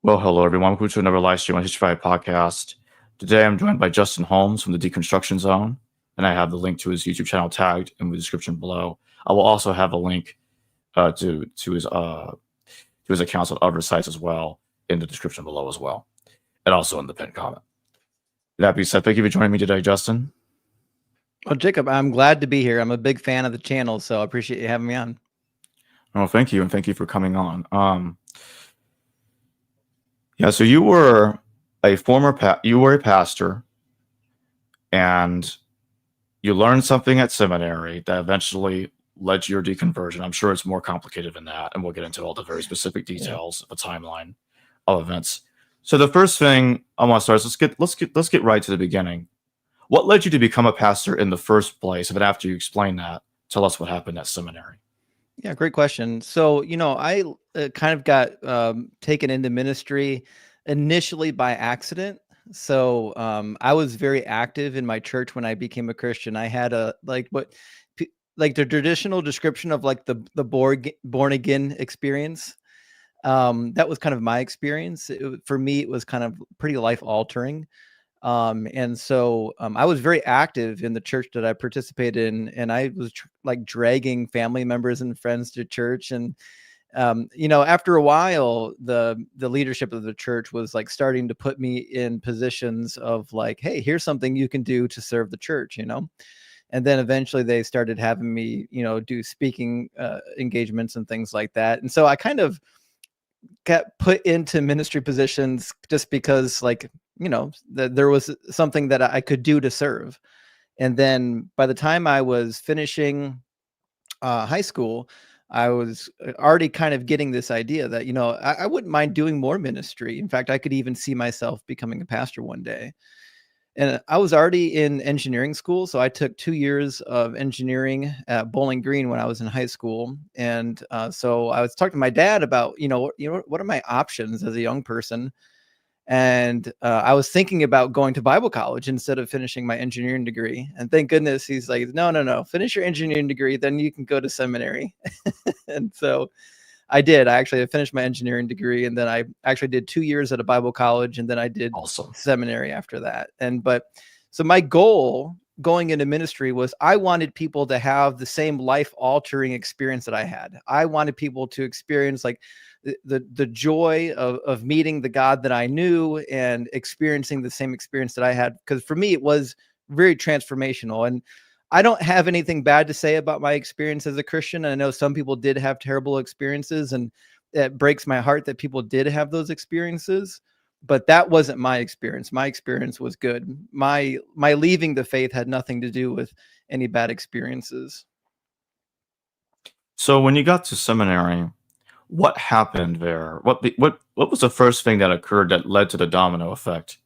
Well, hello everyone. Welcome to another live stream on History 5 podcast. Today I'm joined by Justin Holmes from the Deconstruction Zone, and I have the link to his YouTube channel tagged in the description below. I will also have a link to his accounts on other sites as well in the description below as well, and also in the pinned comment. That being said, thank you for joining me today, Justin. Well, Jacob, I'm glad to be here. I'm a big fan of the channel, so I appreciate you having me on. Oh, thank you, and thank you for coming on. Yeah, so you were a pastor, and you learned something at seminary that eventually led to your deconversion. I'm sure it's more complicated than that, and we'll get into all the very specific details of the timeline of events. So the first thing I want to start is let's get right to the beginning. What led you to become a pastor in the first place? And then after you explain that, tell us what happened at seminary. Yeah, great question. So, I kind of got taken into ministry initially by accident. So I was very active in my church when I became a Christian. I had the traditional description of like the born again experience. That was kind of my experience. For me, it was kind of pretty life altering. And so I was very active in the church that I participated in, and I was dragging family members and friends to church. And after a while, the leadership of the church was like starting to put me in positions of like, hey, here's something you can do to serve the church, And then eventually they started having me, do speaking engagements and things like that. And so I kind of got put into ministry positions just because there was something that I could do to serve. And then by the time I was finishing high school, I was already kind of getting this idea that, I wouldn't mind doing more ministry. In fact, I could even see myself becoming a pastor one day. And I was already in engineering school. So I took 2 years of engineering at Bowling Green when I was in high school. And so I was talking to my dad about, what are my options as a young person? And I was thinking about going to Bible college instead of finishing my engineering degree. And thank goodness he's like, no, finish your engineering degree, then you can go to seminary. And so I did. I finished my engineering degree, and then I actually did 2 years at a Bible college, and then I did seminary after that. So my goal going into ministry was I wanted people to have the same life altering experience that I had. I wanted people to experience like the joy of meeting the God that I knew and experiencing the same experience that I had. Because for me, it was very transformational. And I don't have anything bad to say about my experience as a Christian. I know some people did have terrible experiences, and it breaks my heart that people did have those experiences. But that wasn't my experience. My experience was good. My leaving the faith had nothing to do with any bad experiences. So when you got to seminary, what happened there? What was the first thing that occurred that led to the domino effect?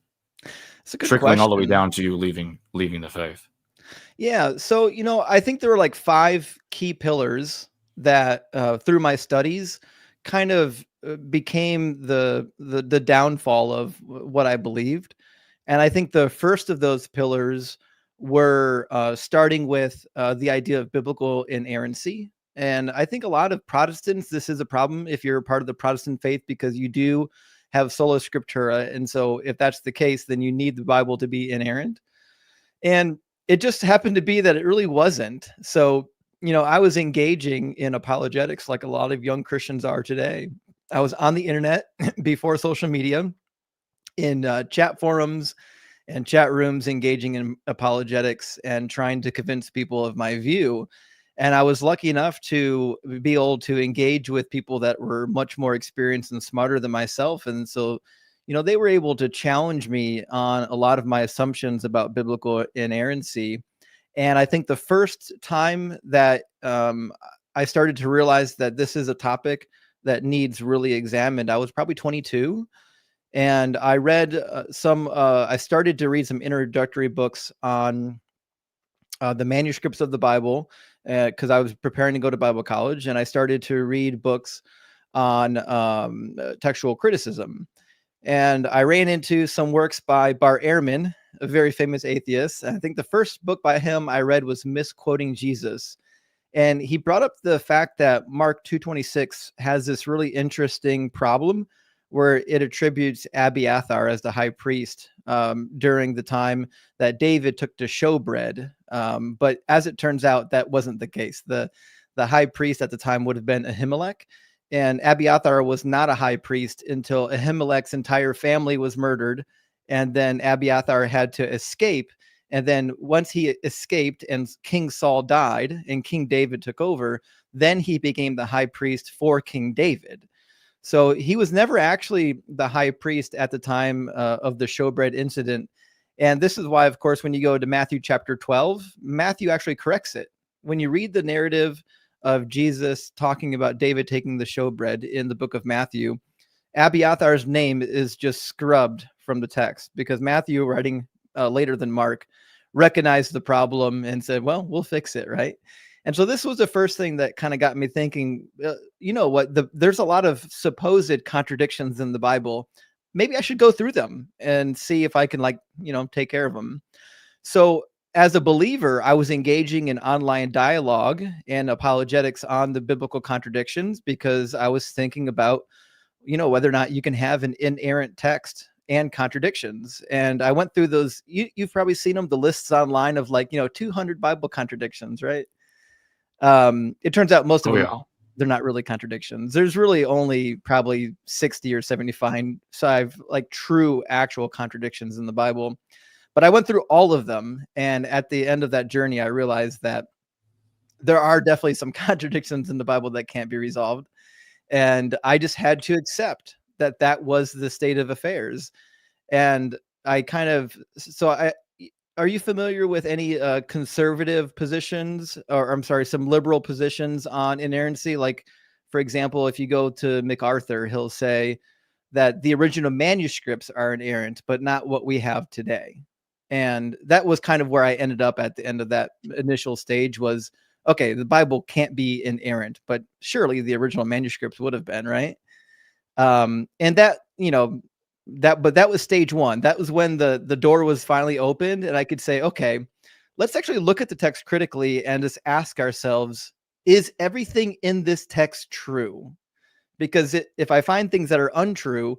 It's a good trickling question. All the way down to you leaving the faith. Yeah. So, I think there were like 5 key pillars that through my studies kind of became the downfall of what I believed. And I think the first of those pillars were starting with the idea of biblical inerrancy. And I think a lot of Protestants, this is a problem if you're a part of the Protestant faith, because you do have sola scriptura. And so if that's the case, then you need the Bible to be inerrant. And it just happened to be that it really wasn't. So, I was engaging in apologetics like a lot of young Christians are today. I was on the internet before social media, in chat forums and chat rooms, engaging in apologetics and trying to convince people of my view. And I was lucky enough to be able to engage with people that were much more experienced and smarter than myself. And so, they were able to challenge me on a lot of my assumptions about biblical inerrancy. And I think the first time that I started to realize that this is a topic that needs really examined, I was probably 22. And I read I started to read some introductory books on the manuscripts of the Bible, because I was preparing to go to Bible college. And I started to read books on textual criticism. And I ran into some works by Bart Ehrman, a very famous atheist. I think the first book by him I read was Misquoting Jesus. And he brought up the fact that Mark 2:26 has this really interesting problem where it attributes Abiathar as the high priest during the time that David took to showbread. But as it turns out, that wasn't the case. The high priest at the time would have been Ahimelech, and Abiathar was not a high priest until Ahimelech's entire family was murdered, and then Abiathar had to escape. And then once he escaped and King Saul died and King David took over, then he became the high priest for King David. So he was never actually the high priest at the time of the showbread incident. And this is why, of course, when you go to Matthew chapter 12, Matthew actually corrects it. When you read the narrative of Jesus talking about David taking the showbread in the book of Matthew, Abiathar's name is just scrubbed from the text because Matthew, writing later than Mark, recognized the problem and said, well, we'll fix it, right? And so this was the first thing that kind of got me thinking, you know what, there's a lot of supposed contradictions in the Bible. Maybe I should go through them and see if I can, like, you know, take care of them. So as a believer, I was engaging in online dialogue and apologetics on the biblical contradictions because I was thinking about, you know, whether or not you can have an inerrant text and contradictions. And I went through those. You've probably seen them, the lists online of, like, you know, 200 Bible contradictions, right? It turns out most of them, they're not really contradictions. There's really only probably 60 or 75 like true actual contradictions in the Bible. But I went through all of them. And at the end of that journey, I realized that there are definitely some contradictions in the Bible that can't be resolved. And I just had to accept that that was the state of affairs. And I kind of, are you familiar with any conservative positions, or I'm sorry, some liberal positions on inerrancy? Like, for example, if you go to MacArthur, he'll say that the original manuscripts are inerrant, but not what we have today. And that was kind of where I ended up at the end of that initial stage was, okay, the Bible can't be inerrant, but surely the original manuscripts would have been, right? And that, you know, but that was stage one. That was when the door was finally opened and I could say, okay, let's actually look at the text critically and just ask ourselves, is everything in this text true? Because if I find things that are untrue,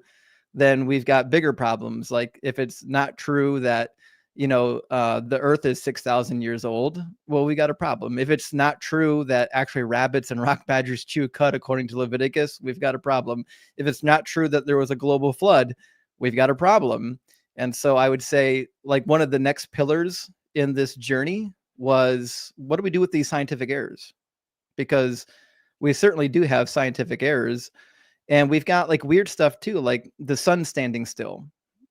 then we've got bigger problems. Like if it's not true that, you know, the earth is 6,000 years old, well, we got a problem. If it's not true that actually rabbits and rock badgers chew cud according to Leviticus, we've got a problem. If it's not true that there was a global flood, we've got a problem. And so I would say, like, one of the next pillars in this journey was, what do we do with these scientific errors? Because we certainly do have scientific errors, and we've got like weird stuff too, like the sun standing still.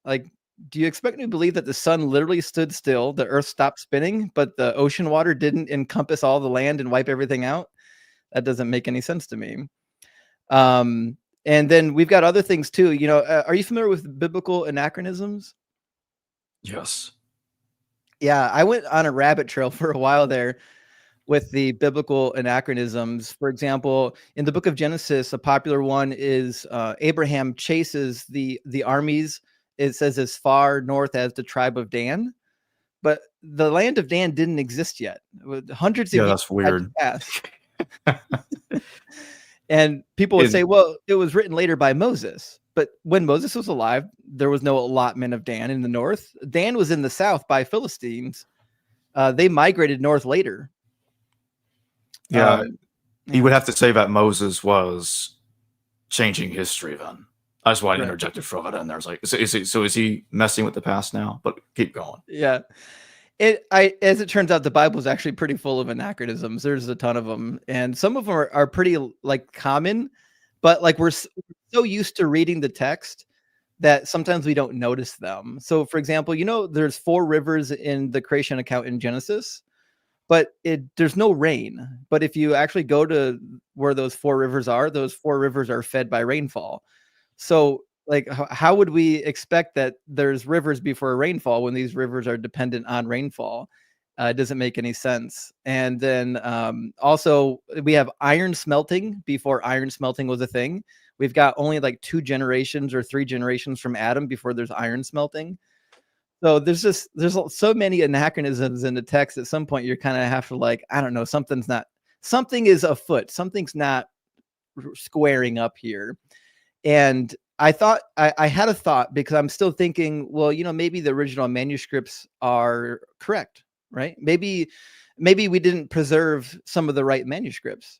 Like, do you expect me to believe that the sun literally stood still, the earth stopped spinning, but the ocean water didn't encompass all the land and wipe everything out? That doesn't make any sense to me. And then we've got other things too. You know, are you familiar with biblical anachronisms? Yes. Yeah, I went on a rabbit trail for a while there with the biblical anachronisms. For example, in the book of Genesis, a popular one is Abraham chases the armies. It says as far north as the tribe of Dan, but the land of Dan didn't exist yet. Hundreds of years that's weird. had to pass. And people would say, well, it was written later by Moses. But when Moses was alive, there was no allotment of Dan in the north. Dan was in the south by Philistines. They migrated north later. Yeah, you would have to say that Moses was changing history then. That's why I interjected throw that in there. It's like, is he messing with the past now? But keep going. Yeah. As it turns out, the Bible is actually pretty full of anachronisms. There's a ton of them, and some of them are pretty like common, but like we're so used to reading the text that sometimes we don't notice them. So, for example, you know, there's 4 rivers in the creation account in Genesis, but there's no rain. But if you actually go to where those 4 rivers are fed by rainfall. So, like, how would we expect that there's rivers before rainfall when these rivers are dependent on rainfall? It doesn't make any sense. And then also we have iron smelting before iron smelting was a thing. We've got only like 2 generations or 3 generations from Adam before there's iron smelting. So there's so many anachronisms in the text. At some point, you're kind of have to, like, I don't know, something is afoot. Something's not squaring up here. And I thought I had a thought because I'm still thinking, well, maybe the original manuscripts are correct, right? Maybe we didn't preserve some of the right manuscripts.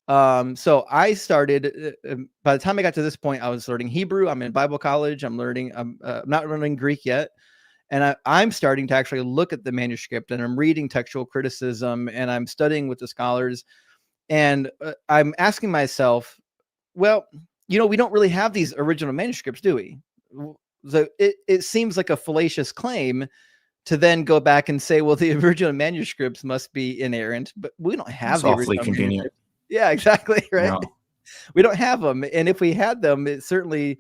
So I started, by the time I got to this point, I was learning Hebrew. I'm in Bible college. I'm not learning Greek yet. And I'm starting to actually look at the manuscript, and I'm reading textual criticism, and I'm studying with the scholars. And I'm asking myself, well, we don't really have these original manuscripts, do we? So it seems like a fallacious claim to then go back and say, well, the original manuscripts must be inerrant, but we don't have It's the awfully original convenient. manuscripts. Yeah, exactly. Right. Yeah. We don't have them. And if we had them, it certainly,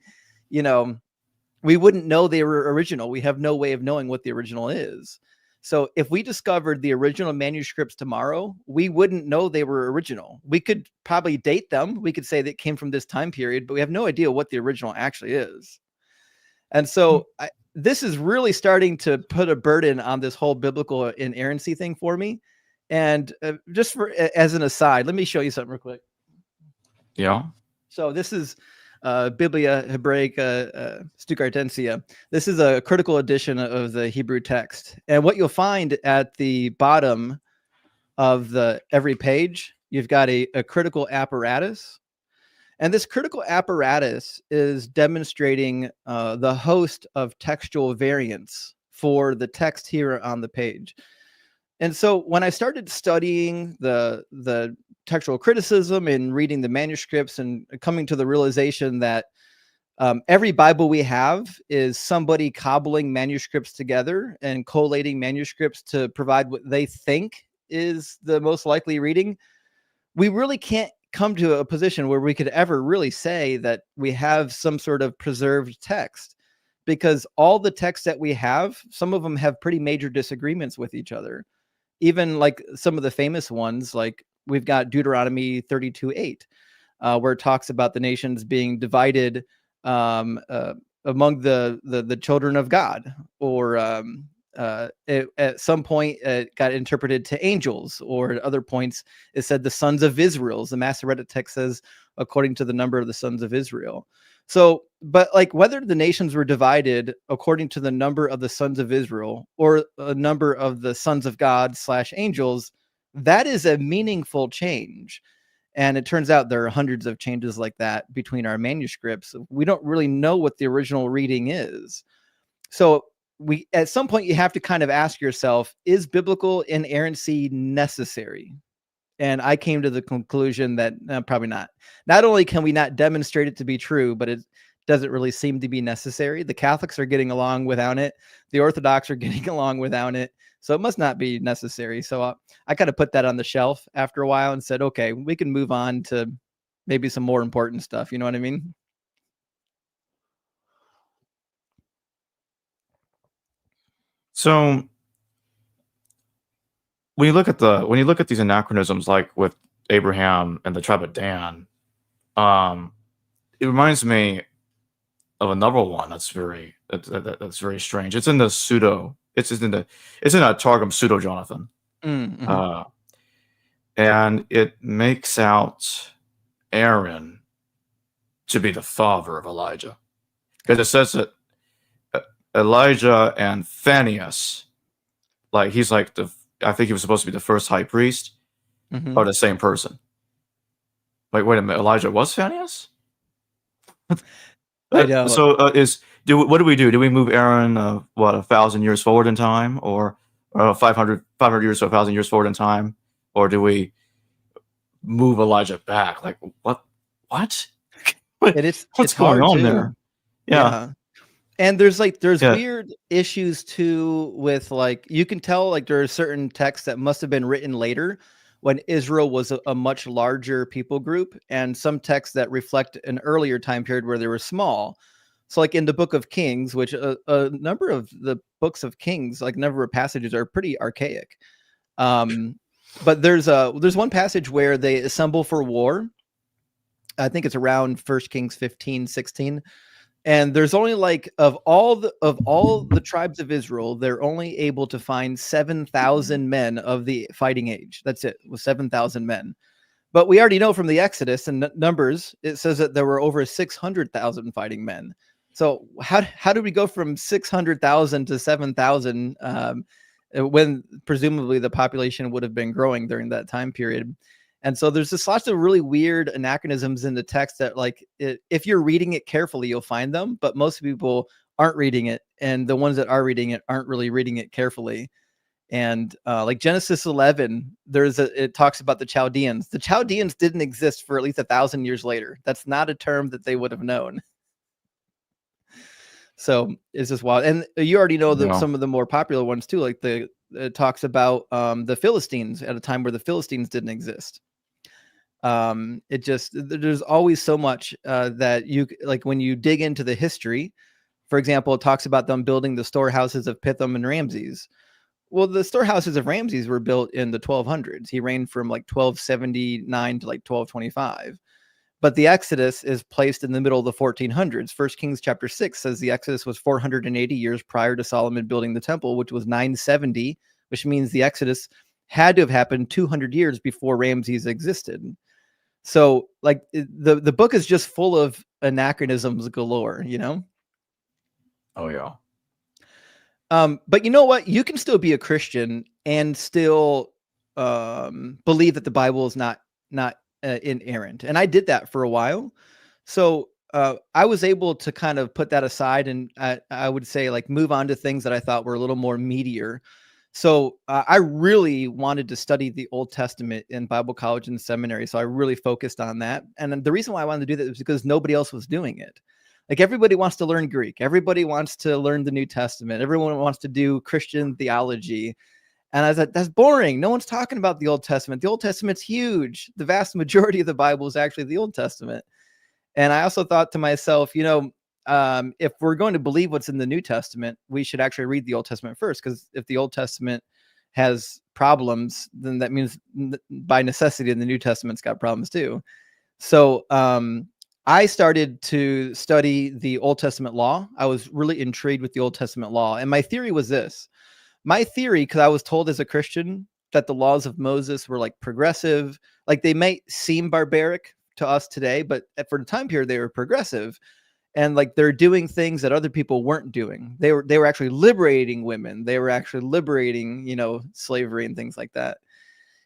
we wouldn't know they were original. We have no way of knowing what the original is. So if we discovered the original manuscripts tomorrow, we wouldn't know they were original. We could probably date them. We could say that came from this time period, but we have no idea what the original actually is. And so this is really starting to put a burden on this whole biblical inerrancy thing for me. And just as an aside, let me show you something real quick. Yeah. So this is Biblia Hebraica Stuttgartensia. This is a critical edition of the Hebrew text. And what you'll find at the bottom of every page, you've got a critical apparatus. And this critical apparatus is demonstrating the host of textual variants for the text here on the page. And so when I started studying the textual criticism and reading the manuscripts and coming to the realization that every Bible we have is somebody cobbling manuscripts together and collating manuscripts to provide what they think is the most likely reading, we really can't come to a position where we could ever really say that we have some sort of preserved text, because all the texts that we have, some of them have pretty major disagreements with each other. Even like some of the famous ones, like we've got Deuteronomy 32:8, where it talks about the nations being divided among the children of God, or at some point it got interpreted to angels, or at other points it said the sons of Israel. The Masoretic text says according to the number of the sons of Israel. So, but like whether the nations were divided according to the number of the sons of Israel or a number of the sons of God / angels, that is a meaningful change. And it turns out there are hundreds of changes like that between our manuscripts. We don't really know what the original reading is. So at some point you have to kind of ask yourself, is biblical inerrancy necessary? And I came to the conclusion that probably not. Not only can we not demonstrate it to be true, but it doesn't really seem to be necessary. The Catholics are getting along without it. The Orthodox are getting along without it. So it must not be necessary. So I kind of put that on the shelf after a while and said, okay, we can move on to maybe some more important stuff. You know what I mean? So when you look at these anachronisms, like with Abraham and the tribe of Dan, it reminds me of another one that's very strange. It's in the pseudo. It's in a Targum pseudo Jonathan, Mm-hmm. and it makes out Aaron to be the father of Elijah, because it says that Elijah and Phinehas, like he's like I think he was supposed to be the first high priest, Mm-hmm. are the same person. Like, wait a minute, Elijah was Phinehas? I know. So what do we do? Do we move Aaron 1,000 years forward in time, or 500 years to 1,000 years forward in time, or do we move Elijah back? Like what? What's going on there? Yeah. And there's Yeah. weird issues too with, like, you can tell like there are certain texts that must have been written later when Israel was a much larger people group, and some texts that reflect an earlier time period where they were small. So like in the book of Kings, which a number of the books of Kings, like number of passages are pretty archaic. But there's one passage where they assemble for war. I think it's around 1 Kings 15-16. And there's only like of all the tribes of Israel, they're only able to find 7,000 men of the fighting age. That's it, with 7,000 men. But we already know from the Exodus and Numbers, it says that there were over 600,000 fighting men. So how did we go from 600,000 to 7,000 when presumably the population would have been growing during that time period? And so there's just lots of really weird anachronisms in the text that, like, if you're reading it carefully, you'll find them, but most people aren't reading it, and the ones that are reading it aren't really reading it carefully. And like Genesis 11, it talks about the Chaldeans. The Chaldeans didn't exist for at least 1,000 years later. That's not a term that they would have known. So it's just wild. And you already know that some of the more popular ones too, like it talks about the Philistines at a time where the Philistines didn't exist. There's always so much that you, like, when you dig into the history. For example, it talks about them building the storehouses of Pithom and Ramses. Well, the storehouses of Ramses were built in the 1200s. He reigned from like 1279 to like 1225. But the Exodus is placed in the middle of the 1400s. 1 Kings chapter 6 says the Exodus was 480 years prior to Solomon building the temple, which was 970, which means the Exodus had to have happened 200 years before Ramses existed. So, like, the book is just full of anachronisms galore, you know? Oh, yeah. But you know what? You can still be a Christian and still believe that the Bible is not inerrant. And I did that for a while. So I was able to kind of put that aside, and I would say, like, move on to things that I thought were a little more meatier. So I really wanted to study the Old Testament in Bible college and seminary. So I really focused on that. And the reason why I wanted to do that was because nobody else was doing it. Like, everybody wants to learn Greek. Everybody wants to learn the New Testament. Everyone wants to do Christian theology. And I was like, that's boring. No one's talking about the Old Testament. The Old Testament's huge. The vast majority of the Bible is actually the Old Testament. And I also thought to myself, if we're going to believe what's in the New Testament, we should actually read the Old Testament first. Because if the Old Testament has problems, then that means by necessity, the New Testament's got problems too. So I started to study the Old Testament law. I was really intrigued with the Old Testament law. And my theory was this. My theory, because I was told as a Christian that the laws of Moses were like progressive, like they might seem barbaric to us today, but for the time period, they were progressive. And like they're doing things that other people weren't doing. They were actually liberating women. They were actually liberating, slavery and things like that.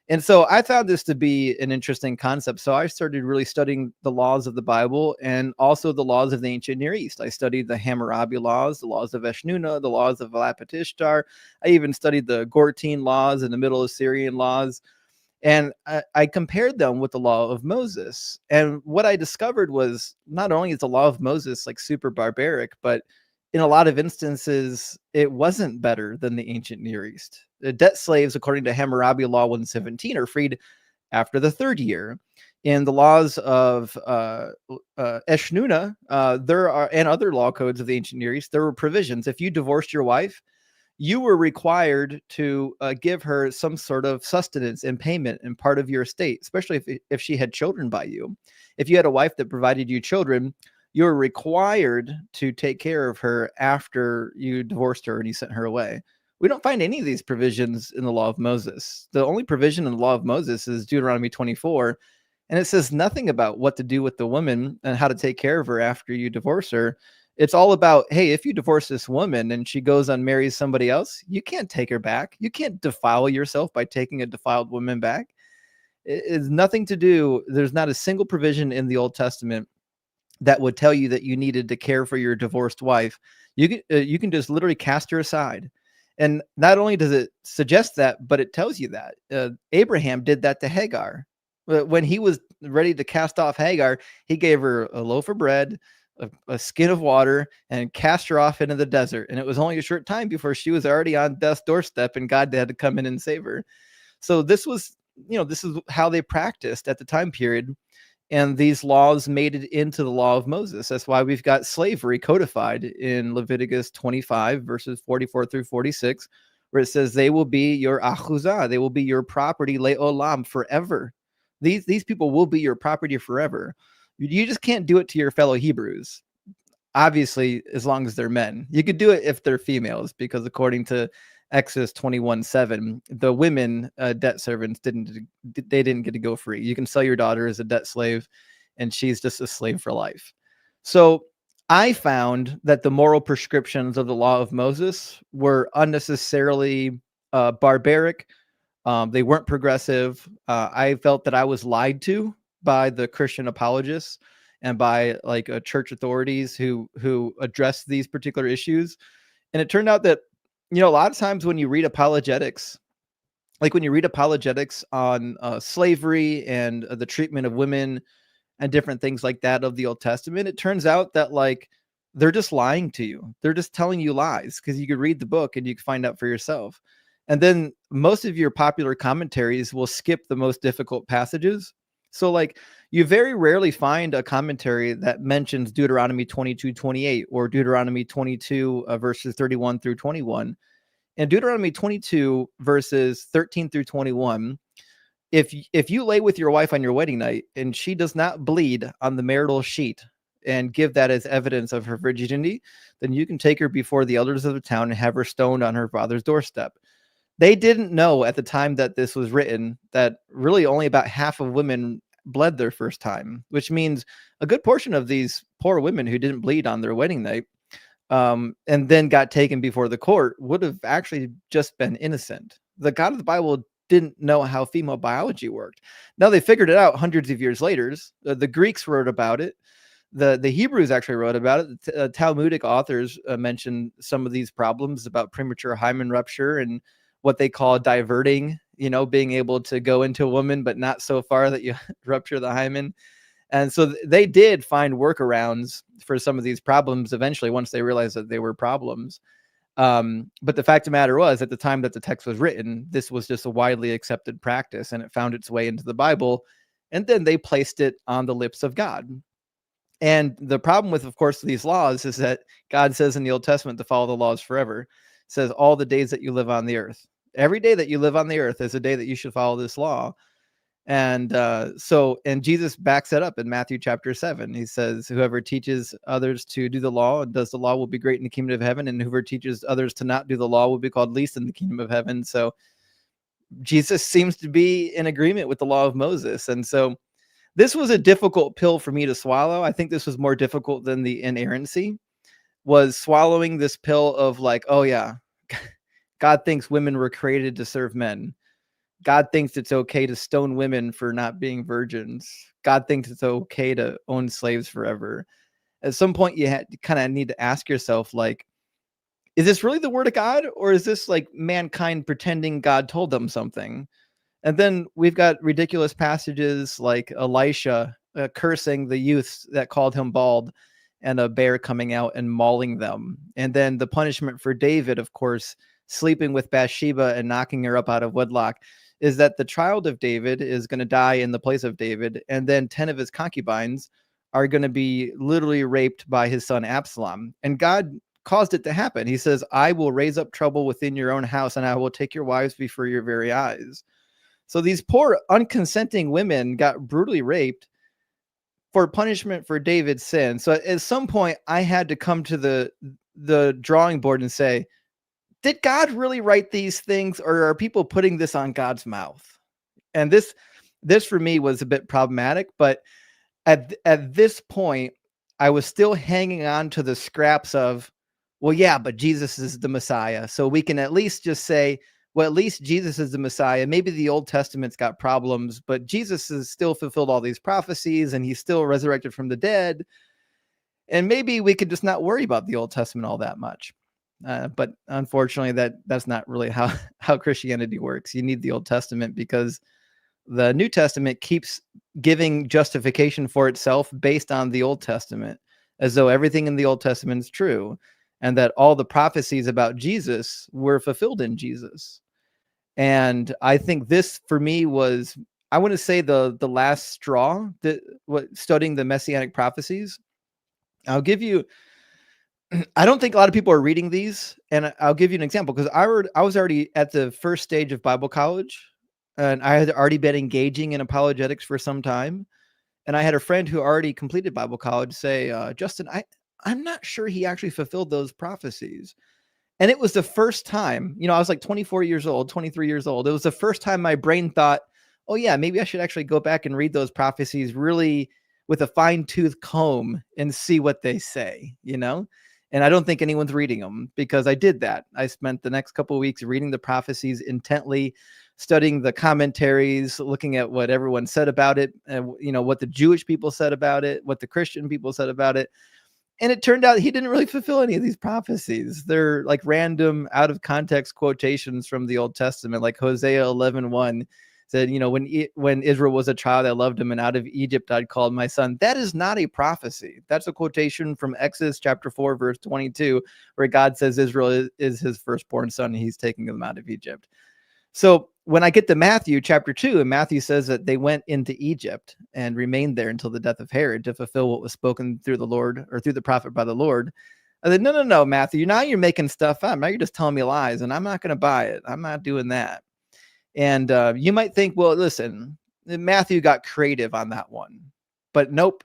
And so I found this to be an interesting concept. So I started really studying the laws of the Bible and also the laws of the ancient Near East. I studied the Hammurabi laws, the laws of Eshnunna, the laws of Lapitishtar. I even studied the Gortine laws and the Middle Assyrian laws. And I compared them with the law of Moses. And what I discovered was not only is the law of Moses like super barbaric, but in a lot of instances, it wasn't better than the ancient Near East. The debt slaves, according to Hammurabi Law 117, are freed after the third year. In the laws of Eshnunna, there are, and other law codes of the ancient Near East, there were provisions. If you divorced your wife, you were required to give her some sort of sustenance and payment and part of your estate, especially if she had children by you. If you had a wife that provided you children, you're required to take care of her after you divorced her and you sent her away. We don't find any of these provisions in the law of Moses. The only provision in the law of Moses is Deuteronomy 24, and it says nothing about what to do with the woman and how to take care of her after you divorce her. It's all about, hey, if you divorce this woman and she goes and marries somebody else, you can't take her back. You can't defile yourself by taking a defiled woman back. It's nothing to do. There's not a single provision in the Old Testament that would tell you that you needed to care for your divorced wife. You can just literally cast her aside. And not only does it suggest that, but it tells you that. Abraham did that to Hagar. When he was ready to cast off Hagar, he gave her a loaf of bread, a skin of water, and cast her off into the desert. And it was only a short time before she was already on death's doorstep and God had to come in and save her. So this was, this is how they practiced at the time period. And these laws made it into the law of Moses. That's why we've got slavery codified in Leviticus 25, verses 44 through 46, where it says, they will be your achuzah, they will be your property, le'olam, forever. These people will be your property forever. You just can't do it to your fellow Hebrews. Obviously, as long as they're men. You could do it if they're females, because according to Exodus 21:7, the women debt servants didn't get to go free. You can sell your daughter as a debt slave, and she's just a slave for life. So I found that the moral prescriptions of the law of Moses were unnecessarily barbaric. They weren't progressive. I felt that I was lied to by the Christian apologists and by like church authorities who addressed these particular issues. And it turned out that, a lot of times when you read apologetics, like when you read apologetics on slavery and the treatment of women and different things like that of the Old Testament, it turns out that like they're just lying to you. They're just telling you lies, because you could read the book and you can find out for yourself. And then most of your popular commentaries will skip the most difficult passages. So like you very rarely find a commentary that mentions Deuteronomy 22:28 or Deuteronomy 22 verses 31 through 21. And Deuteronomy 22 verses 13 through 21, if you lay with your wife on your wedding night and she does not bleed on the marital sheet and give that as evidence of her virginity, then you can take her before the elders of the town and have her stoned on her father's doorstep. They didn't know at the time that this was written that really only about half of women bled their first time, which means a good portion of these poor women who didn't bleed on their wedding night and then got taken before the court would have actually just been innocent. The God of the Bible didn't know how female biology worked. Now they figured it out hundreds of years later. The Greeks wrote about it. The Hebrews actually wrote about it. The Talmudic authors mentioned some of these problems about premature hymen rupture and what they call diverting, being able to go into a woman, but not so far that you rupture the hymen. And so they did find workarounds for some of these problems eventually once they realized that they were problems. But the fact of the matter was, at the time that the text was written, this was just a widely accepted practice, and it found its way into the Bible. And then they placed it on the lips of God. And the problem with, of course, these laws is that God says in the Old Testament to follow the laws forever. It says all the days that you live on the earth. Every day that you live on the earth is a day that you should follow this law. And and Jesus backs it up in Matthew chapter 7. He says, whoever teaches others to do the law and does the law will be great in the kingdom of heaven. And whoever teaches others to not do the law will be called least in the kingdom of heaven. So Jesus seems to be in agreement with the law of Moses. And so this was a difficult pill for me to swallow. I think this was more difficult than the inerrancy, was swallowing this pill of like, oh yeah, God thinks women were created to serve men. God thinks it's okay to stone women for not being virgins. God thinks it's okay to own slaves forever. At some point, you kind of need to ask yourself, like, is this really the word of God? Or is this like mankind pretending God told them something? And then we've got ridiculous passages like Elisha cursing the youths that called him bald, and a bear coming out and mauling them. And then the punishment for David, of course, sleeping with Bathsheba and knocking her up out of wedlock, is that the child of David is going to die in the place of David. And then 10 of his concubines are going to be literally raped by his son Absalom. And God caused it to happen. He says, I will raise up trouble within your own house, and I will take your wives before your very eyes. So these poor unconsenting women got brutally raped for punishment for David's sin. So at some point, I had to come to the drawing board and say, did God really write these things, or are people putting this on God's mouth? And this for me was a bit problematic, but at this point, I was still hanging on to the scraps of, well, yeah, but Jesus is the Messiah. So we can at least just say, well, at least Jesus is the Messiah. Maybe the Old Testament's got problems, but Jesus has still fulfilled all these prophecies and he's still resurrected from the dead. And maybe we could just not worry about the Old Testament all that much. But unfortunately, that's not really how Christianity works. You need the Old Testament because the New Testament keeps giving justification for itself based on the Old Testament, as though everything in the Old Testament is true, and that all the prophecies about Jesus were fulfilled in Jesus. And I think this, for me, was, I want to say, the last straw that studying the messianic prophecies. I'll give you, I don't think a lot of people are reading these, and I'll give you an example because I was already at the first stage of Bible college, and I had already been engaging in apologetics for some time. And I had a friend who already completed Bible college say, Justin, I'm not sure he actually fulfilled those prophecies. And it was the first time, I was like 24 years old, 23 years old. It was the first time my brain thought, oh yeah, maybe I should actually go back and read those prophecies really with a fine-tooth comb and see what they say, And I don't think anyone's reading them, because I did that. I spent the next couple of weeks reading the prophecies intently, studying the commentaries, looking at what everyone said about it, and what the Jewish people said about it, what the Christian people said about it. And it turned out he didn't really fulfill any of these prophecies. They're like random, out of context quotations from the Old Testament, like Hosea 11:1 said, when Israel was a child, I loved him, and out of Egypt I'd called my son. That is not a prophecy. That's a quotation from Exodus chapter 4, verse 22, where God says Israel is his firstborn son, and he's taking them out of Egypt. So when I get to Matthew chapter 2, and Matthew says that they went into Egypt and remained there until the death of Herod to fulfill what was spoken through the Lord, or through the prophet by the Lord. I said, no, Matthew, now you're making stuff up. Now you're just telling me lies, and I'm not going to buy it. I'm not doing that. And you might think, well, listen, Matthew got creative on that one. But nope.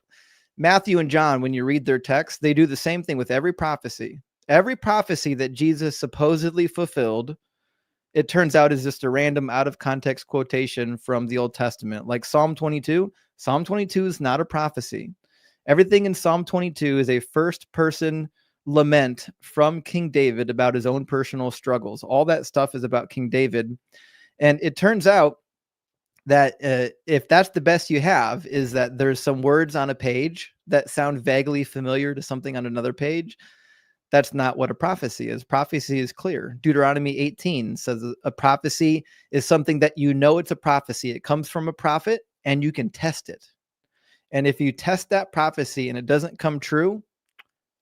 Matthew and John, when you read their text, they do the same thing with every prophecy. Every prophecy that Jesus supposedly fulfilled, it turns out, is just a random, out of context quotation from the Old Testament. Like Psalm 22. Psalm 22 is not a prophecy. Everything in Psalm 22 is a first person lament from King David about his own personal struggles. All that stuff is about King David. And it turns out that if that's the best you have, is that there's some words on a page that sound vaguely familiar to something on another page. That's not what a prophecy is. Prophecy is clear. Deuteronomy 18 says a prophecy is something that it's a prophecy. It comes from a prophet, and you can test it. And if you test that prophecy and it doesn't come true,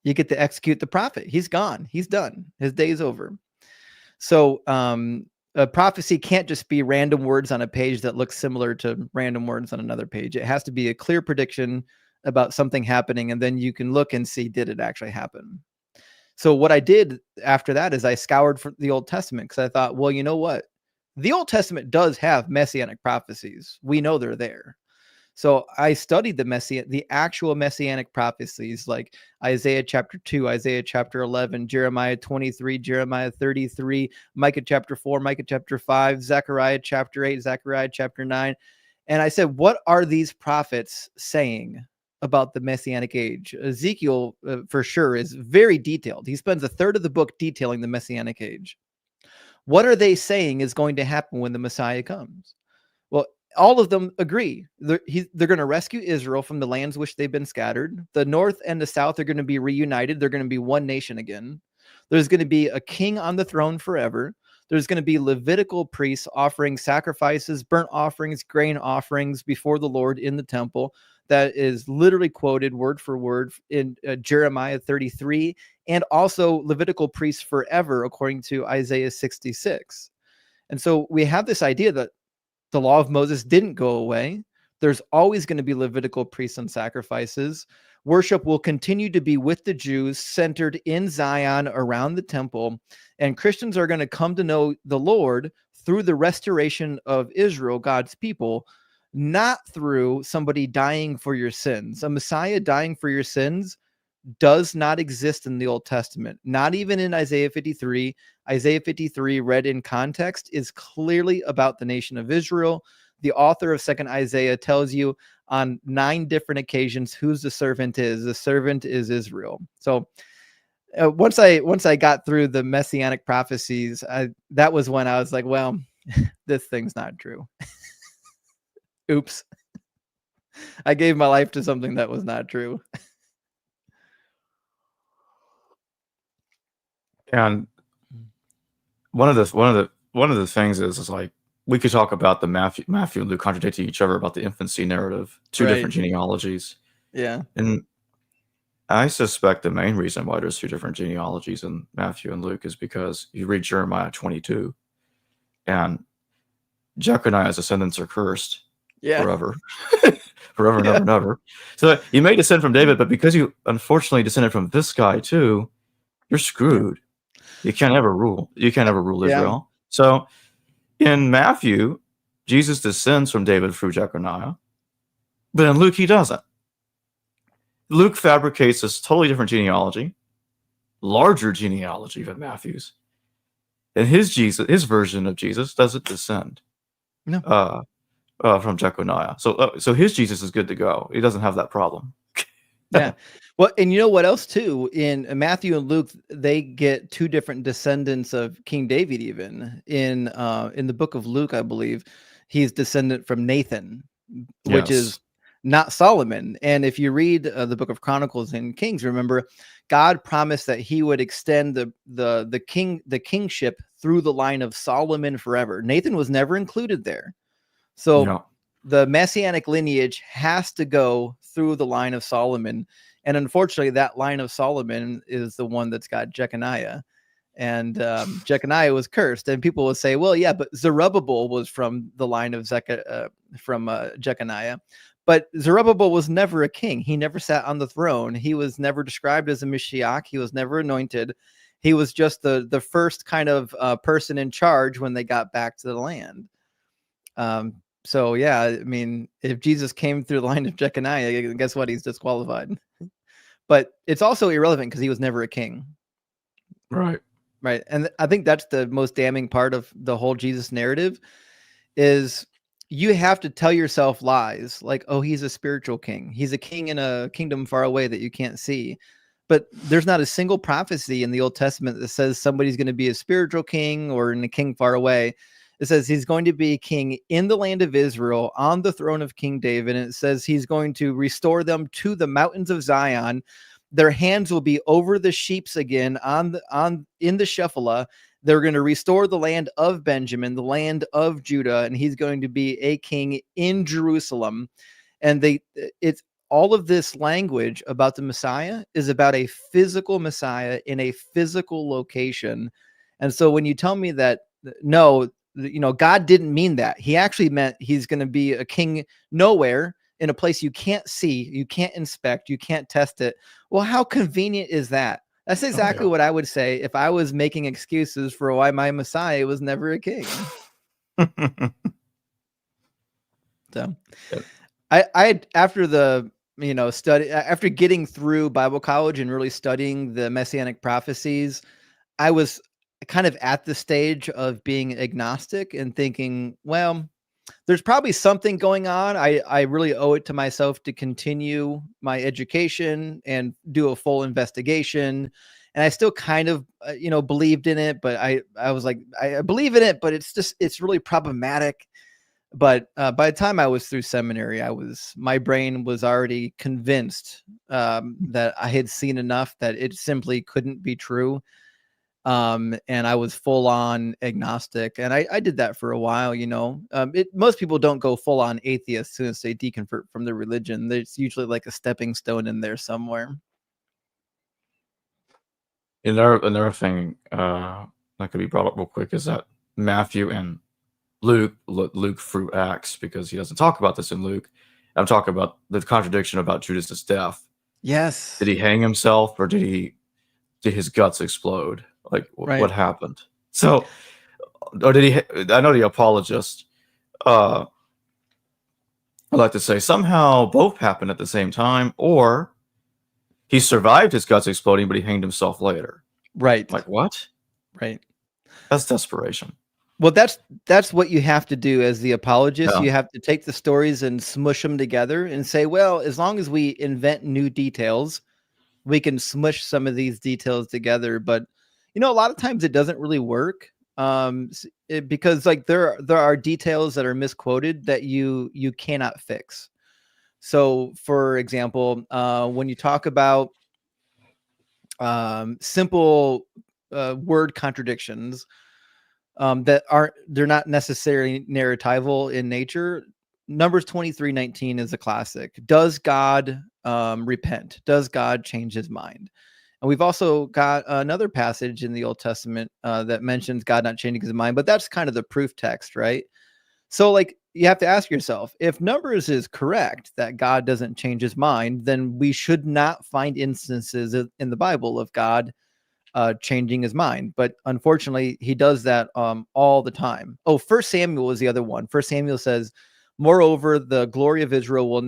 you get to execute the prophet. He's gone. He's done. His day's over. So a prophecy can't just be random words on a page that look similar to random words on another page. It has to be a clear prediction about something happening, and then you can look and see, did it actually happen? So what I did after that is I scoured for the Old Testament, because I thought, well, you know what? The Old Testament does have messianic prophecies. We know they're there. So I studied the actual messianic prophecies, like Isaiah chapter 2, Isaiah chapter 11, Jeremiah 23, Jeremiah 33, Micah chapter 4, Micah chapter 5, Zechariah chapter 8, Zechariah chapter 9. And I said, what are these prophets saying about the messianic age? Ezekiel, for sure, is very detailed. He spends a third of the book detailing the messianic age. What are they saying is going to happen when the Messiah comes? Well, all of them agree. They're going to rescue Israel from the lands which they've been scattered. The north and the south are going to be reunited. They're going to be one nation again. There's going to be a king on the throne forever. There's going to be Levitical priests offering sacrifices, burnt offerings, grain offerings before the Lord in the temple. That is literally quoted word for word in Jeremiah 33, and also Levitical priests forever, according to Isaiah 66. And so we have this idea that the law of Moses didn't go away. There's always going to be Levitical priests and sacrifices. Worship will continue to be with the Jews, centered in Zion around the temple. And Christians are going to come to know the Lord through the restoration of Israel, God's people, not through somebody dying for your sins. A Messiah dying for your sins does not exist in the Old Testament, not even in Isaiah 53. Isaiah 53, read in context, is clearly about the nation of Israel. The author of 2nd Isaiah tells you on 9 different occasions whose the servant is. The servant is Israel. So once I got through the messianic prophecies, that was when I was like, well, this thing's not true. Oops. I gave my life to something that was not true. And one of the things is like, we could talk about the Matthew and Luke contradicting each other about the infancy narrative, two Right. different genealogies. Yeah. And I suspect the main reason why there's 2 different genealogies in Matthew and Luke is because you read Jeremiah 22, and Jeconiah's descendants are cursed forever. Forever and ever and ever. So you may descend from David, but because you unfortunately descended from this guy too, you're screwed. You can't ever rule. You can't ever rule Israel. So in Matthew, Jesus descends from David through Jeconiah, but in Luke, he doesn't. Luke fabricates this totally different genealogy, larger genealogy than Matthew's, And his version of Jesus doesn't descend No. from Jeconiah. So his Jesus is good to go. He doesn't have that problem. Yeah. Well, and you know what else too? In Matthew and Luke, they get two different descendants of King David. Even in the book of Luke, I believe he's descendant from Nathan, which Yes. is not Solomon. And if you read the book of Chronicles and Kings, remember God promised that he would extend the kingship through the line of Solomon forever. Nathan was never included there. So Yeah. the messianic lineage has to go through the line of Solomon. And unfortunately, that line of Solomon is the one that's got Jeconiah. And Jeconiah was cursed. And people will say, well, yeah, but Zerubbabel was from the line of Jeconiah. But Zerubbabel was never a king. He never sat on the throne. He was never described as a Mashiach. He was never anointed. He was just the first kind of person in charge when they got back to the land. So yeah, I mean, if Jesus came through the line of Jeconiah, guess what? He's disqualified. But it's also irrelevant because he was never a king. Right. Right. And I think that's the most damning part of the whole Jesus narrative is you have to tell yourself lies like, oh, he's a spiritual king. He's a king in a kingdom far away that you can't see. But there's not a single prophecy in the Old Testament that says somebody's going to be a spiritual king or in a king far away. It says he's going to be king in the land of Israel on the throne of King David. And it says he's going to restore them to the mountains of Zion. Their hands will be over the sheeps again in the Shephelah. They're going to restore the land of Benjamin, the land of Judah, and he's going to be a king in Jerusalem. And it's all of this language about the Messiah is about a physical Messiah in a physical location. And so when you tell me that, no, God didn't mean that. He actually meant he's going to be a king nowhere in a place you can't see, you can't inspect, you can't test it. Well, how convenient is that? That's exactly what I would say if I was making excuses for why my Messiah was never a king. So I after the study, after getting through Bible college and really studying the messianic prophecies, I was kind of at the stage of being agnostic and thinking, well, there's probably something going on. I really owe it to myself to continue my education and do a full investigation. And I still kind of, believed in it, but I was like, I believe in it, but it's really problematic. But by the time I was through seminary, my brain was already convinced that I had seen enough that it simply couldn't be true. And I was full on agnostic, and I did that for a while. Most people don't go full on atheist as soon as they deconvert from their religion. There's usually like a stepping stone in there somewhere. Another thing that could be brought up real quick is that Matthew and Luke through Acts, because he doesn't talk about this in Luke. I'm talking about the contradiction about Judas's death. Yes. Did he hang himself, or did his guts explode? Like what happened? So, or did he? I know the apologist. I like to say somehow both happened at the same time, or he survived his guts exploding, but he hanged himself later. Right. Like what? Right. That's desperation. Well, that's what you have to do as the apologist. Yeah. You have to take the stories and smush them together and say, well, as long as we invent new details, we can smush some of these details together. But a lot of times it doesn't really work because like there are details that are misquoted that you cannot fix. So, for example, when you talk about simple word contradictions they're not necessarily narratival in nature. Numbers 23:19 is a classic. Does God repent? Does God change his mind? And we've also got another passage in the Old Testament that mentions God not changing his mind, but that's kind of the proof text, right? So like you have to ask yourself, if Numbers is correct that God doesn't change his mind, then we should not find instances in the Bible of God changing his mind. But unfortunately, he does that all the time. Oh, 1 Samuel is the other one. 1 Samuel says, moreover, the glory of Israel will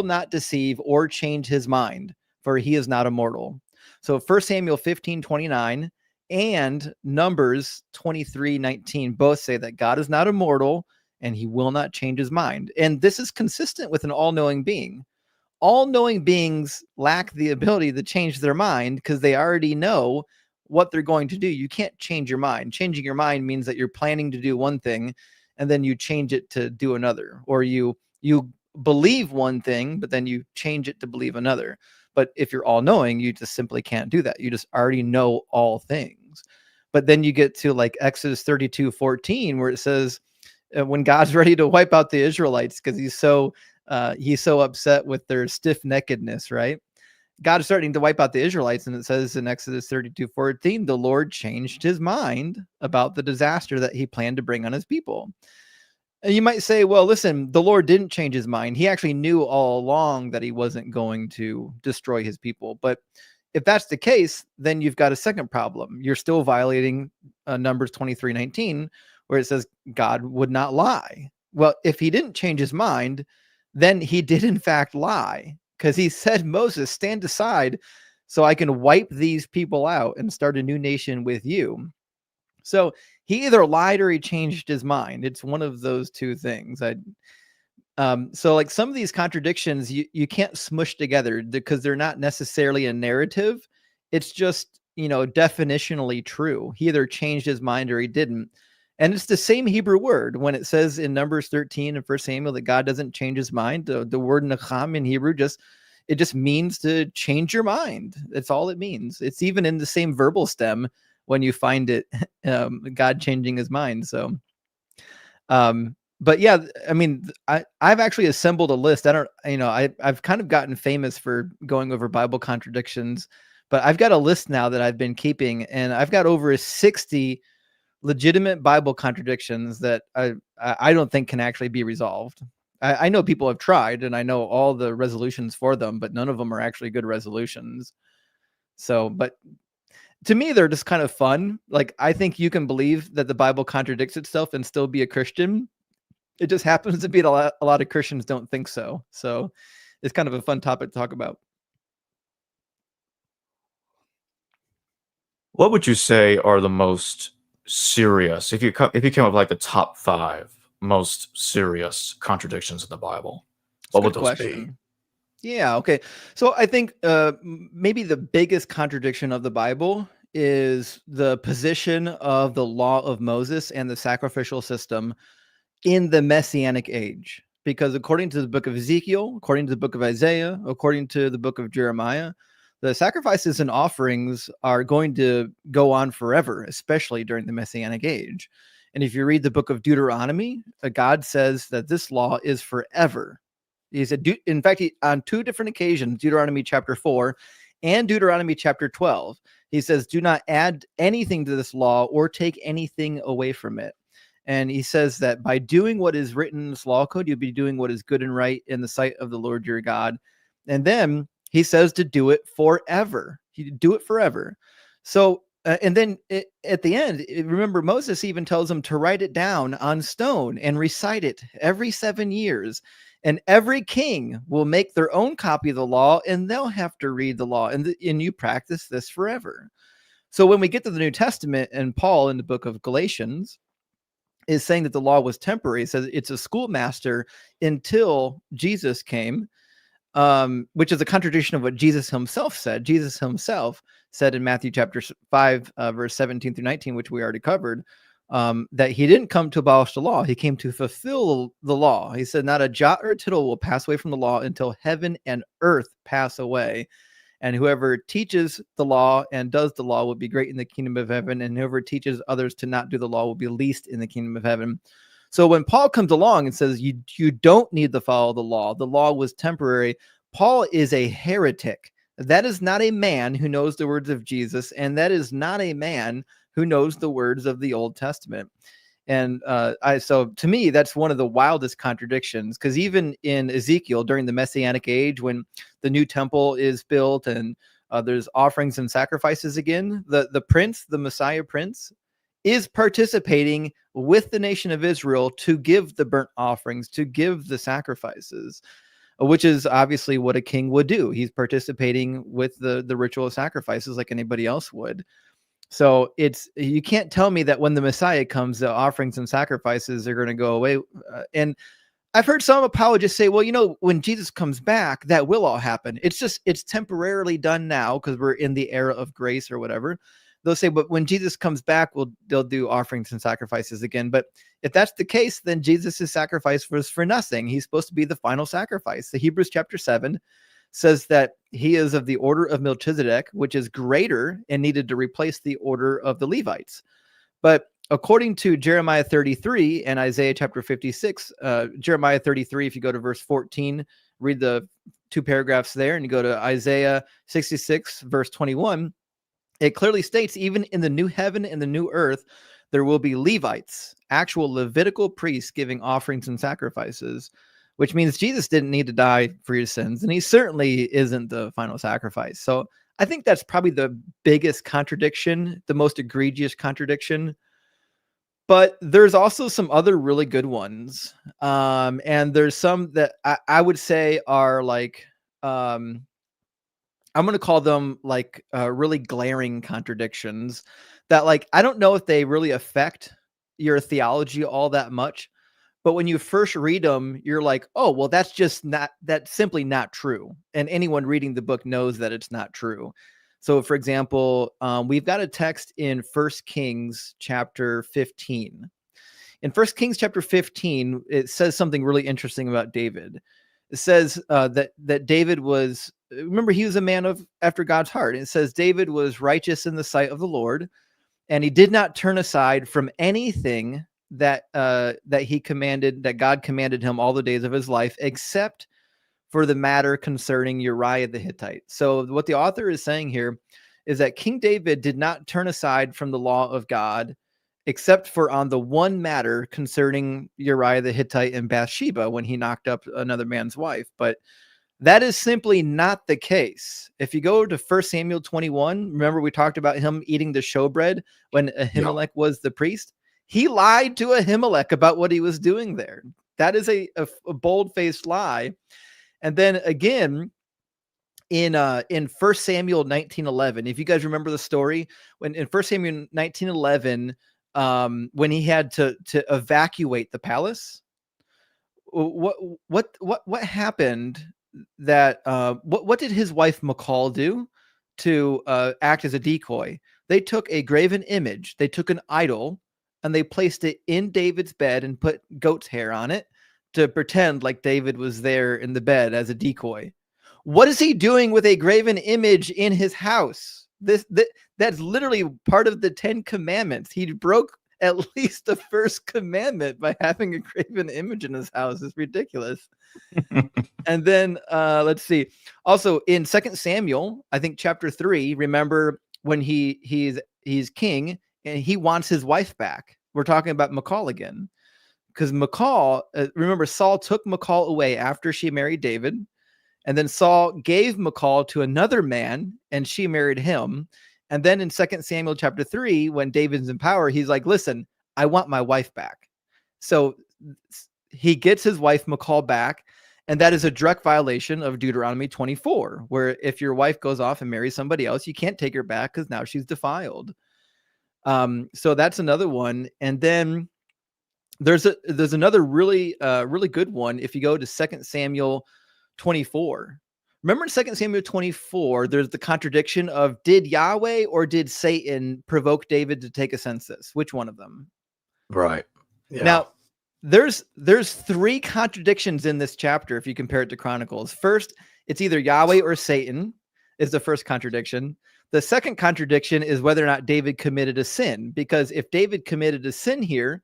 not deceive or change his mind, for he is not immortal. So 1 Samuel 15:29 and Numbers 23:19 both say that God is not immortal and he will not change his mind. And this is consistent with an all-knowing being. All-knowing beings lack the ability to change their mind because they already know what they're going to do. You can't change your mind. Changing your mind means that you're planning to do one thing and then you change it to do another, or you believe one thing, but then you change it to believe another. But if you're all-knowing, you just simply can't do that. You just already know all things. But then you get to like Exodus 32:14, where it says, when God's ready to wipe out the Israelites because he's so upset with their stiff-neckedness, right? God is starting to wipe out the Israelites, and it says in Exodus 32:14, the Lord changed his mind about the disaster that he planned to bring on his people. And you might say, well, listen, the Lord didn't change his mind. He actually knew all along that he wasn't going to destroy his people. But if that's the case, then you've got a second problem. You're still violating Numbers 23:19, where it says God would not lie. Well, if he didn't change his mind, then he did in fact lie, because he said, Moses, stand aside so I can wipe these people out and start a new nation with you. So he either lied or he changed his mind. It's one of those two things. So like some of these contradictions you can't smush together because they're not necessarily a narrative. It's just, definitionally true. He either changed his mind or he didn't. And it's the same Hebrew word. When it says in Numbers 13 and 1 Samuel that God doesn't change his mind, the word nacham in Hebrew just means to change your mind. That's all it means. It's even in the same verbal stem when you find it, God changing his mind. So, but yeah, I mean, I've actually assembled a list. I've kind of gotten famous for going over Bible contradictions, but I've got a list now that I've been keeping, and I've got over 60 legitimate Bible contradictions that I don't think can actually be resolved. I know people have tried, and I know all the resolutions for them, but none of them are actually good resolutions. So, but to me, they're just kind of fun. Like, I think you can believe that the Bible contradicts itself and still be a Christian. It just happens to be that a lot of Christians don't think so. So it's kind of a fun topic to talk about. What would you say are the most serious, if you came up with like the top 5 most serious contradictions in the Bible? What would those be? Yeah. Okay. So I think maybe the biggest contradiction of the Bible is the position of the law of Moses and the sacrificial system in the messianic age. Because according to the book of Ezekiel, according to the book of Isaiah, according to the book of Jeremiah, the sacrifices and offerings are going to go on forever, especially during the messianic age. And if you read the book of Deuteronomy, God says that this law is forever. He said, in fact, on 2 different occasions, Deuteronomy chapter 4 and Deuteronomy chapter 12, he says, do not add anything to this law or take anything away from it. And he says that by doing what is written in this law code, you'll be doing what is good and right in the sight of the Lord your God. And then he says to do it forever. You do it forever. So, and then at the end, remember, Moses even tells them to write it down on stone and recite it every 7 years. And every king will make their own copy of the law, and they'll have to read the law. And you practice this forever. So when we get to the New Testament, and Paul in the book of Galatians is saying that the law was temporary, it says it's a schoolmaster until Jesus came, which is a contradiction of what Jesus himself said. Jesus himself said in Matthew chapter 5, verse 17 through 19, which we already covered, that he didn't come to abolish the law. He came to fulfill the law. He said, not a jot or a tittle will pass away from the law until heaven and earth pass away. And whoever teaches the law and does the law will be great in the kingdom of heaven. And whoever teaches others to not do the law will be least in the kingdom of heaven. So when Paul comes along and says, you don't need to follow the law was temporary, Paul is a heretic. That is not a man who knows the words of Jesus. And that is not a man who knows the words of the Old Testament. And so to me, that's one of the wildest contradictions, because even in Ezekiel, during the Messianic age, when the new temple is built and there's offerings and sacrifices again, the prince, the Messiah prince, is participating with the nation of Israel to give the burnt offerings, to give the sacrifices, which is obviously what a king would do. He's participating with the ritual sacrifices like anybody else would. So you can't tell me that when the Messiah comes, the offerings and sacrifices are going to go away. And I've heard some apologists say, well, when Jesus comes back, that will all happen. It's temporarily done now because we're in the era of grace or whatever. They'll say, but when Jesus comes back, they'll do offerings and sacrifices again. But if that's the case, then Jesus' sacrifice was for nothing. He's supposed to be the final sacrifice. The Hebrews chapter 7 says that he is of the order of Melchizedek, which is greater and needed to replace the order of the Levites. But according to Jeremiah 33 and Isaiah chapter 56, Jeremiah 33, if you go to verse 14, read the 2 paragraphs there, and you go to Isaiah 66, verse 21, it clearly states, even in the new heaven and the new earth, there will be Levites, actual Levitical priests giving offerings and sacrifices, which means Jesus didn't need to die for your sins, and he certainly isn't the final sacrifice. So I think that's probably the biggest contradiction, the most egregious contradiction. But there's also some other really good ones. And there's some that I would say are like, I'm going to call them like really glaring contradictions that, like, I don't know if they really affect your theology all that much. But when you first read them, you're like, oh, well, that's simply not true. And anyone reading the book knows that it's not true. So, for example, we've got a text in 1 Kings chapter 15. In 1 Kings chapter 15, it says something really interesting about David. It says that David was, remember, he was a man after God's heart. It says David was righteous in the sight of the Lord, and he did not turn aside from anything that he commanded, that God commanded him all the days of his life, except for the matter concerning Uriah the Hittite. So what the author is saying here is that King David did not turn aside from the law of God, except for on the one matter concerning Uriah the Hittite and Bathsheba, when he knocked up another man's wife. But that is simply not the case. If you go to 1 Samuel 21, remember we talked about him eating the showbread when Ahimelech was the priest? He lied to Ahimelech about what he was doing there. That is a bold-faced lie. And then again, in 1 Samuel 19:11, if you guys remember the story, when in 1 Samuel 19:11, when he had to evacuate the palace, what happened? That what did his wife Michal do to act as a decoy? They took a graven image, they took an idol, and they placed it in David's bed and put goat's hair on it to pretend like David was there in the bed as a decoy. What is he doing with a graven image in his house? That's literally part of the 10 commandments. He broke at least the first commandment by having a graven image in his house. It's ridiculous. And then let's see. Also in 2 Samuel, I think chapter 3, remember when he's king and he wants his wife back. We're talking about Michal again. Because Michal, remember, Saul took Michal away after she married David. And then Saul gave Michal to another man and she married him. And then in 2 Samuel chapter 3, when David's in power, he's like, listen, I want my wife back. So he gets his wife Michal back. And that is a direct violation of Deuteronomy 24, where if your wife goes off and marries somebody else, you can't take her back because now she's defiled. So that's another one. And then there's another really good one. If you go to 2 Samuel 24, remember in 2 Samuel 24, there's the contradiction of, did Yahweh or did Satan provoke David to take a census? Which one of them? Right. Yeah. Now, there's 3 contradictions in this chapter if you compare it to Chronicles. First, it's either Yahweh or Satan is the first contradiction. The second contradiction is whether or not David committed a sin, because if David committed a sin here,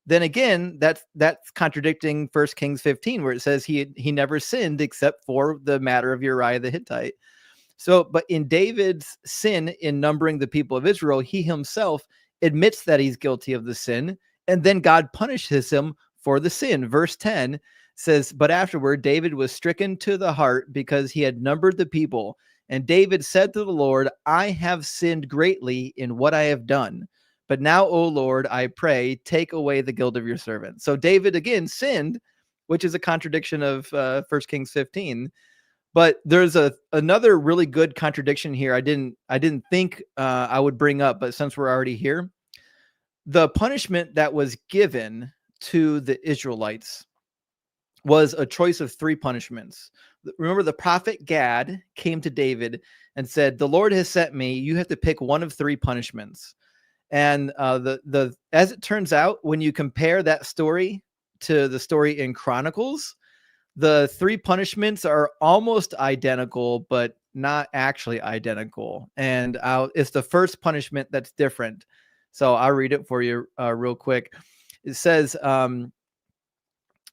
then again, that's contradicting 1 Kings 15, where it says he never sinned except for the matter of Uriah the Hittite. So, but in David's sin in numbering the people of Israel, he himself admits that he's guilty of the sin, and then God punishes him for the sin. Verse 10 says, but afterward, David was stricken to the heart because he had numbered the people. And David said to the Lord, I have sinned greatly in what I have done. But now, O Lord, I pray, take away the guilt of your servant. So David again sinned, which is a contradiction of 1 Kings 15. But there's another really good contradiction here. I didn't think I would bring up, but since we're already here, the punishment that was given to the Israelites was a choice of 3 punishments. Remember, the prophet Gad came to David and said, "The Lord has sent me. You have to pick one of 3 punishments." And the as it turns out, when you compare that story to the story in Chronicles, the 3 punishments are almost identical, but not actually identical. And it's the first punishment that's different. So I'll read it for you real quick. It says,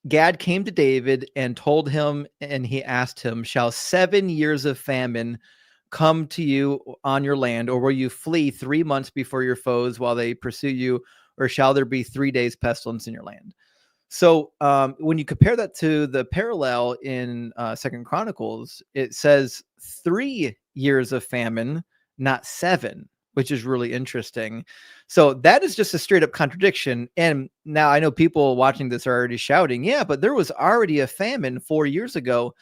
Gad came to David and told him, and he asked him, "Shall 7 years of famine come to you on your land, or will you flee 3 months before your foes while they pursue you, or shall there be 3 days pestilence in your land?" So when you compare that to the parallel in Second Chronicles, it says 3 years of famine, not 7, which is really interesting. So that is just a straight up contradiction. And now I know people watching this are already shouting, "Yeah, but there was already a famine 4 years ago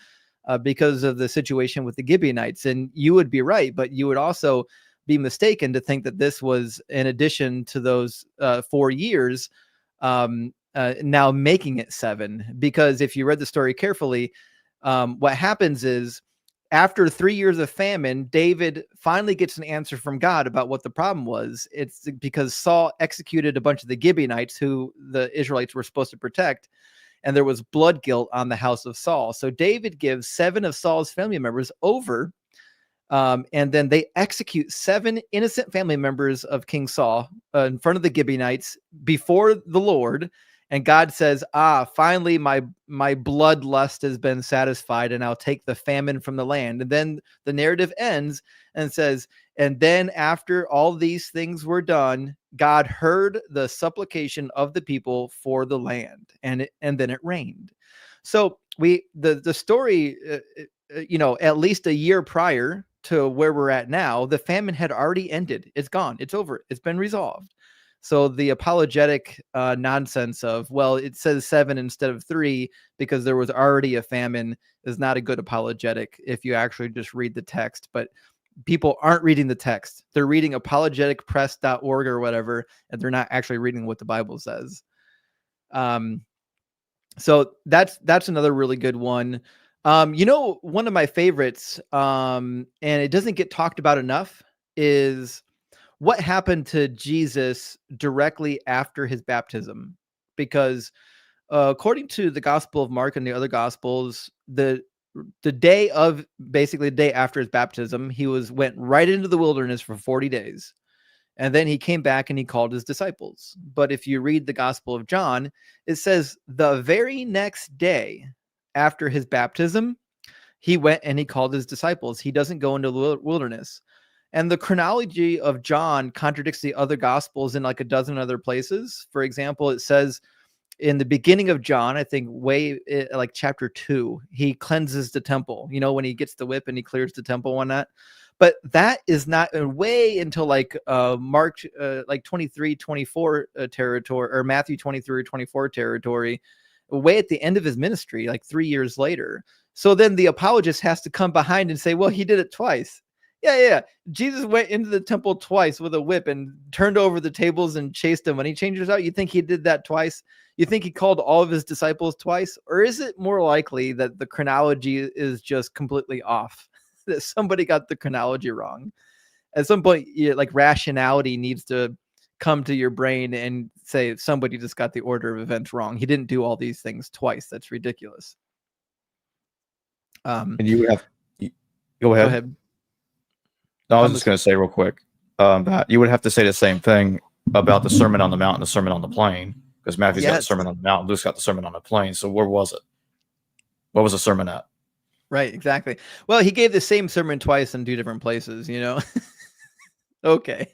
because of the situation with the Gibeonites." And you would be right, but you would also be mistaken to think that this was in addition to those 4 years. Now making it 7, because if you read the story carefully, what happens is after 3 years of famine, David finally gets an answer from God about what the problem was. It's because Saul executed a bunch of the Gibeonites who the Israelites were supposed to protect, and there was blood guilt on the house of Saul. So David gives 7 of Saul's family members over, and then they execute 7 innocent family members of King Saul in front of the Gibeonites before the Lord. And God says, finally, my bloodlust has been satisfied, and I'll take the famine from the land. And then the narrative ends and says, and then after all these things were done, God heard the supplication of the people for the land, and then it rained. So the story, at least a year prior to where we're at now, the famine had already ended. It's gone. It's over. It's been resolved. So the apologetic nonsense of, well, it says 7 instead of 3 because there was already a famine is not a good apologetic if you actually just read the text. But people aren't reading the text. They're reading apologeticpress.org or whatever, and they're not actually reading what the Bible says. So that's another really good one. One of my favorites, and it doesn't get talked about enough, is what happened to Jesus directly after his baptism. Because according to the Gospel of Mark and the other Gospels, the day after his baptism, he went right into the wilderness for 40 days. And then he came back and he called his disciples. But if you read the Gospel of John, it says the very next day after his baptism, he went and he called his disciples. He doesn't go into the wilderness. And the chronology of John contradicts the other Gospels in like a dozen other places. For example, it says in the beginning of John, I think like chapter 2, he cleanses the temple, when he gets the whip and he clears the temple and that. But that is not way until like Mark like 23, 24 territory, or Matthew 23 or 24 territory, way at the end of his ministry, like 3 years later. So then the apologist has to come behind and say, well, he did it twice. Yeah. Jesus went into the temple twice with a whip and turned over the tables and chased them. When he changes out, you think he did that twice? You think he called all of his disciples twice? Or is it more likely that the chronology is just completely off? That somebody got the chronology wrong? At some point, like rationality needs to come to your brain and say somebody just got the order of events wrong. He didn't do all these things twice. That's ridiculous. And you would have go ahead. No, I was just going to say real quick that you would have to say the same thing about the Sermon on the Mount and the Sermon on the Plain, because Matthew's got the Sermon on the Mount, Luke's got the Sermon on the Plain. So where was it? What was the sermon at? Right, exactly. Well, he gave the same sermon twice in 2 different places, Okay.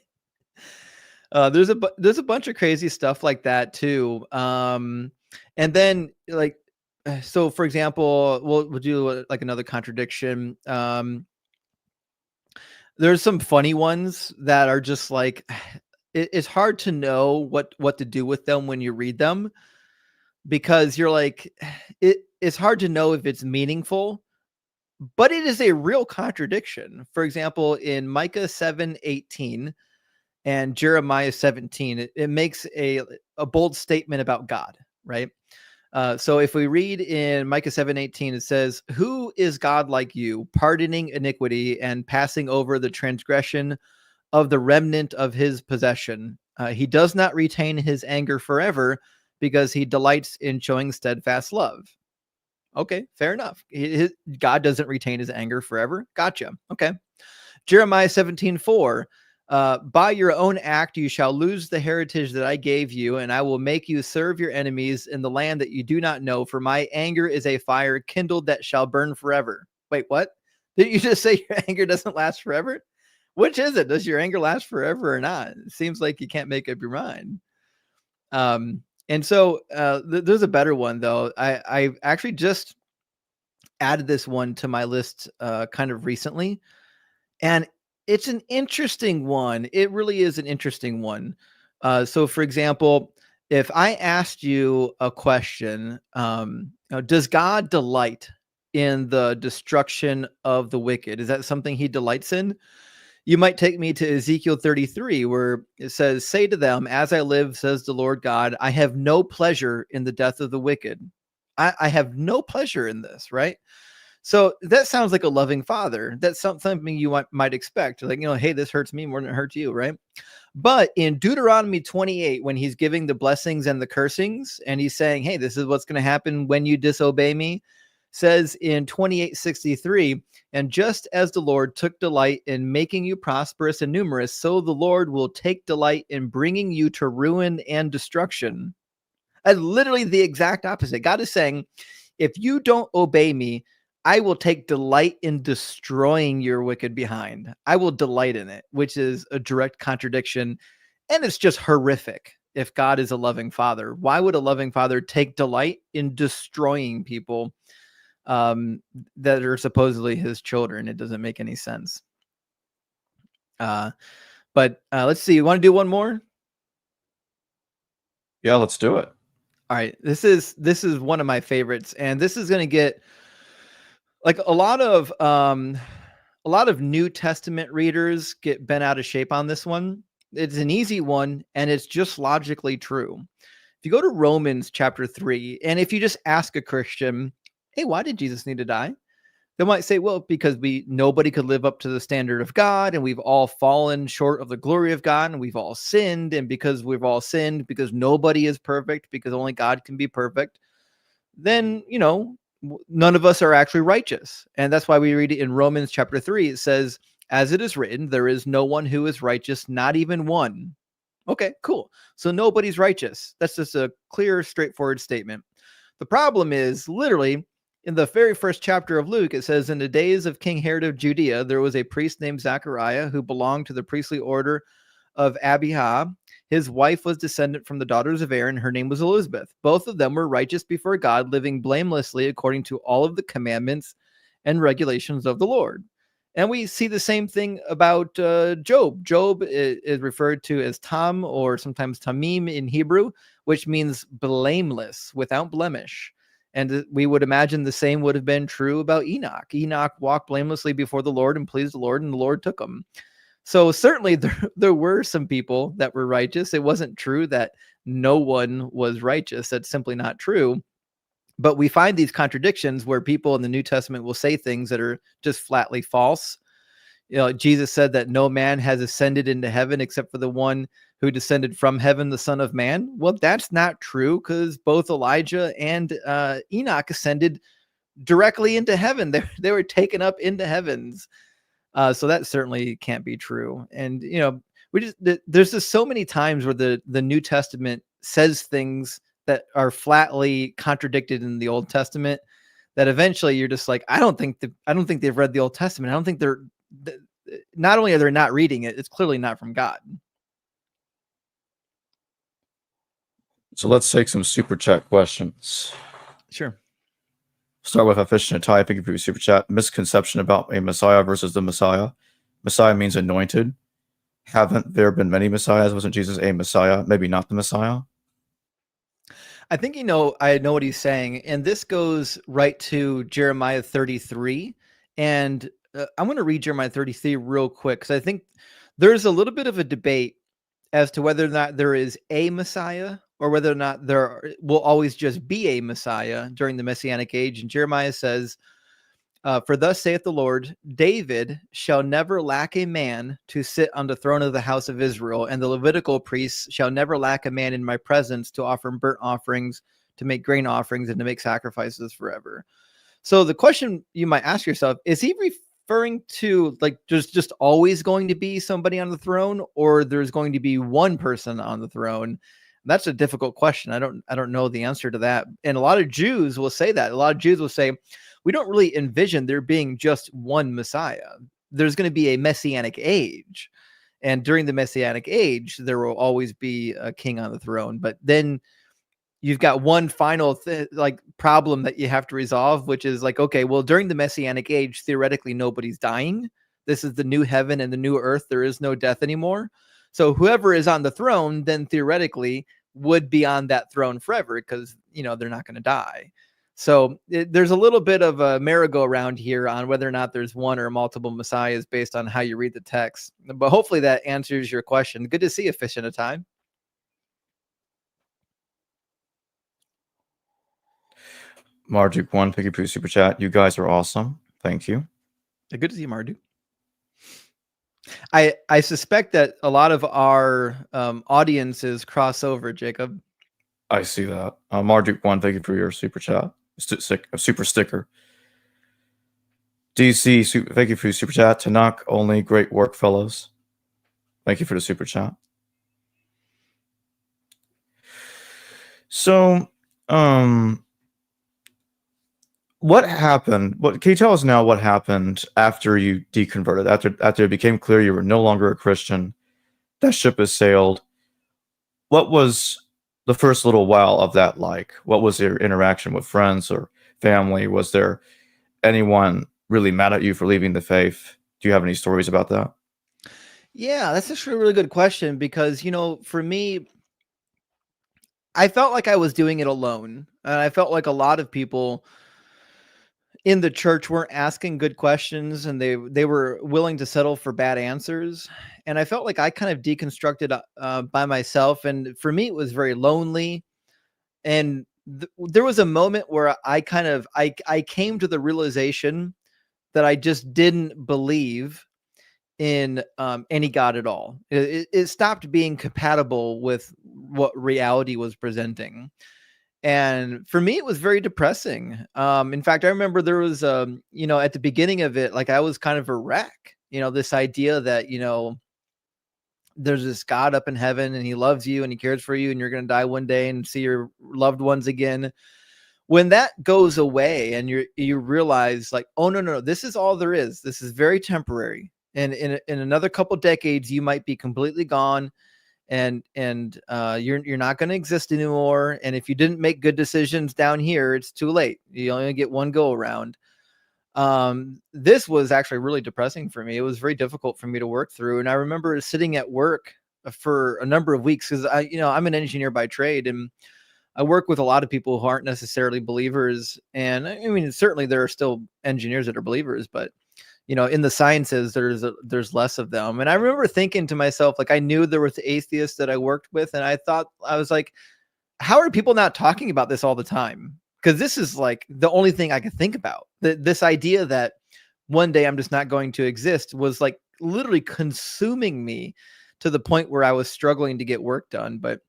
There's a bunch of crazy stuff like that too. And then like, so for example, we'll do like another contradiction. There's some funny ones that are just like, it's hard to know what to do with them when you read them, because you're like, it's hard to know if it's meaningful, but it is a real contradiction. For example, in Micah 7:18 and Jeremiah 17, it makes a bold statement about God, right? So if we read in Micah 7:18, it says, "Who is God like you, pardoning iniquity and passing over the transgression of the remnant of his possession? He does not retain his anger forever because he delights in showing steadfast love." Okay, fair enough. God doesn't retain his anger forever. Gotcha. Okay. Jeremiah 17:4. By your own act, you shall lose the heritage that I gave you, and I will make you serve your enemies in the land that you do not know. For my anger is a fire kindled that shall burn forever. Wait, what? Did you just say your anger doesn't last forever? Which is it? Does your anger last forever or not? It seems like you can't make up your mind. And so there's a better one, though. I actually just added this one to my list kind of recently. And it's an interesting one. It really is an interesting one. So, for example, if I asked you a question, does God delight in the destruction of the wicked? Is that something he delights in? You might take me to Ezekiel 33, where it says, "Say to them, as I live, says the Lord God, I have no pleasure in the death of the wicked." I have no pleasure in this, right? So that sounds like a loving father. That's something you might expect. Like, hey, this hurts me more than it hurts you, right? But in Deuteronomy 28, when he's giving the blessings and the cursings, and he's saying, hey, this is what's going to happen when you disobey me, says in 28:63, "And just as the Lord took delight in making you prosperous and numerous, so the Lord will take delight in bringing you to ruin and destruction." Literally the exact opposite. God is saying, if you don't obey me, I will take delight in destroying your wicked behind. I will delight in it, which is a direct contradiction. And it's just horrific. If God is a loving father, why would a loving father take delight in destroying people that are supposedly his children? It doesn't make any sense. But let's see. You want to do one more? Yeah, let's do it. All right. This is one of my favorites, and this is going to get like a lot of New Testament readers get bent out of shape on this one. It's an easy one, and it's just logically true. If you go to Romans chapter 3, and if you just ask a Christian, hey, why did Jesus need to die? They might say, well, because nobody could live up to the standard of God, and we've all fallen short of the glory of God, and we've all sinned, and because we've all sinned, because nobody is perfect, because only God can be perfect, then, none of us are actually righteous. And that's why we read it in Romans chapter 3. It says, as it is written, there is no one who is righteous, not even one. Okay, cool. So nobody's righteous. That's just a clear, straightforward statement. The problem is literally in the very first chapter of Luke, it says, in the days of King Herod of Judea, there was a priest named Zachariah who belonged to the priestly order of Abijah. His wife was descendant from the daughters of Aaron. Her name was Elizabeth. Both of them were righteous before God, living blamelessly according to all of the commandments and regulations of the Lord. And we see the same thing about Job. Job is referred to as Tam, or sometimes Tamim in Hebrew, which means blameless, without blemish. And we would imagine the same would have been true about Enoch. Enoch walked blamelessly before the Lord and pleased the Lord, and the Lord took him. So certainly there were some people that were righteous. It wasn't true that no one was righteous. That's simply not true. But we find these contradictions where people in the New Testament will say things that are just flatly false. Jesus said that no man has ascended into heaven except for the one who descended from heaven, the Son of Man. Well, that's not true, because both Elijah and Enoch ascended directly into heaven. They were taken up into heavens. So that certainly can't be true. And, there's just so many times where the New Testament says things that are flatly contradicted in the Old Testament that eventually you're just like, I don't think they've read the Old Testament. I don't think not only are they not reading it, it's clearly not from God. So let's take some super chat questions. Sure. Start with efficient typing for super chat. Misconception about a Messiah versus the Messiah. Messiah means anointed. Haven't there been many Messiahs? Wasn't Jesus a Messiah? Maybe not the Messiah. I think I know what he's saying, and this goes right to Jeremiah 33 And I'm going to read Jeremiah 33 real quick, because I think there's a little bit of a debate as to whether or not there is a Messiah, or whether or not will always just be a Messiah during the Messianic age. And Jeremiah says, for thus saith the Lord, David shall never lack a man to sit on the throne of the house of Israel, and the Levitical priests shall never lack a man in my presence to offer burnt offerings, to make grain offerings, and to make sacrifices forever. So the question you might ask yourself, is he referring to like there's just always going to be somebody on the throne, or there's going to be one person on the throne? That's a difficult question. I don't know the answer to that. And a lot of Jews will say that. A lot of Jews will say, we don't really envision there being just one Messiah. There's going to be a messianic age. And during the messianic age, there will always be a king on the throne. But then you've got one final problem that you have to resolve, which is like, okay, well, during the messianic age, theoretically, nobody's dying. This is the new heaven and the new earth. There is no death anymore. So whoever is on the throne, then theoretically would be on that throne forever, because, they're not going to die. So there's a little bit of a merry-go-round here on whether or not there's one or multiple messiahs based on how you read the text. But hopefully that answers your question. Good to see you, Fish in a Time. Marduk 1, Piggy Poo Super Chat. You guys are awesome. Thank you. Good to see you, Marduk. I suspect that a lot of our audiences cross over, Jacob. I see that. Marduk 1, thank you for your super chat. Super sticker. DC, thank you for your super chat. Tanakh only, great work, fellows. Thank you for the super chat. So, what happened? Can you tell us now what happened after you deconverted? After it became clear you were no longer a Christian, that ship has sailed. What was the first little while of that like? What was your interaction with friends or family? Was there anyone really mad at you for leaving the faith? Do you have any stories about that? Yeah, that's actually a really good question, because, for me, I felt like I was doing it alone. And I felt like a lot of people in the church weren't asking good questions, and they were willing to settle for bad answers. And I felt like I kind of deconstructed by myself. And for me, it was very lonely. And there was a moment where I came to the realization that I just didn't believe in any God at all. It stopped being compatible with what reality was presenting. And for me, it was very depressing. In fact, I remember there was, at the beginning of it, like I was kind of a wreck, this idea that, there's this God up in heaven and he loves you and he cares for you, and you're going to die one day and see your loved ones again. When that goes away and you realize like, oh, no, this is all there is. This is very temporary. And in another couple decades, you might be completely gone, and you're not going to exist anymore. And if you didn't make good decisions down here, it's too late. You only get one go around. This was actually really depressing for me. It was very difficult for me to work through. And I remember sitting at work for a number of weeks, because I'm an engineer by trade, and I work with a lot of people who aren't necessarily believers. And I mean, certainly there are still engineers that are believers, but in the sciences, there's less of them. And I remember thinking to myself, like, I knew there was atheists that I worked with, and I was like, how are people not talking about this all the time? Because this is like the only thing I could think about. This idea that one day I'm just not going to exist was like literally consuming me, to the point where I was struggling to get work done. But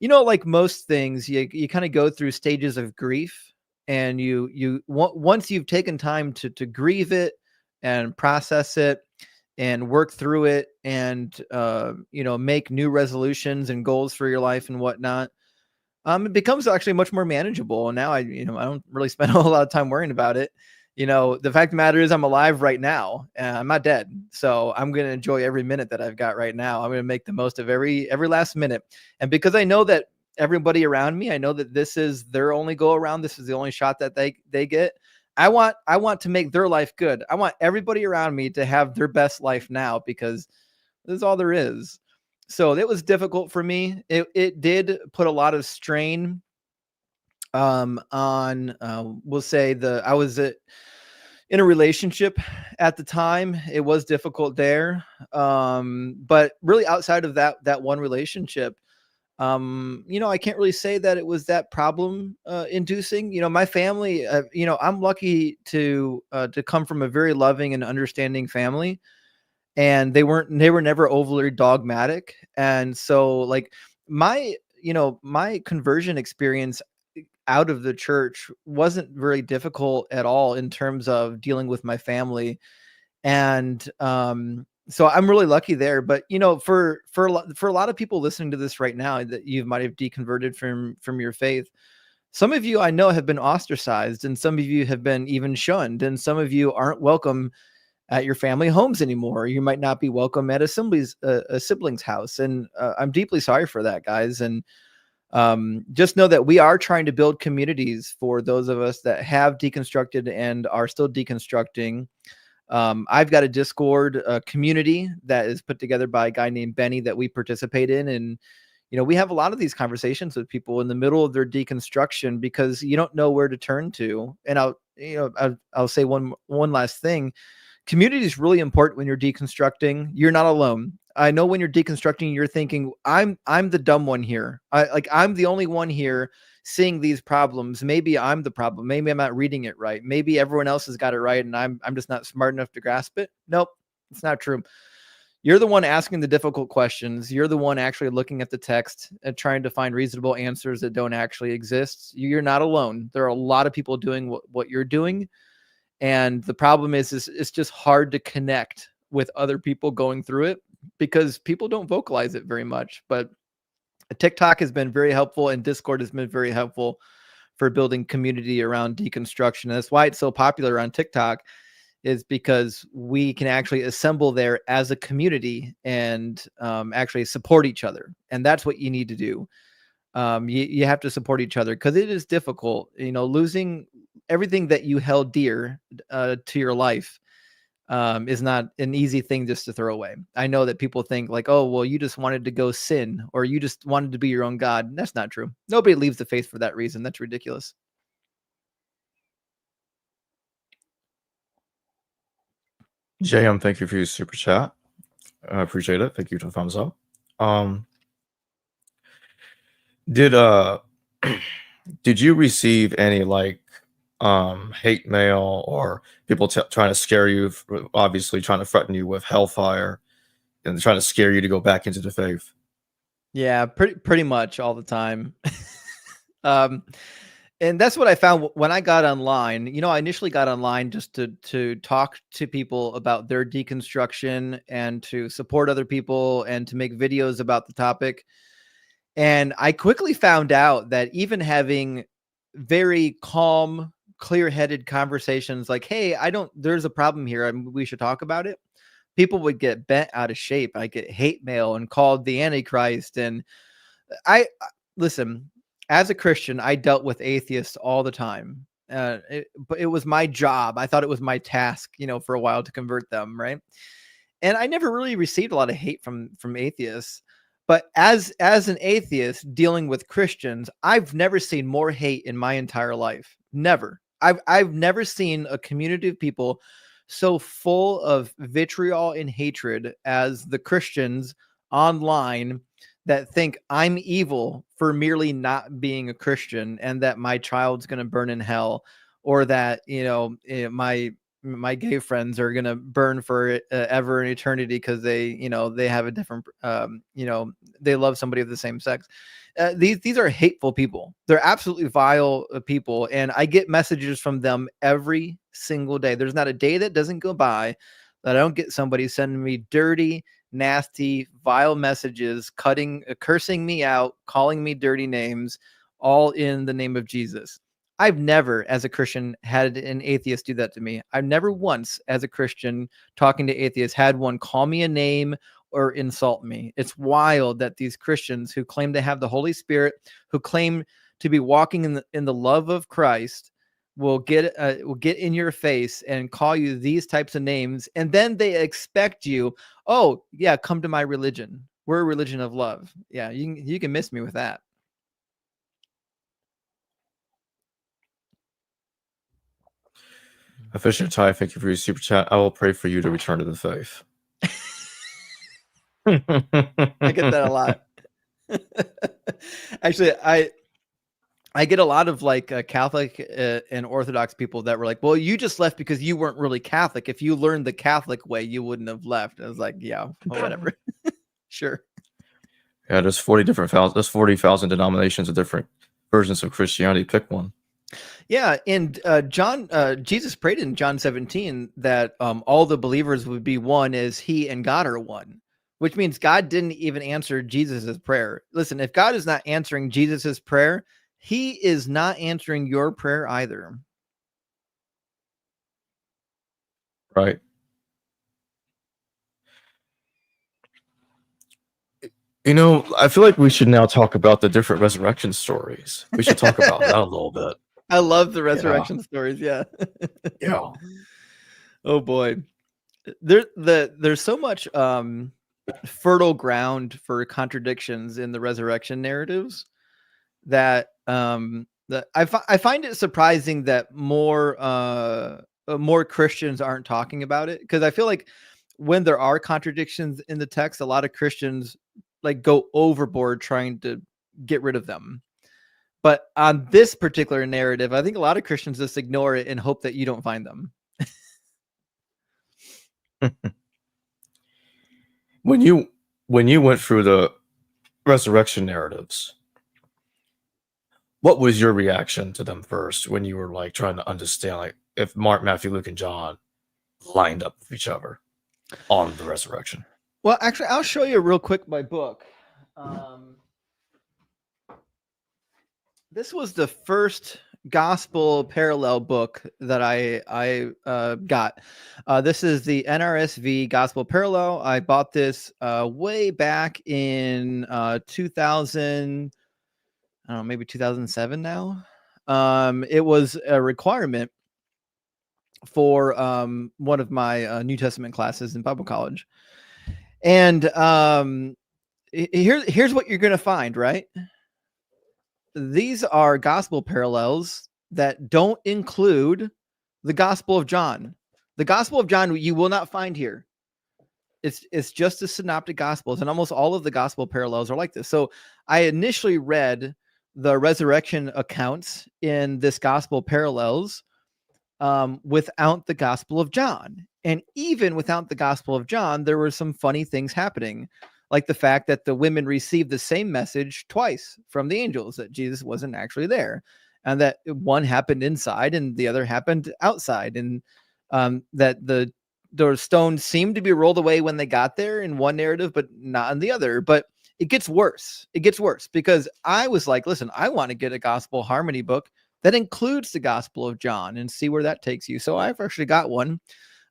like most things, you kind of go through stages of grief, and once you've taken time to grieve it and process it and work through it, and make new resolutions and goals for your life and whatnot, it becomes actually much more manageable. And now I don't really spend a whole lot of time worrying about it. The fact of the matter is I'm alive right now, and I'm not dead. So I'm going to enjoy every minute that I've got right now. I'm going to make the most of every last minute. And because I know that everybody around me, I know that this is their only go around. This is the only shot that they get. I want to make their life good. I want everybody around me to have their best life now, because this is all there is. So it was difficult for me. It did put a lot of strain on we'll say in a relationship at the time. It was difficult there. But really outside of that one relationship, I can't really say that it was that problem inducing. My family, I'm lucky to come from a very loving and understanding family, and they were never overly dogmatic. And so like my conversion experience out of the church wasn't very difficult at all in terms of dealing with my family. And so I'm really lucky there. But for a lot of people listening to this right now that you might have deconverted from your faith, some of you I know have been ostracized, and some of you have been even shunned, and some of you aren't welcome at your family homes anymore. You might not be welcome at a sibling's house, and I'm deeply sorry for that, guys. And just know that we are trying to build communities for those of us that have deconstructed and are still deconstructing. I've got a Discord community that is put together by a guy named Benny that we participate in. And, we have a lot of these conversations with people in the middle of their deconstruction because you don't know where to turn to. And I'll say one last thing. Community is really important when you're deconstructing. You're not alone. I know when you're deconstructing, you're thinking, I'm the dumb one here. I'm the only one here seeing these problems. Maybe I'm the problem. Maybe I'm not reading it right. Maybe everyone else has got it right and I'm just not smart enough to grasp it. Nope, it's not true. You're the one asking the difficult questions. You're the one actually looking at the text and trying to find reasonable answers that don't actually exist. You're not alone. There are a lot of people doing what you're doing. And the problem is it's just hard to connect with other people going through it because people don't vocalize it very much. But TikTok has been very helpful, and Discord has been very helpful for building community around deconstruction. And that's why it's so popular on TikTok, is because we can actually assemble there as a community and actually support each other. And that's what you need to do. You have to support each other because it is difficult, losing everything that you held dear to your life is not an easy thing just to throw away. I know that people think like, oh, well, you just wanted to go sin or you just wanted to be your own God. That's not true. Nobody leaves the faith for that reason. That's ridiculous. JM, thank you for your super chat. I appreciate it. Thank you for the thumbs up. Did did you receive any hate mail or people trying to scare you, obviously trying to threaten you with hellfire and trying to scare you to go back into the faith? Yeah, pretty much all the time. And that's what I found when I got online. I initially got online just to talk to people about their deconstruction and to support other people and to make videos about the topic. And I quickly found out that even having very calm, clear-headed conversations like, hey, there's a problem here, we should talk about it, people would get bent out of shape. I get hate mail and called the Antichrist. And listen, as a Christian, I dealt with atheists all the time. But it was my job. I thought it was my task, for a while to convert them, right? And I never really received a lot of hate from atheists. But as an atheist dealing with Christians, I've never seen more hate in my entire life. Never. I've never seen a community of people so full of vitriol and hatred as the Christians online that think I'm evil for merely not being a Christian and that my child's going to burn in hell, or that, my gay friends are going to burn for ever in eternity because they have a different, they love somebody of the same sex. These are hateful people. They're absolutely vile people. And I get messages from them every single day. There's not a day that doesn't go by that I don't get somebody sending me dirty, nasty, vile messages, cursing me out, calling me dirty names, all in the name of Jesus. I've never, as a Christian, had an atheist do that to me. I've never once, as a Christian, talking to atheists, had one call me a name or insult me. It's wild that these Christians who claim to have the Holy Spirit, who claim to be walking in the love of Christ, will get in your face and call you these types of names, and then they expect you, oh yeah, come to my religion. We're a religion of love. Yeah, you can miss me with that. Official Ty, thank you for your super chat. I will pray for you to return to the faith. I get that a lot. Actually, I get a lot of like Catholic and Orthodox people that were like, well, you just left because you weren't really Catholic. If you learned the Catholic way, you wouldn't have left. I was like, yeah, well, whatever. Sure. Yeah, there's 40,000 denominations of different versions of Christianity. Pick one. Yeah, and Jesus prayed in John 17 that all the believers would be one as he and God are one, which means God didn't even answer Jesus's prayer. Listen, if God is not answering Jesus's prayer, he is not answering your prayer either. Right. You know, I feel like we should now talk about the different resurrection stories. We should talk about that a little bit. I love the resurrection stories. Yeah. Yeah. Oh boy. There's so much fertile ground for contradictions in the resurrection narratives that I find it surprising that more Christians aren't talking about it, because I feel like when there are contradictions in the text, a lot of Christians like go overboard trying to get rid of them. But on this particular narrative, I think a lot of Christians just ignore it and hope that you don't find them. When you went through the resurrection narratives, what was your reaction to them first when you were like trying to understand like if Mark, Matthew, Luke, and John lined up with each other on the resurrection? Well, actually, I'll show you real quick my book. This was the first gospel parallel book that I got. This is the NRSV gospel parallel. I bought this way back in 2000. I don't know, maybe 2007 now. It was a requirement for one of my New Testament classes in Bible college. And here's what you're going to find, right? These are gospel parallels that don't include the Gospel of John. The Gospel of John you will not find here. It's just the synoptic gospels, and almost all of the gospel parallels are like this. So I initially read the resurrection accounts in this gospel parallels without the Gospel of John. And even without the Gospel of John, there were some funny things happening, like the fact that the women received the same message twice from the angels, that Jesus wasn't actually there, and that one happened inside and the other happened outside, and that the stones seemed to be rolled away when they got there in one narrative, but not in the other. But it gets worse. It gets worse because I was like, listen, I want to get a gospel harmony book that includes the Gospel of John and see where that takes you. So I've actually got one.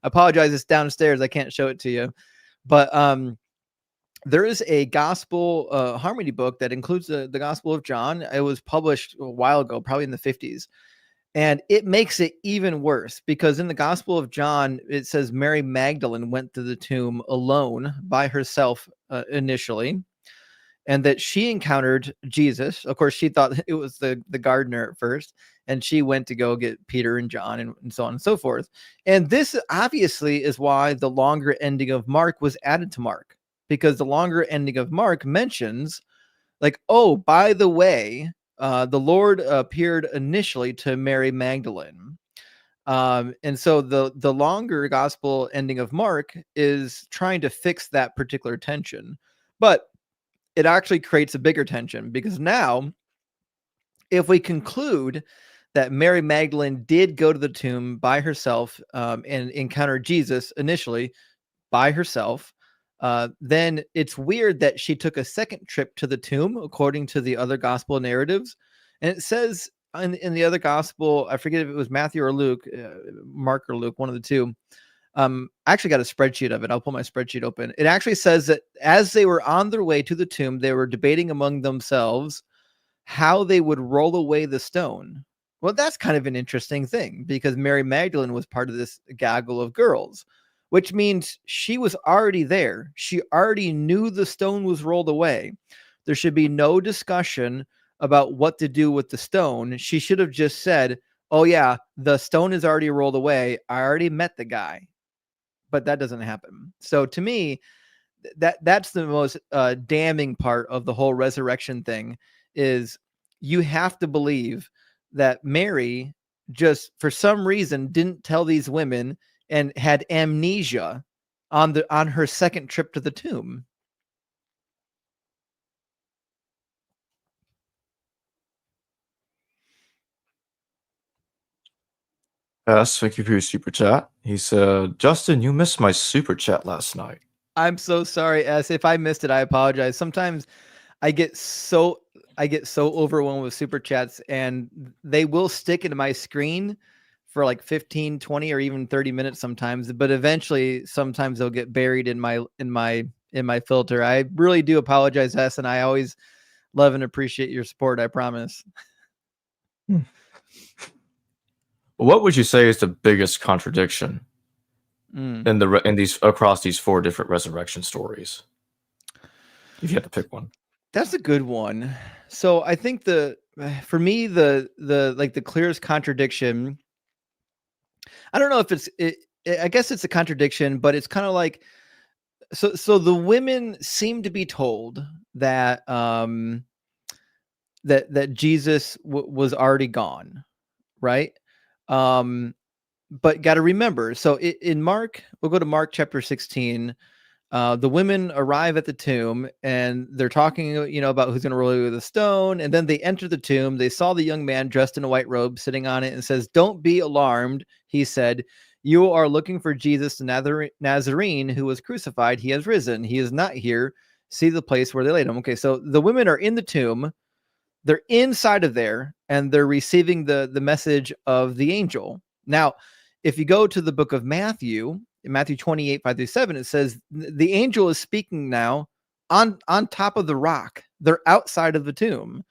I apologize, it's downstairs. I can't show it to you. But there is a gospel harmony book that includes the Gospel of John. It was published a while ago, probably in the 50s. And it makes it even worse because in the Gospel of John, it says Mary Magdalene went to the tomb alone by herself initially, and that she encountered Jesus. Of course, she thought it was the gardener at first, and she went to go get Peter and John and so on and so forth. And this obviously is why the longer ending of Mark was added to Mark, because the longer ending of Mark mentions like, oh, by the way, the Lord appeared initially to Mary Magdalene. And so the longer gospel ending of Mark is trying to fix that particular tension. But it actually creates a bigger tension because now, if we conclude that Mary Magdalene did go to the tomb by herself and encounter Jesus initially by herself, then it's weird that she took a second trip to the tomb, according to the other gospel narratives. And it says in the other gospel, I forget if it was Matthew or Luke, Mark or Luke, one of the two. I actually got a spreadsheet of it. I'll pull my spreadsheet open. It actually says that as they were on their way to the tomb, they were debating among themselves how they would roll away the stone. Well, that's kind of an interesting thing because Mary Magdalene was part of this gaggle of girls, which means she was already there. She already knew the stone was rolled away. There should be no discussion about what to do with the stone. She should have just said, oh yeah, the stone is already rolled away. I already met the guy, but that doesn't happen. So to me, that's the most damning part of the whole resurrection thing is you have to believe that Mary just for some reason didn't tell these women and had amnesia on her second trip to the tomb. Yes, thank you for your super chat. He said, Justin, you missed my super chat last night. I'm so sorry, S. If I missed it, I apologize. Sometimes I get so overwhelmed with super chats and they will stick into my screen for like 15, 20 or even 30 minutes sometimes, but eventually sometimes they'll get buried in my filter. I really do apologize, S, and I always love and appreciate your support, I promise. What would you say is the biggest contradiction in these across these 4 different resurrection stories? If you had to pick one. That's a good one. So I think for me the like the clearest contradiction, I don't know if I guess it's a contradiction, but it's kind of like so the women seem to be told that that Jesus was already gone, right? But got to remember, so in Mark, we'll go to Mark chapter 16. The women arrive at the tomb and they're talking, about who's going to roll away the stone. And then they enter the tomb. They saw the young man dressed in a white robe sitting on it and says, "Don't be alarmed," he said. "You are looking for Jesus the Nazarene who was crucified. He has risen. He is not here. See the place where they laid him." Okay, so the women are in the tomb. They're inside of there and they're receiving the message of the angel. Now, if you go to the book of Matthew, in Matthew 28, 5-7, it says the angel is speaking now on top of the rock. They're outside of the tomb.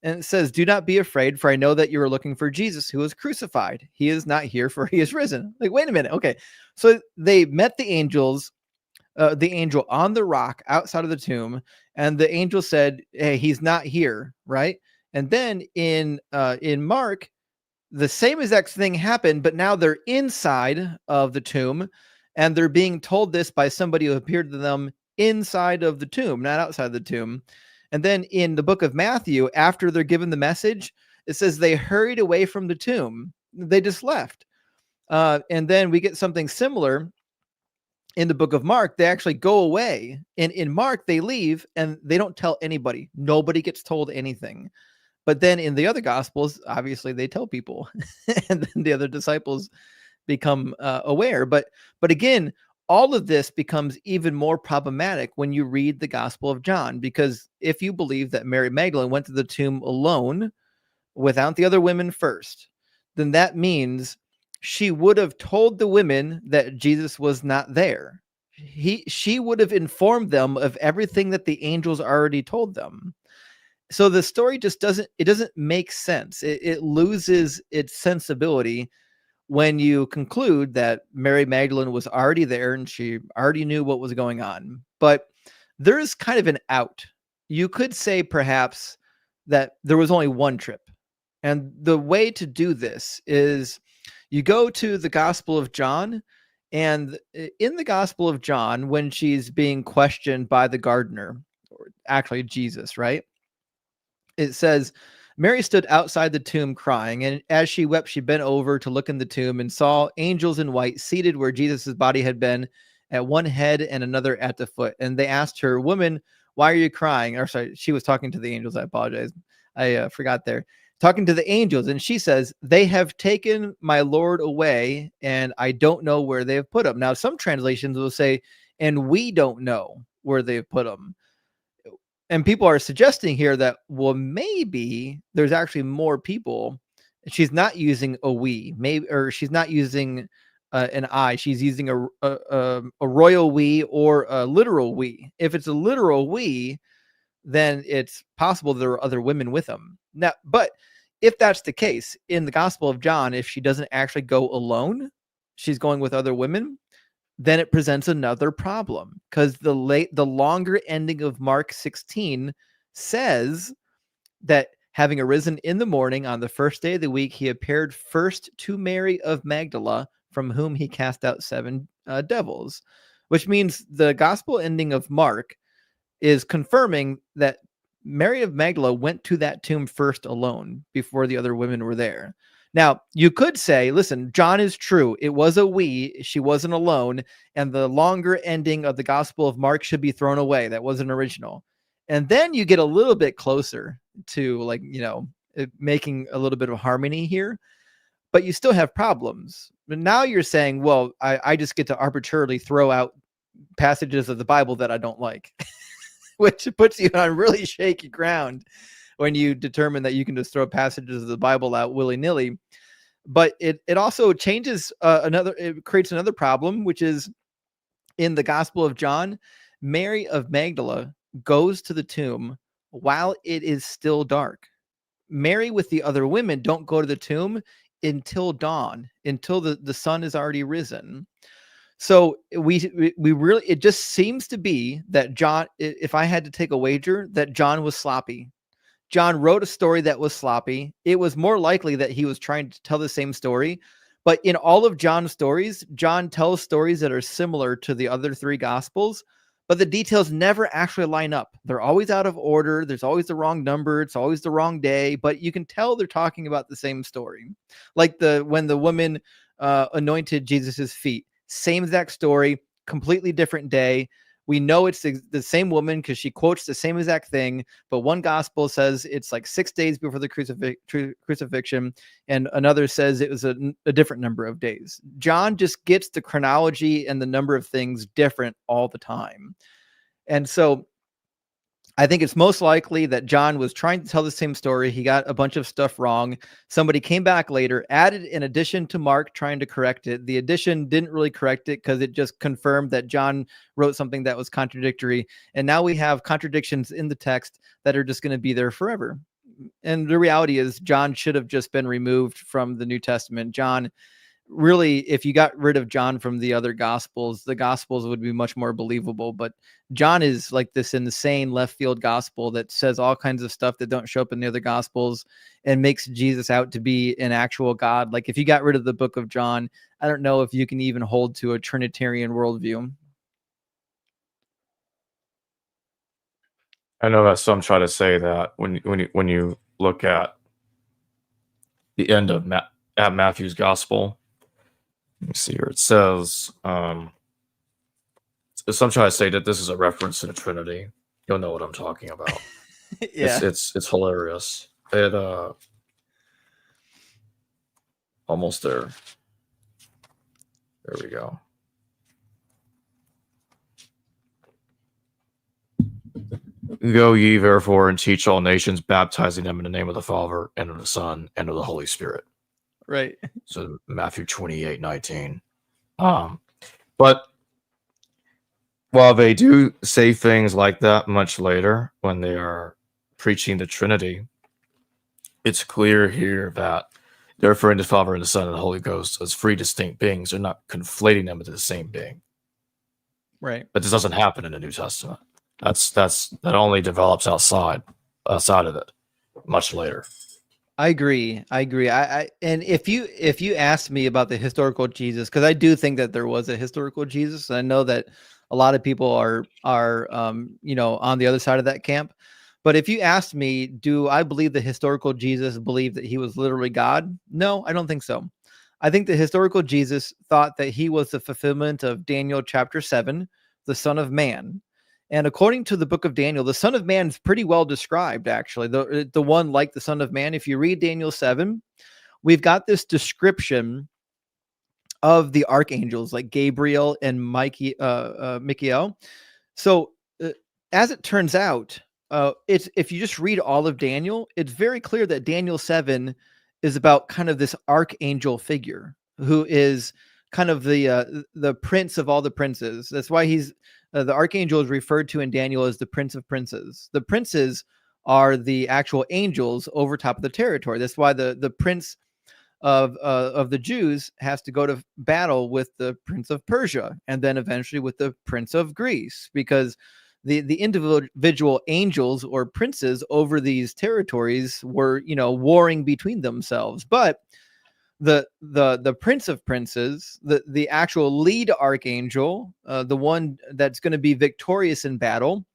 And it says, "Do not be afraid, for I know that you are looking for Jesus who was crucified. He is not here, for he is risen." Like, wait a minute. Okay. So they met the angel on the rock outside of the tomb, and the angel said, "Hey, he's not here," right? And then in Mark, the same exact thing happened, but now they're inside of the tomb, and they're being told this by somebody who appeared to them inside of the tomb, not outside the tomb. And then in the book of Matthew, after they're given the message, it says they hurried away from the tomb. They just left. And then we get something similar in the book of Mark. They actually go away. And in Mark, they leave and they don't tell anybody. Nobody gets told anything. But then in the other gospels, obviously they tell people, and then the other disciples become aware. But again, all of this becomes even more problematic when you read the Gospel of John, because if you believe that Mary Magdalene went to the tomb alone without the other women first, then that means she would have told the women that Jesus was not there. She would have informed them of everything that the angels already told them. So the story just doesn't make sense. It loses its sensibility when you conclude that Mary Magdalene was already there and she already knew what was going on. But there's kind of an out. You could say perhaps that there was only one trip. And the way to do this is you go to the Gospel of John, and in the Gospel of John, when she's being questioned by the gardener, or actually Jesus, right? It says, "Mary stood outside the tomb crying, and as she wept, she bent over to look in the tomb and saw angels in white seated where Jesus' body had been, at one head and another at the foot. And they asked her, 'Woman, why are you crying?'" Or sorry, she was talking to the angels. I apologize. I forgot there. Talking to the angels. And she says, "They have taken my Lord away, and I don't know where they have put him." Now, some translations will say, "And we don't know where they've put him." And people are suggesting here that, well, maybe there's actually more people. She's not using a we, maybe, or she's not using an I. She's using a royal we or a literal we. If it's a literal we, then it's possible there are other women with them. Now, but if that's the case in the Gospel of John, if she doesn't actually go alone, she's going with other women, then it presents another problem, because the longer ending of Mark 16 says that Having arisen in the morning on the first day of the week, he appeared first to Mary of Magdala, from whom he cast out 7 devils, which means the gospel ending of Mark is confirming that Mary of Magdala went to that tomb first alone before the other women were there. Now, you could say, listen, John is true. It was a we. She wasn't alone. And the longer ending of the Gospel of Mark should be thrown away. That wasn't original. And then you get a little bit closer to, like, making a little bit of harmony here, but you still have problems. But now you're saying, well, I just get to arbitrarily throw out passages of the Bible that I don't like, which puts you on really shaky ground when you determine that you can just throw passages of the Bible out willy-nilly. But it also changes it creates another problem, which is in the Gospel of John, Mary of Magdala goes to the tomb while it is still dark. Mary with the other women don't go to the tomb until dawn, until the sun is already risen. So we really, it just seems to be that John, if I had to take a wager, that John was sloppy. John wrote a story that was sloppy. It was more likely that he was trying to tell the same story. But in all of John's stories, John tells stories that are similar to the other 3 gospels, but the details never actually line up. They're always out of order. There's always the wrong number. It's always the wrong day, but you can tell they're talking about the same story. Like when the woman anointed Jesus's feet, same exact story, completely different day. We know it's the same woman because she quotes the same exact thing, but one gospel says it's like 6 days before the crucifixion, and another says it was a different number of days. John just gets the chronology and the number of things different all the time. And so I think it's most likely that John was trying to tell the same story. He got a bunch of stuff wrong. Somebody came back later, added an addition to Mark, trying to correct it. The addition didn't really correct it because it just confirmed that John wrote something that was contradictory. And now we have contradictions in the text that are just going to be there forever. And the reality is John should have just been removed from the New Testament. John, really, if you got rid of John from the other gospels, the gospels would be much more believable. But John is like this insane left field gospel that says all kinds of stuff that don't show up in the other gospels and makes Jesus out to be an actual God. Like if you got rid of the book of John, I don't know if you can even hold to a Trinitarian worldview. I know that some try to say that when you look at the end of Matthew's gospel, let me see here. It says, some try to say that this is a reference to the Trinity. You'll know what I'm talking about. Yeah, it's hilarious. It almost there. There we go. Go ye therefore and teach all nations, baptizing them in the name of the Father and of the Son and of the Holy Spirit. right. So Matthew 28:19. But while they do say things like that much later when they are preaching the Trinity, it's clear here that they're referring to the Father and the Son and the Holy Ghost as 3 distinct beings. They're not conflating them into the same being. Right. But this doesn't happen in the New Testament. That only develops outside of it much later. I agree. I and if you asked me about the historical Jesus, because I do think that there was a historical Jesus, and I know that a lot of people are on the other side of that camp. But if you asked me, do I believe the historical Jesus believed that he was literally God? No, I don't think so. I think the historical Jesus thought that he was the fulfillment of Daniel chapter 7, the Son of Man. And according to the book of Daniel, the Son of Man is pretty well described, actually. The one like the Son of Man. If you read Daniel 7, we've got this description of the archangels like Gabriel and Michael. So as it turns out, if you just read all of Daniel, it's very clear that Daniel 7 is about kind of this archangel figure who is kind of the prince of all the princes. That's why he's the archangel is referred to in Daniel as the prince of princes. The princes are the actual angels over top of the territory. That's why the prince of the Jews has to go to battle with the prince of Persia and then eventually with the prince of Greece, because the individual angels or princes over these territories were, warring between themselves. But the prince of princes, the actual lead archangel, the one that's going to be victorious in battle,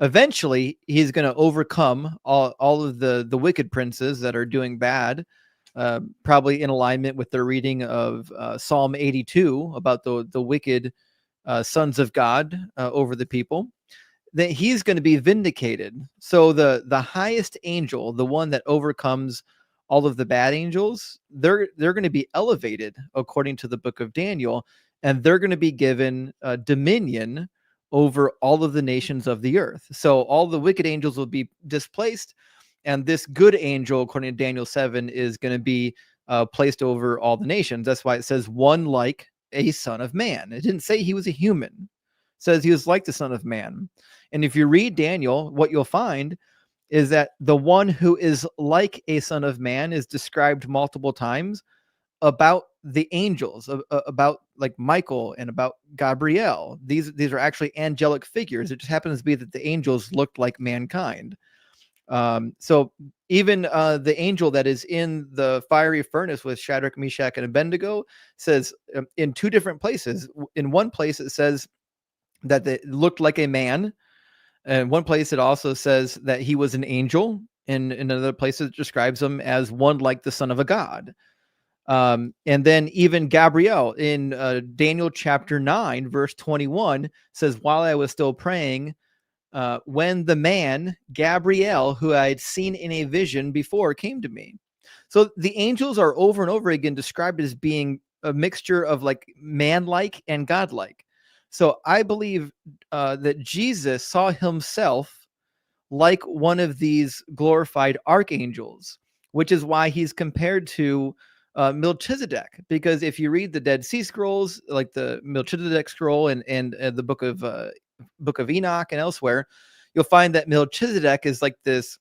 eventually he's going to overcome all of the wicked princes that are doing bad, probably in alignment with their reading of Psalm 82 about the wicked sons of God over the people. That he's going to be vindicated. So the highest angel, the one that overcomes all of the bad angels, they're going to be elevated according to the book of Daniel, and they're going to be given dominion over all of the nations of the earth. So all the wicked angels will be displaced, and this good angel, according to Daniel 7, is going to be placed over all the nations. That's why it says one like a son of man. It didn't say he was a human. It says he was like the son of man. And if you read Daniel, what you'll find is that the one who is like a son of man is described multiple times about the angels, about like Michael and about Gabriel. These are actually angelic figures. It just happens to be that the angels looked like mankind. So even the angel that is in the fiery furnace with Shadrach, Meshach, and Abednego says in two different places. In one place, it says that it looked like a man. And one place it also says that he was an angel. In another place it describes him as one like the son of a god. And then even Gabriel in Daniel chapter 9, verse 21 says, while I was still praying, when the man Gabriel, who I had seen in a vision before, came to me. So the angels are over and over again described as being a mixture of like man-like and godlike. So I believe that Jesus saw himself like one of these glorified archangels, which is why he's compared to Melchizedek. Because if you read the Dead Sea Scrolls, like the Melchizedek scroll and the book of Enoch and elsewhere, you'll find that Melchizedek is like this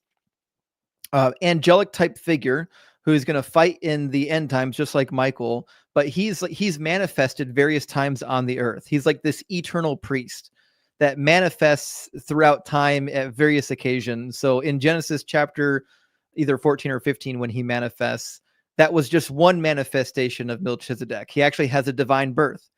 angelic type figure who's going to fight in the end times, just like Michael, but he's manifested various times on the earth. He's like this eternal priest that manifests throughout time at various occasions. So in Genesis chapter either 14 or 15, when he manifests, that was just one manifestation of Melchizedek. He actually has a divine birth.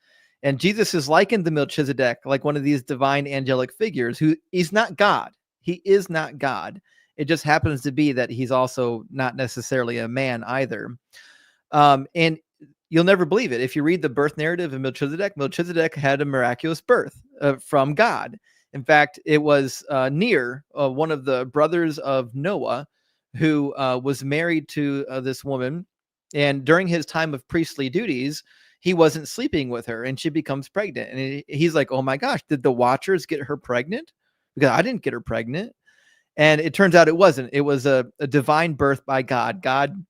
And Jesus is likened to Melchizedek, like one of these divine angelic figures who he's not God. He is not God. It just happens to be that he's also not necessarily a man either. And you'll never believe it. If you read the birth narrative of Melchizedek, Melchizedek had a miraculous birth from God. In fact, it was near one of the brothers of Noah who was married to this woman. And during his time of priestly duties, he wasn't sleeping with her and she becomes pregnant. And he's like, oh my gosh, did the watchers get her pregnant? Because I didn't get her pregnant. And it turns out it wasn't. It was a divine birth by God. God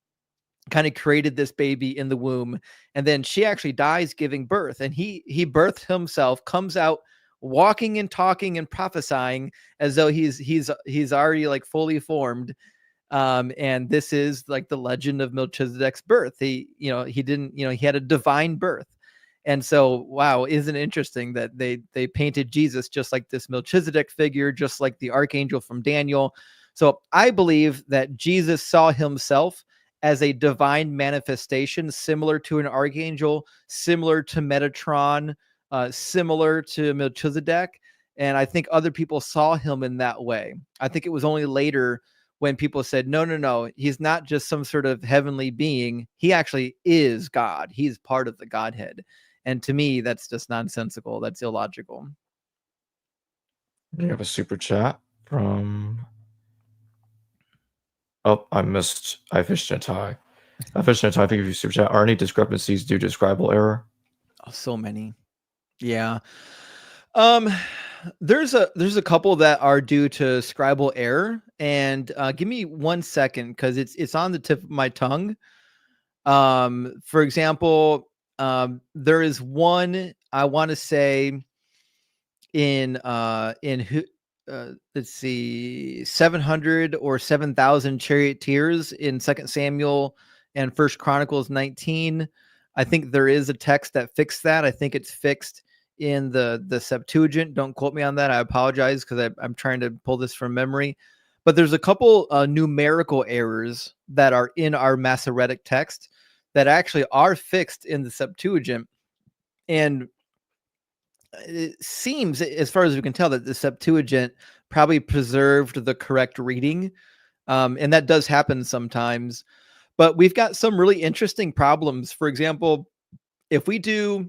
kind of created this baby in the womb. And then she actually dies giving birth. And he birthed himself, comes out walking and talking and prophesying as though he's already like fully formed. And this is like the legend of Melchizedek's birth. He had a divine birth. And so, wow, isn't it interesting that they painted Jesus just like this Melchizedek figure, just like the archangel from Daniel. So I believe that Jesus saw himself as a divine manifestation, similar to an archangel, similar to Metatron, similar to Melchizedek. And I think other people saw him in that way. I think it was only later when people said, no, he's not just some sort of heavenly being. He actually is God. He's part of the Godhead. And to me, that's just nonsensical. That's illogical. We have a super chat from... Oh, I fished in a tie. I fished in a tie. Thank you for your super chat. Are any discrepancies due to scribal error? Oh, so many. Yeah. There's a couple that are due to scribal error, and give me 1 second because it's on the tip of my tongue. For example, there is one I want to say in let's see, 700 or 7,000 charioteers in 2 Samuel and 1 Chronicles 19. I think there is a text that fixed that. I think it's fixed in the Septuagint. Don't quote me on that. I apologize because I'm trying to pull this from memory. But there's a couple numerical errors that are in our Masoretic text that actually are fixed in the Septuagint. And it seems, as far as we can tell, that the Septuagint probably preserved the correct reading. And that does happen sometimes. But we've got some really interesting problems. For example, if we do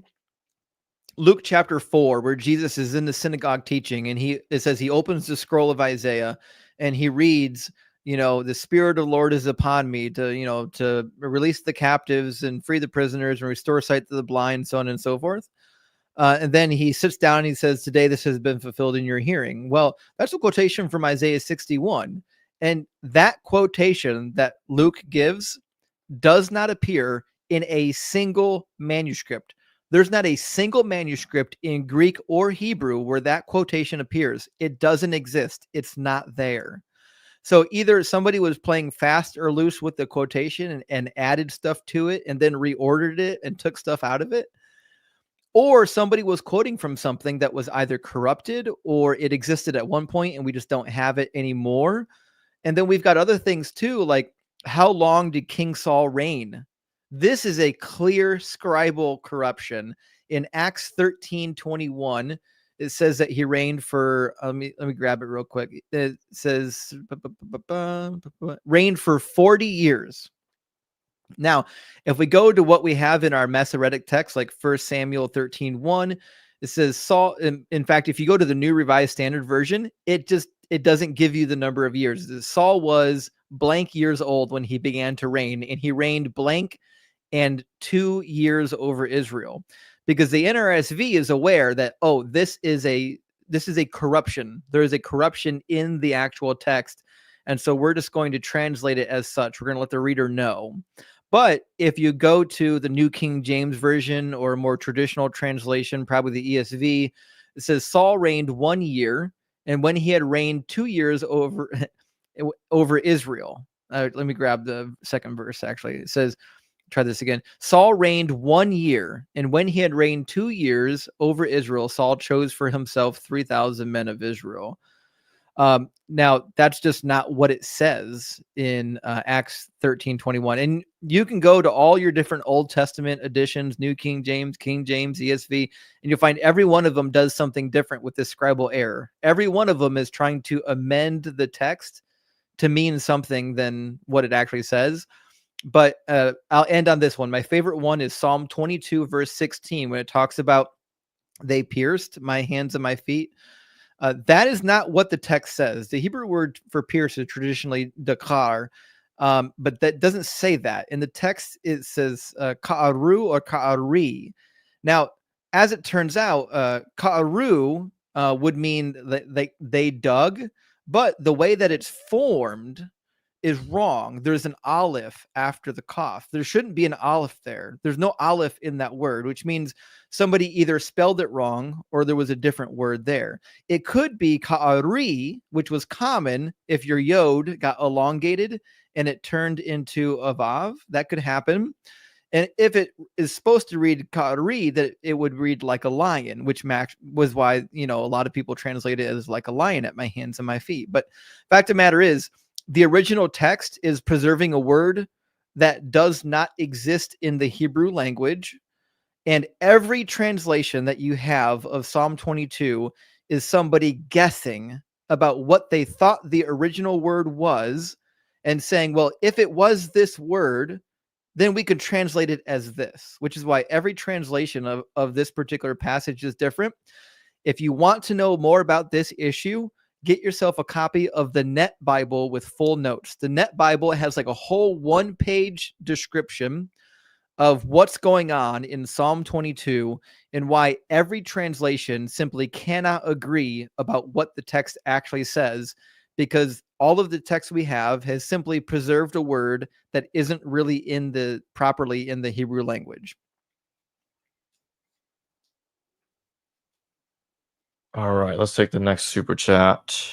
Luke chapter 4, where Jesus is in the synagogue teaching, and it says he opens the scroll of Isaiah and he reads, the Spirit of the Lord is upon me to release the captives and free the prisoners and restore sight to the blind, so on and so forth. And then he sits down and he says, today this has been fulfilled in your hearing. Well, that's a quotation from Isaiah 61. And that quotation that Luke gives does not appear in a single manuscript. There's not a single manuscript in Greek or Hebrew where that quotation appears. It doesn't exist. It's not there. So either somebody was playing fast or loose with the quotation and added stuff to it and then reordered it and took stuff out of it, or somebody was quoting from something that was either corrupted or it existed at one point and we just don't have it anymore. And then we've got other things too, like how long did King Saul reign? This is a clear scribal corruption. In Acts 13:21, it says that he reigned for, let me grab it real quick. It says reigned for 40 years. Now, if we go to what we have in our Masoretic text, like 1 Samuel 13:1, it says Saul. In fact, if you go to the New Revised Standard Version, it doesn't give you the number of years. Saul was blank years old when he began to reign, and he reigned blank and 2 years over Israel, because the NRSV is aware that, this is a corruption. There is a corruption in the actual text, and so we're just going to translate it as such. We're going to let the reader know. But if you go to the New King James Version or a more traditional translation, probably the ESV, it says Saul reigned 1 year, and when he had reigned 2 years over Israel. Let me grab the second verse, actually. It says, try this again. Saul reigned 1 year, and when he had reigned 2 years over Israel, Saul chose for himself 3,000 men of Israel. Now, that's just not what it says in Acts 13:21. And you can go to all your different Old Testament editions, New King James, ESV, and you'll find every one of them does something different with this scribal error. Every one of them is trying to amend the text to mean something than what it actually says. But I'll end on this one. My favorite one is Psalm 22, verse 16, when it talks about they pierced my hands and my feet. That is not what the text says. The Hebrew word for pierce is traditionally dakar, but that doesn't say that. In the text, it says ka'aru or ka'ari. Now, as it turns out, ka'aru would mean that they dug, but the way that it's formed is wrong. There's an aleph after the kaf. There shouldn't be an aleph there. There's no aleph in that word, which means somebody either spelled it wrong or there was a different word there. It could be ka'ari, which was common if your yod got elongated and it turned into a vav. That could happen. And if it is supposed to read ka'ari, that it would read like a lion, which was why, a lot of people translate it as like a lion at my hands and my feet. But fact of the matter is, the original text is preserving a word that does not exist in the Hebrew language. And every translation that you have of Psalm 22 is somebody guessing about what they thought the original word was and saying, well, if it was this word, then we could translate it as this, which is why every translation of this particular passage is different. If you want to know more about this issue, get yourself a copy of the Net Bible with full notes. The Net Bible has like a whole 1-page description of what's going on in Psalm 22 and why every translation simply cannot agree about what the text actually says, because all of the text we have has simply preserved a word that isn't really properly in the Hebrew language. All right, let's take the next super chat.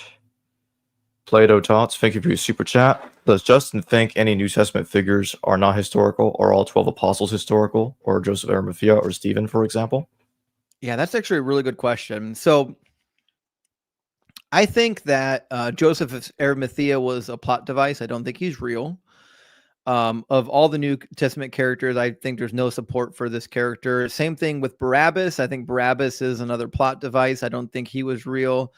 Plato Tots, thank you for your super chat. Does Justin think any New Testament figures are not historical? Are all 12 apostles historical? Or Joseph Arimathea or Stephen, for example? Yeah, that's actually a really good question. So I think that Joseph of Arimathea was a plot device. I don't think he's real. Of all the New Testament characters, I think there's no support for this character. Same thing with Barabbas. I think Barabbas is another plot device. I don't think he was real.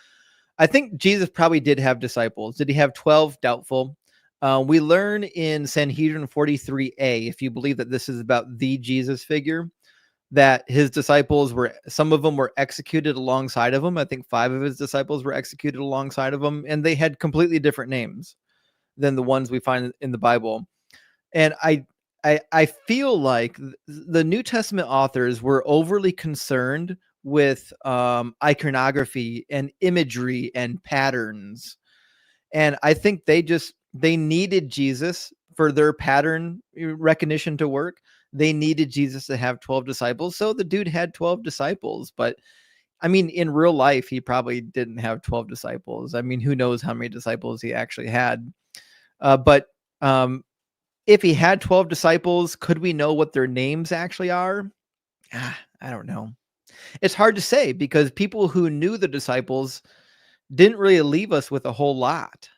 I think Jesus probably did have disciples. Did he have 12? Doubtful. We learn in Sanhedrin 43a, if you believe that this is about the Jesus figure, that his disciples were, some of them were executed alongside of him. I think 5 of his disciples were executed alongside of him, and they had completely different names than the ones we find in the Bible. And I feel like the New Testament authors were overly concerned with iconography and imagery and patterns. And I think they needed Jesus for their pattern recognition to work. They needed Jesus to have 12 disciples. So the dude had 12 disciples, but I mean, in real life, he probably didn't have 12 disciples. I mean, who knows how many disciples he actually had. But if he had 12 disciples, could we know what their names actually are? I don't know. It's hard to say because people who knew the disciples didn't really leave us with a whole lot.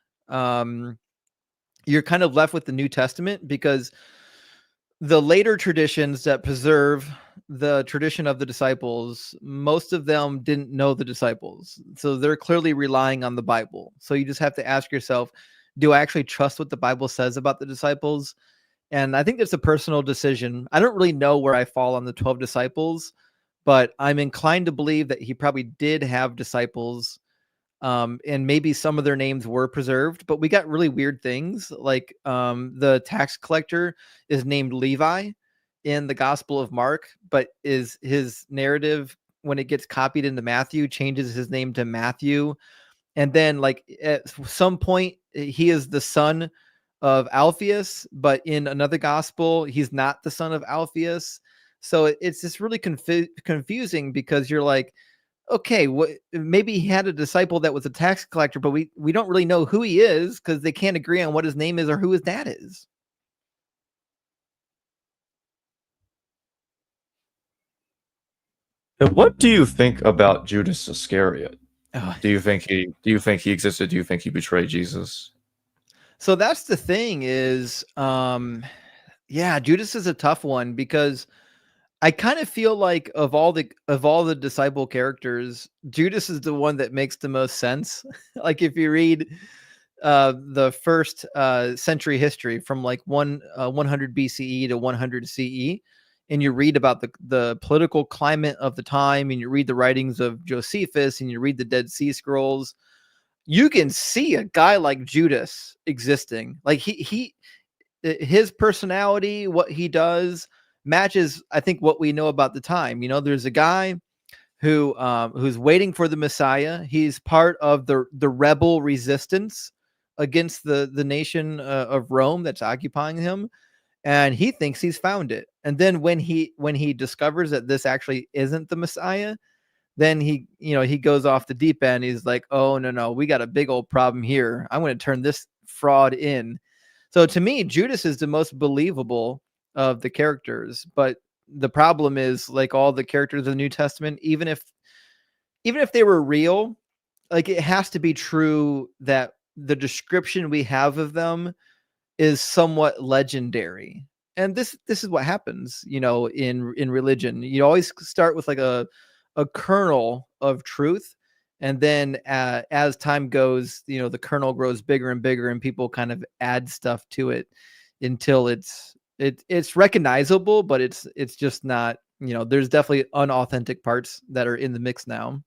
You're kind of left with the New Testament because the later traditions that preserve the tradition of the disciples, most of them didn't know the disciples. So they're clearly relying on the Bible. So you just have to ask yourself, do I actually trust what the Bible says about the disciples? And I think that's a personal decision. I don't really know where I fall on the 12 disciples, but I'm inclined to believe that he probably did have disciples. And maybe some of their names were preserved, but we got really weird things like the tax collector is named Levi in the Gospel of Mark, but is his narrative, when it gets copied into Matthew, changes his name to Matthew. And then like at some point he is the son of Alphaeus, but in another gospel he's not the son of Alphaeus. So it's just really confusing because you're like, okay, what, maybe he had a disciple that was a tax collector, but we don't really know who he is because they can't agree on what his name is or who his dad is. And what do you think about Judas Iscariot? Oh, Do you think he existed? Do you think he betrayed Jesus? so that's the thing is, yeah, Judas is a tough one because I kind of feel like of all the disciple characters, Judas is the one that makes the most sense. Like if you read the first century history from like 100 BCE to 100 CE, and you read about the political climate of the time, and you read the writings of Josephus, and you read the Dead Sea Scrolls, you can see a guy like Judas existing. Like his personality, what he does matches, I think, what we know about the time. You know, there's a guy who's waiting for the Messiah. He's part of the rebel resistance against the nation of Rome that's occupying him, and he thinks he's found it. And then when he discovers that this actually isn't the Messiah, then he goes off the deep end. He's like, oh no, we got a big old problem here. I'm going to turn this fraud in. So to me, Judas is the most believable of the characters, but the problem is, like all the characters of the New Testament, even if they were real, like it has to be true that the description we have of them is somewhat legendary. And this is what happens, in religion. You always start with like a kernel of truth, and then as time goes, the kernel grows bigger and bigger, and people kind of add stuff to it until it's recognizable, but it's just not. There's definitely unauthentic parts that are in the mix now.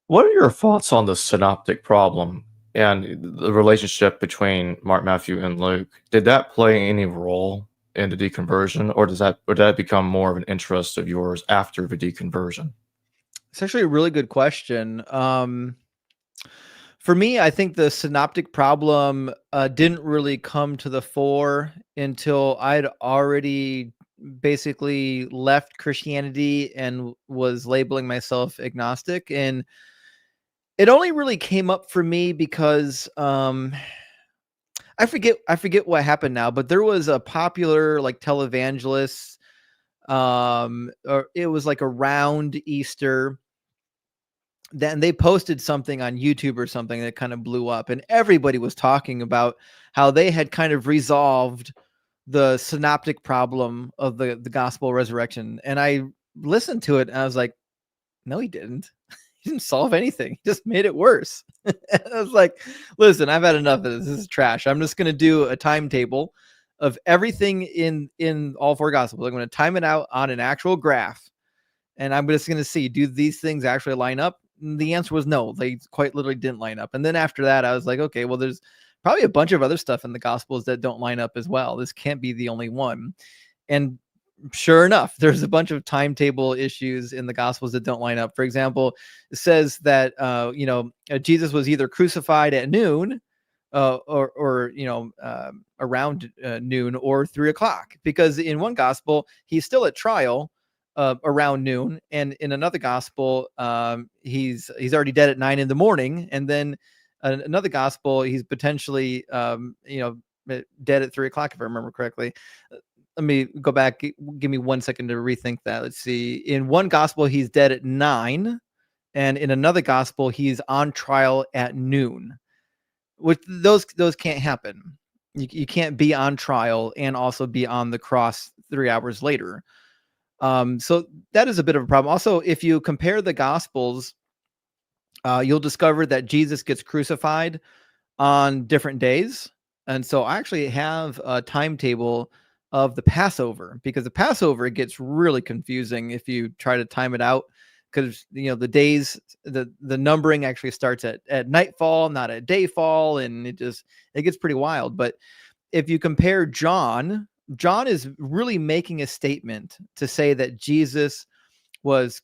What are your thoughts on the synoptic problem and the relationship between Mark, Matthew, and Luke? Did that play any role in the deconversion, or did that become more of an interest of yours after the deconversion? It's actually a really good question. For me, I think the synoptic problem didn't really come to the fore until I'd already basically left Christianity and was labeling myself agnostic. And it only really came up for me because I forget what happened now, but there was a popular like televangelist, or it was like around Easter. Then they posted something on YouTube or something that kind of blew up, and everybody was talking about how they had kind of resolved the synoptic problem of the gospel resurrection. And I listened to it and I was like, no, he didn't. He didn't solve anything. He just made it worse. I was like, listen, I've had enough of this. This is trash. I'm just going to do a timetable of everything in all four gospels. I'm going to time it out on an actual graph. And I'm just going to see, do these things actually line up? And the answer was no, they quite literally didn't line up. And then after that, I was like, okay, well, there's probably a bunch of other stuff in the gospels that don't line up as well. This can't be the only one. And sure enough, there's a bunch of timetable issues in the gospels that don't line up. For example, it says that Jesus was either crucified at noon, or around noon, or 3:00, because in one gospel he's still at trial around noon, and in another gospel he's already dead at 9 a.m, and then another gospel he's potentially dead at 3:00, if I remember correctly. Let me go back. Give me 1 second to rethink that. Let's see. In one gospel, he's dead at 9. And in another gospel, he's on trial at noon. Which those can't happen. You can't be on trial and also be on the cross 3 hours later. So that is a bit of a problem. Also, if you compare the gospels, you'll discover that Jesus gets crucified on different days. And so I actually have a timetable of the Passover, because the Passover gets really confusing if you try to time it out, because the days, the numbering actually starts at nightfall, not at dayfall, and it gets pretty wild. But if you compare John is really making a statement to say that Jesus was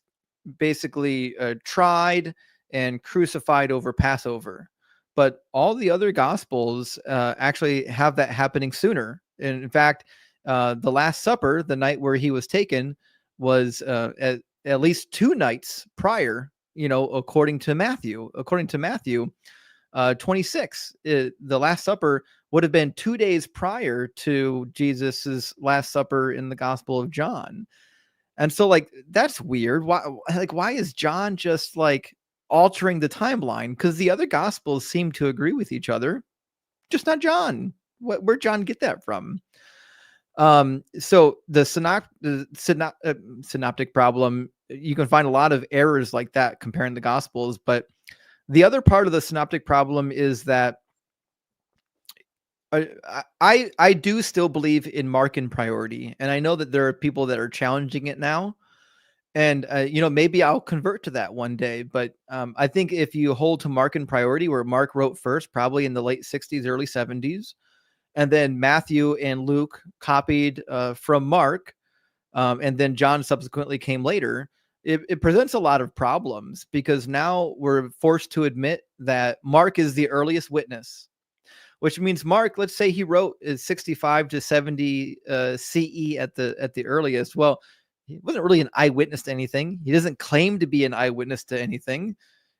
basically tried and crucified over Passover. But all the other gospels actually have that happening sooner. And in fact, the Last Supper, the night where he was taken, was at least 2 nights prior, according to Matthew. According to Matthew 26, the Last Supper would have been 2 days prior to Jesus's Last Supper in the Gospel of John. And so, like, that's weird. Why is John just like altering the timeline? Because the other gospels seem to agree with each other, just not John. Where'd John get that from? So the synoptic problem, you can find a lot of errors like that comparing the gospels. But the other part of the synoptic problem is that I do still believe in Markan priority, and I know that there are people that are challenging it now. And, maybe I'll convert to that one day. But I think if you hold to Markan priority, where Mark wrote first, probably in the late 60s, early 70s, and then Matthew and Luke copied from Mark, and then John subsequently came later, it presents a lot of problems, because now we're forced to admit that Mark is the earliest witness, which means Mark, let's say he wrote 65 to 70 CE at the earliest. Well, he wasn't really an eyewitness to anything. He doesn't claim to be an eyewitness to anything.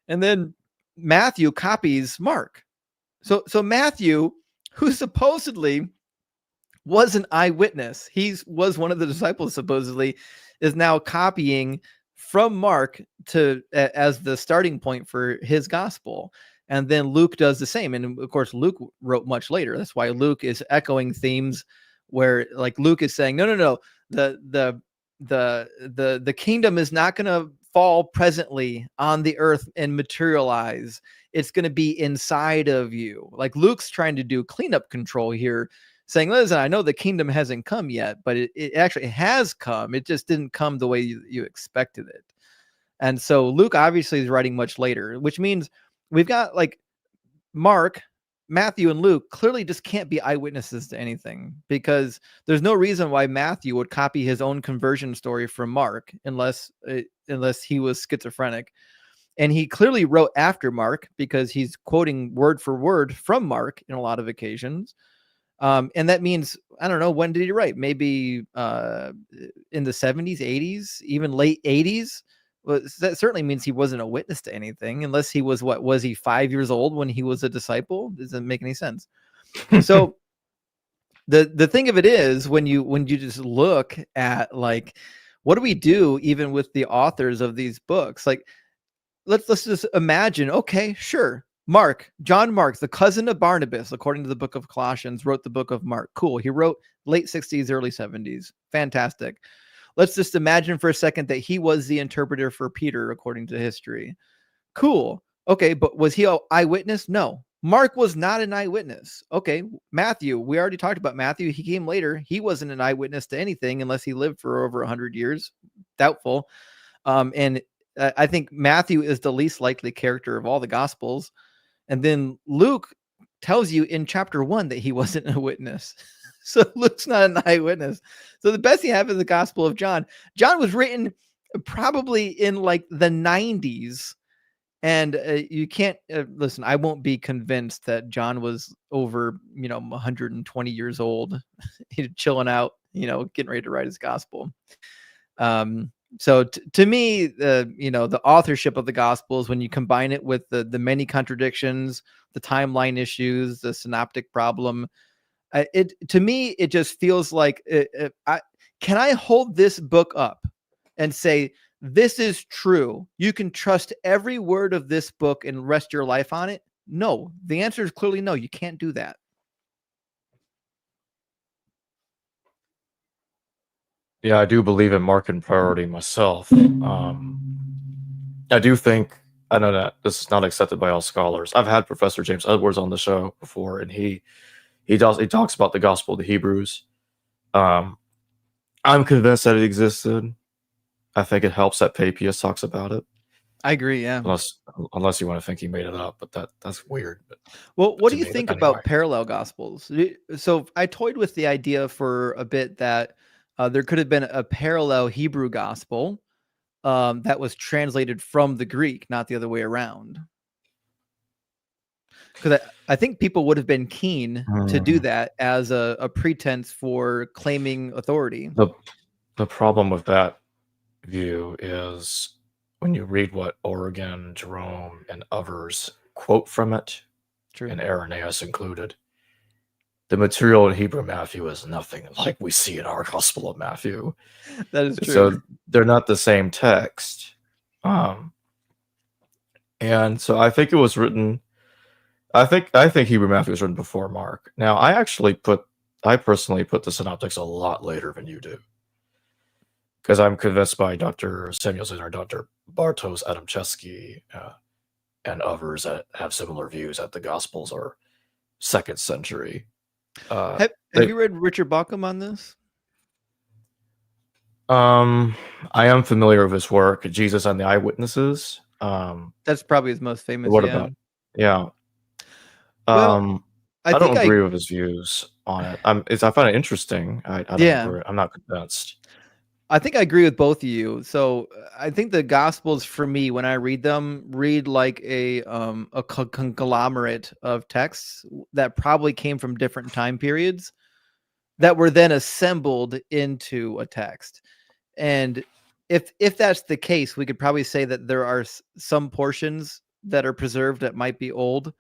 And then Matthew copies Mark. So Matthew, who supposedly was an eyewitness, he was one of the disciples supposedly, is now copying from Mark as the starting point for his gospel. And then Luke does the same. And of course, Luke wrote much later. That's why Luke is echoing themes where, like, Luke is saying, no, the kingdom is not going to fall presently on the earth and materialize. It's going to be inside of you. Like, Luke's trying to do cleanup control here, saying, listen, I know the kingdom hasn't come yet, but it actually has come. It just didn't come the way you expected it. And so Luke obviously is writing much later, which means we've got, like, Mark, Matthew, and Luke clearly just can't be eyewitnesses to anything, because there's no reason why Matthew would copy his own conversion story from Mark unless he was schizophrenic. And he clearly wrote after Mark, because he's quoting word for word from Mark in a lot of occasions. And that means, I don't know, when did he write? Maybe in the 70s, 80s, even late 80s. Well, that certainly means he wasn't a witness to anything, unless he was, was he 5 years old when he was a disciple? Doesn't make any sense. So the thing of it is, when you just look at like, what do we do even with the authors of these books? Like, let's just imagine, okay, sure, John Mark, the cousin of Barnabas, according to the book of Colossians, wrote the book of Mark. Cool. He wrote late 60s, early 70s. Fantastic. Let's just imagine for a second that he was the interpreter for Peter, according to history. Cool. Okay, but was he an eyewitness? No. Mark was not an eyewitness. Okay, Matthew, we already talked about Matthew. He came later. He wasn't an eyewitness to anything unless he lived for over 100 years. Doubtful. And I think Matthew is the least likely character of all the Gospels. And then Luke tells you in chapter 1 that he wasn't a witness. So Luke's not an eyewitness. So the best you have is the Gospel of John. John was written probably in like the 90s. And you can't listen. I won't be convinced that John was over, 120 years old, chilling out, getting ready to write his gospel. So to me, the authorship of the Gospels, when you combine it with the many contradictions, the timeline issues, the synoptic problem, to me it just feels like, can I hold this book up and say, this is true, you can trust every word of this book and rest your life on it? No, the answer is clearly no. You can't do that. Yeah, I do believe in market priority myself. I do think, I know that this is not accepted by all scholars. I've had Professor James Edwards on the show before, and he talks about the Gospel of the Hebrews. I'm convinced that it existed. I think it helps that Papias talks about it. I agree, yeah. Unless you want to think he made it up, but that's weird. But well, what do you think about parallel gospels? So I toyed with the idea for a bit that there could have been a parallel Hebrew gospel that was translated from the Greek, not the other way around. Because I think people would have been keen to do that as a pretense for claiming authority. The problem with that view is when you read what Origen, Jerome, and others quote from it, True, and Irenaeus included, the material in Hebrew Matthew is nothing like we see in our Gospel of Matthew. That is true. So they're not the same text. And so I think it was written, I think Hebrew Matthew was written before Mark. Now, I personally put the Synoptics a lot later than you do, because I'm convinced by Dr. Samuelson or Dr. Bartosz Adamczewski and others that have similar views that the Gospels are 2nd century. Have you read Richard Bauckham on this? I am familiar with his work, Jesus and the Eyewitnesses. That's probably his most famous. What about? Yeah. Well, I don't agree with his views on it. I find it interesting. I don't agree. I'm not convinced. I think I agree with both of you. So I think the Gospels, for me, when I read them, read like a conglomerate of texts that probably came from different time periods that were then assembled into a text. And if that's the case, we could probably say that there are some portions that are preserved that might be old,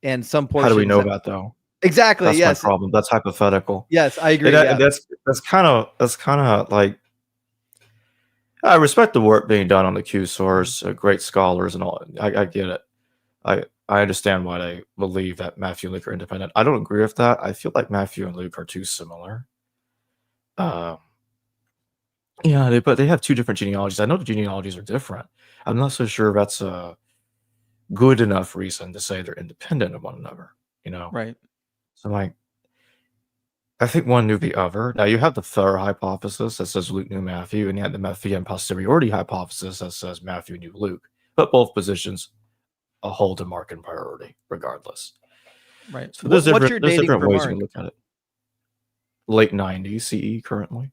and some portions. How do we know that though? Exactly. That's yes. my problem. That's hypothetical. Yes, I agree. That's kind of like, I respect the work being done on the Q source, great scholars and all. I get it. I understand why they believe that Matthew and Luke are independent. I don't agree with that. I feel like Matthew and Luke are too similar. Yeah, but they have two different genealogies. I know the genealogies are different. I'm not so sure that's a good enough reason to say they're independent of one another, Right. So like, I think one knew the other. Now you have the Thur hypothesis that says Luke knew Matthew, and you have the Matthean posteriority hypothesis that says Matthew knew Luke. But both positions hold to Mark and priority, regardless. Right. So there's different ways you can look at it. Late 90s CE currently.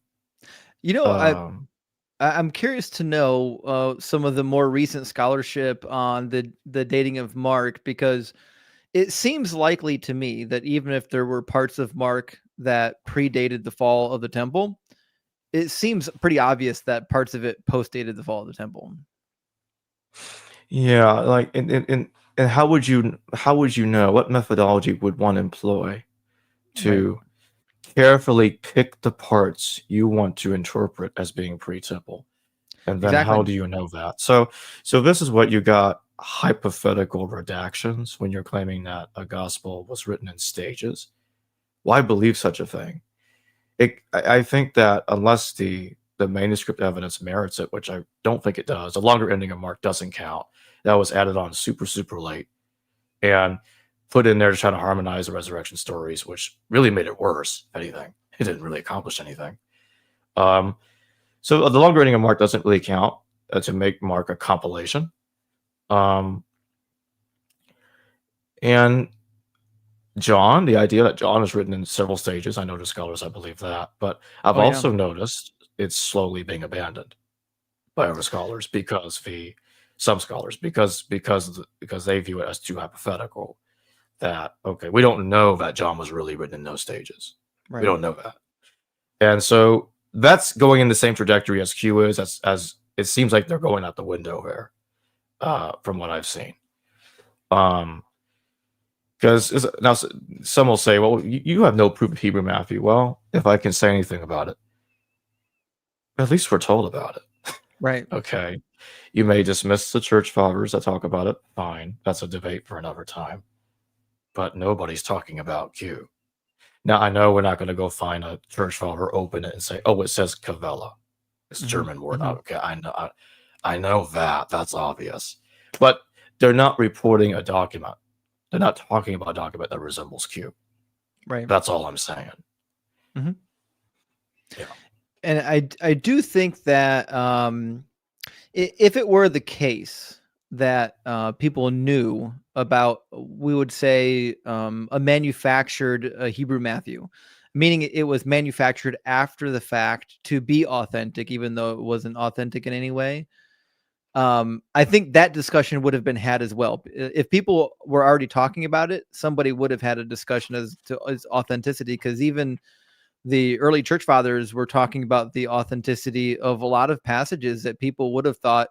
I'm curious to know some of the more recent scholarship on the dating of Mark, because it seems likely to me that even if there were parts of Mark that predated the fall of the temple, it seems pretty obvious that parts of it postdated the fall of the temple. Yeah, like in And how would you know what methodology would one employ to carefully pick the parts you want to interpret as being pre-temple? And then how Exactly. do you know that? So this is what you got: hypothetical redactions when you're claiming that a gospel was written in stages. Why believe such a thing? I think that unless the manuscript evidence merits it, which I don't think it does, the longer ending of Mark doesn't count. That was added on super late and put in there to try to harmonize the resurrection stories, which really made it worse. If anything, it didn't really accomplish anything. So the longer ending of Mark doesn't really count to make Mark a compilation. And John, the idea that John is written in several stages, I know to scholars I believe that, but I've also noticed it's slowly being abandoned by other scholars because some scholars because they view it as too hypothetical. That okay, we don't know that John was really written in those stages. Right. We don't know that, and so that's going in the same trajectory as Q is. As it seems like they're going out the window there, from what I've seen. Because now some will say, well, you have no proof of Hebrew Matthew. Well, if I can say anything about it, at least we're told about it. Right. Okay. You may dismiss the church fathers that talk about it. Fine. That's a debate for another time. But nobody's talking about Q. Now, I know we're not going to go find a church father, open it, and say, oh, it says Kavella. It's a German word. Okay. I know that. That's obvious. But they're not reporting a document. They're not talking about a document that resembles Q. Right. That's all I'm saying. Yeah. And I do think that if it were the case that people knew about, we would say, a manufactured Hebrew Matthew, meaning it was manufactured after the fact to be authentic, even though it wasn't authentic in any way. I think that discussion would have been had as well. If people were already talking about it, somebody would have had a discussion as to its authenticity, because even the early church fathers were talking about the authenticity of a lot of passages that people would have thought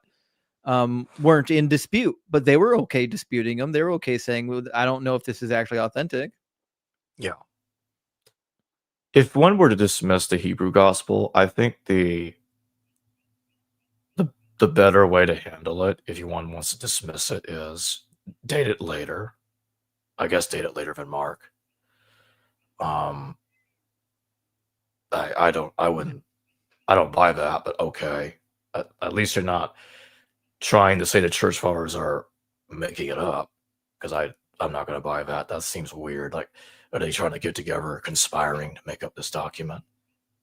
weren't in dispute, but they were okay disputing them. They were okay saying, well, I don't know if this is actually authentic. Yeah. If one were to dismiss the Hebrew gospel, I think the better way to handle it, if one wants to dismiss it, is date it later. I guess date it later than Mark. I don't buy that, but okay. At least you're not trying to say the church fathers are making it up, because I'm not going to buy that. That seems weird. Like, are they trying to get together, conspiring to make up this document?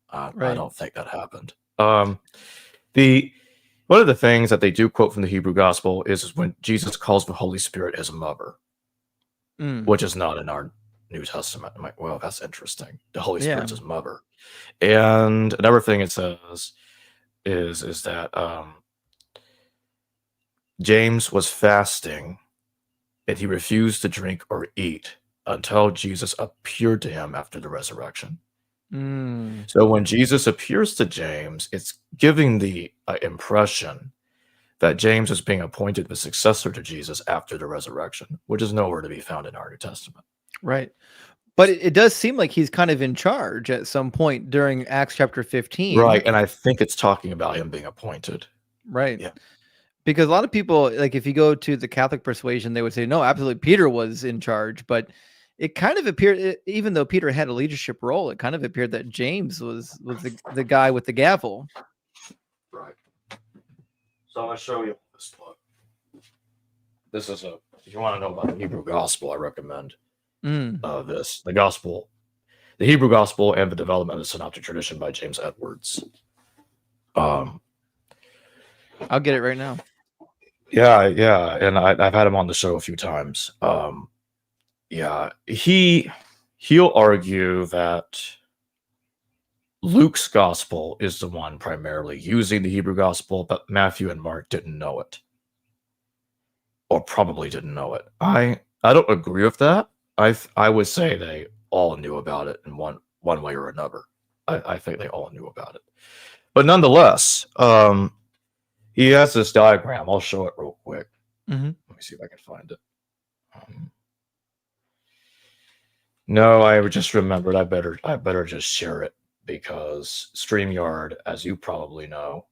I don't think that happened. One of the things that they do quote from the Hebrew gospel is when Jesus calls the Holy Spirit his mother, which is not in our New Testament. I'm like, well, that's interesting. The Holy Spirit's his mother. And another thing it says is that James was fasting and he refused to drink or eat until Jesus appeared to him after the resurrection. So when Jesus appears to James, it's giving the impression that James is being appointed the successor to Jesus after the resurrection, which is nowhere to be found in our New Testament. Right. But it does seem like he's kind of in charge at some point during Acts chapter 15. Right. And I think it's talking about him being appointed. Right. Yeah. Because a lot of people, like if you go to the Catholic persuasion, they would say, no, absolutely, Peter was in charge. But it kind of appeared, even though Peter had a leadership role, it kind of appeared that James was the guy with the gavel. Right. So I'm going to show you this book. This is if you want to know about the Hebrew gospel, I recommend this. The Hebrew gospel and the development of the Synoptic tradition by James Edwards. I'll get it right now. Yeah. And I've had him on the show a few times. Yeah, he'll argue that Luke's gospel is the one primarily using the Hebrew gospel, but Matthew and Mark didn't know it, or probably didn't know it. I don't agree with that. I would say they all knew about it in one way or another. I think they all knew about it, but nonetheless, he has this diagram. I'll show it real quick. Let me see if I can find it. No, I just remembered. I better just share it because StreamYard, as you probably know,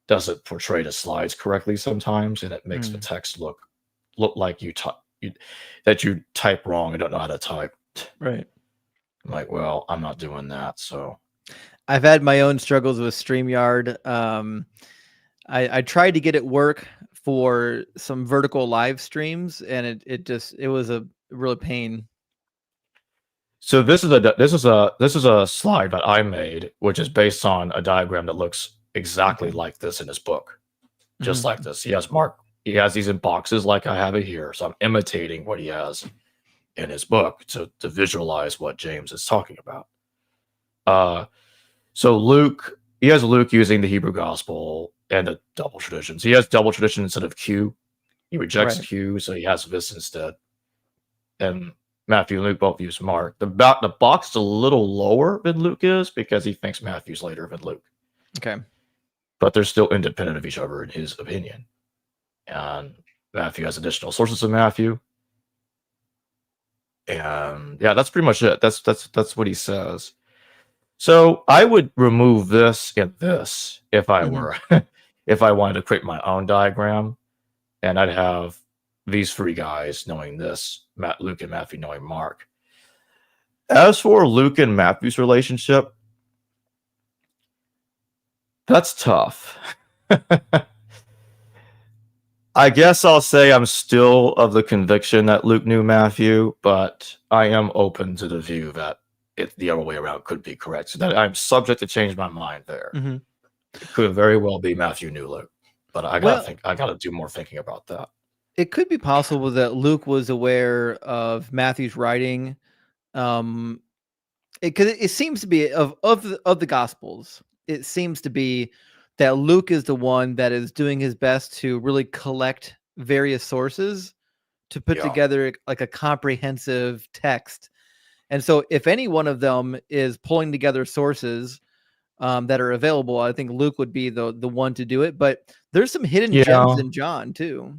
doesn't portray the slides correctly sometimes, and it makes the text look like you type wrong and don't know how to type. Right. I'm like, well, I'm not doing that. So I've had my own struggles with StreamYard. I tried to get it work for some vertical live streams, and it was a real pain. So this is a slide that I made, which is based on a diagram that looks exactly like this in his book, just like this. He has these in boxes like I have it here, so I'm imitating what he has in his book to visualize what James is talking about. So he has Luke using the Hebrew gospel and the double traditions. He has double tradition instead of Q. He rejects Q, so he has this instead. And Matthew and Luke both use Mark. The box is a little lower than Luke is because he thinks Matthew's later than Luke. Okay. But they're still independent of each other in his opinion. And Matthew has additional sources of Matthew. And yeah, that's pretty much it. That's what he says. So I would remove this and this if I were if I wanted to create my own diagram, and I'd have these three guys knowing this, Luke and Matthew knowing Mark. As for Luke and Matthew's relationship, that's tough. I guess I'll say I'm still of the conviction that Luke knew Matthew, but I am open to the view that the other way around could be correct. So that I'm subject to change my mind there. It could very well be Matthew knew Luke, but I gotta do more thinking about that. It could be possible that Luke was aware of Matthew's writing. Because it seems to be of the Gospels, it seems to be that Luke is the one that is doing his best to really collect various sources to put together like a comprehensive text. And so if any one of them is pulling together sources that are available, I think Luke would be the one to do it. But there's some hidden gems in John too.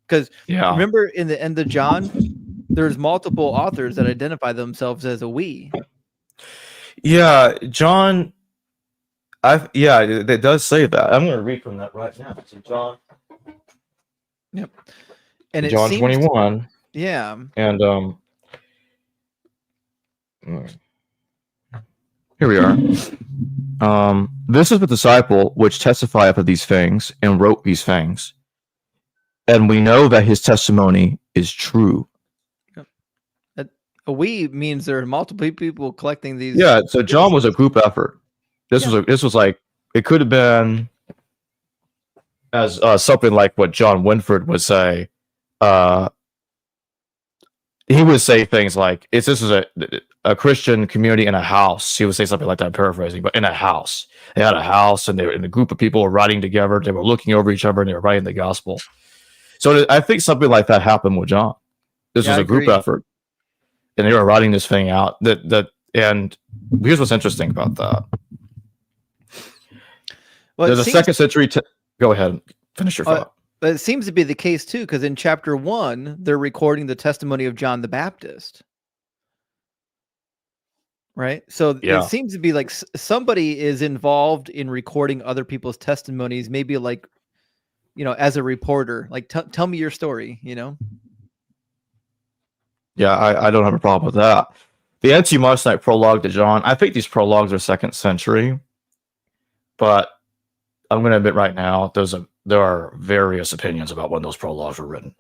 Because remember in the end of John, there's multiple authors that identify themselves as a we. Yeah, John. It does say that. I'm going to read from that right now. So John. Yep. And John 21. Yeah. And here we are. This is the disciple which testifieth of these things and wrote these things, and we know that his testimony is true. A we means there are multiple people collecting these. Yeah, so John was a group effort. This was like, it could have been as something like what John Winford would say. He would say things like, this is a Christian community in a house. He would say something like that, paraphrasing, but in a house. They had a house, and a group of people were writing together. They were looking over each other, and they were writing the gospel. So I think something like that happened with John. This was a group effort, and they were writing this thing out. And here's what's interesting about that. Well, there's a second century. Go ahead, finish your thought. But it seems to be the case too, because in chapter 1, they're recording the testimony of John the Baptist. Right? So it seems to be like somebody is involved in recording other people's testimonies, maybe like, as a reporter, like tell me your story, Yeah, I don't have a problem with that. The Anti-Marcionite prologue to John, I think these prologues are 2nd century, but I'm going to admit right now, there are various opinions about when those prologues were written.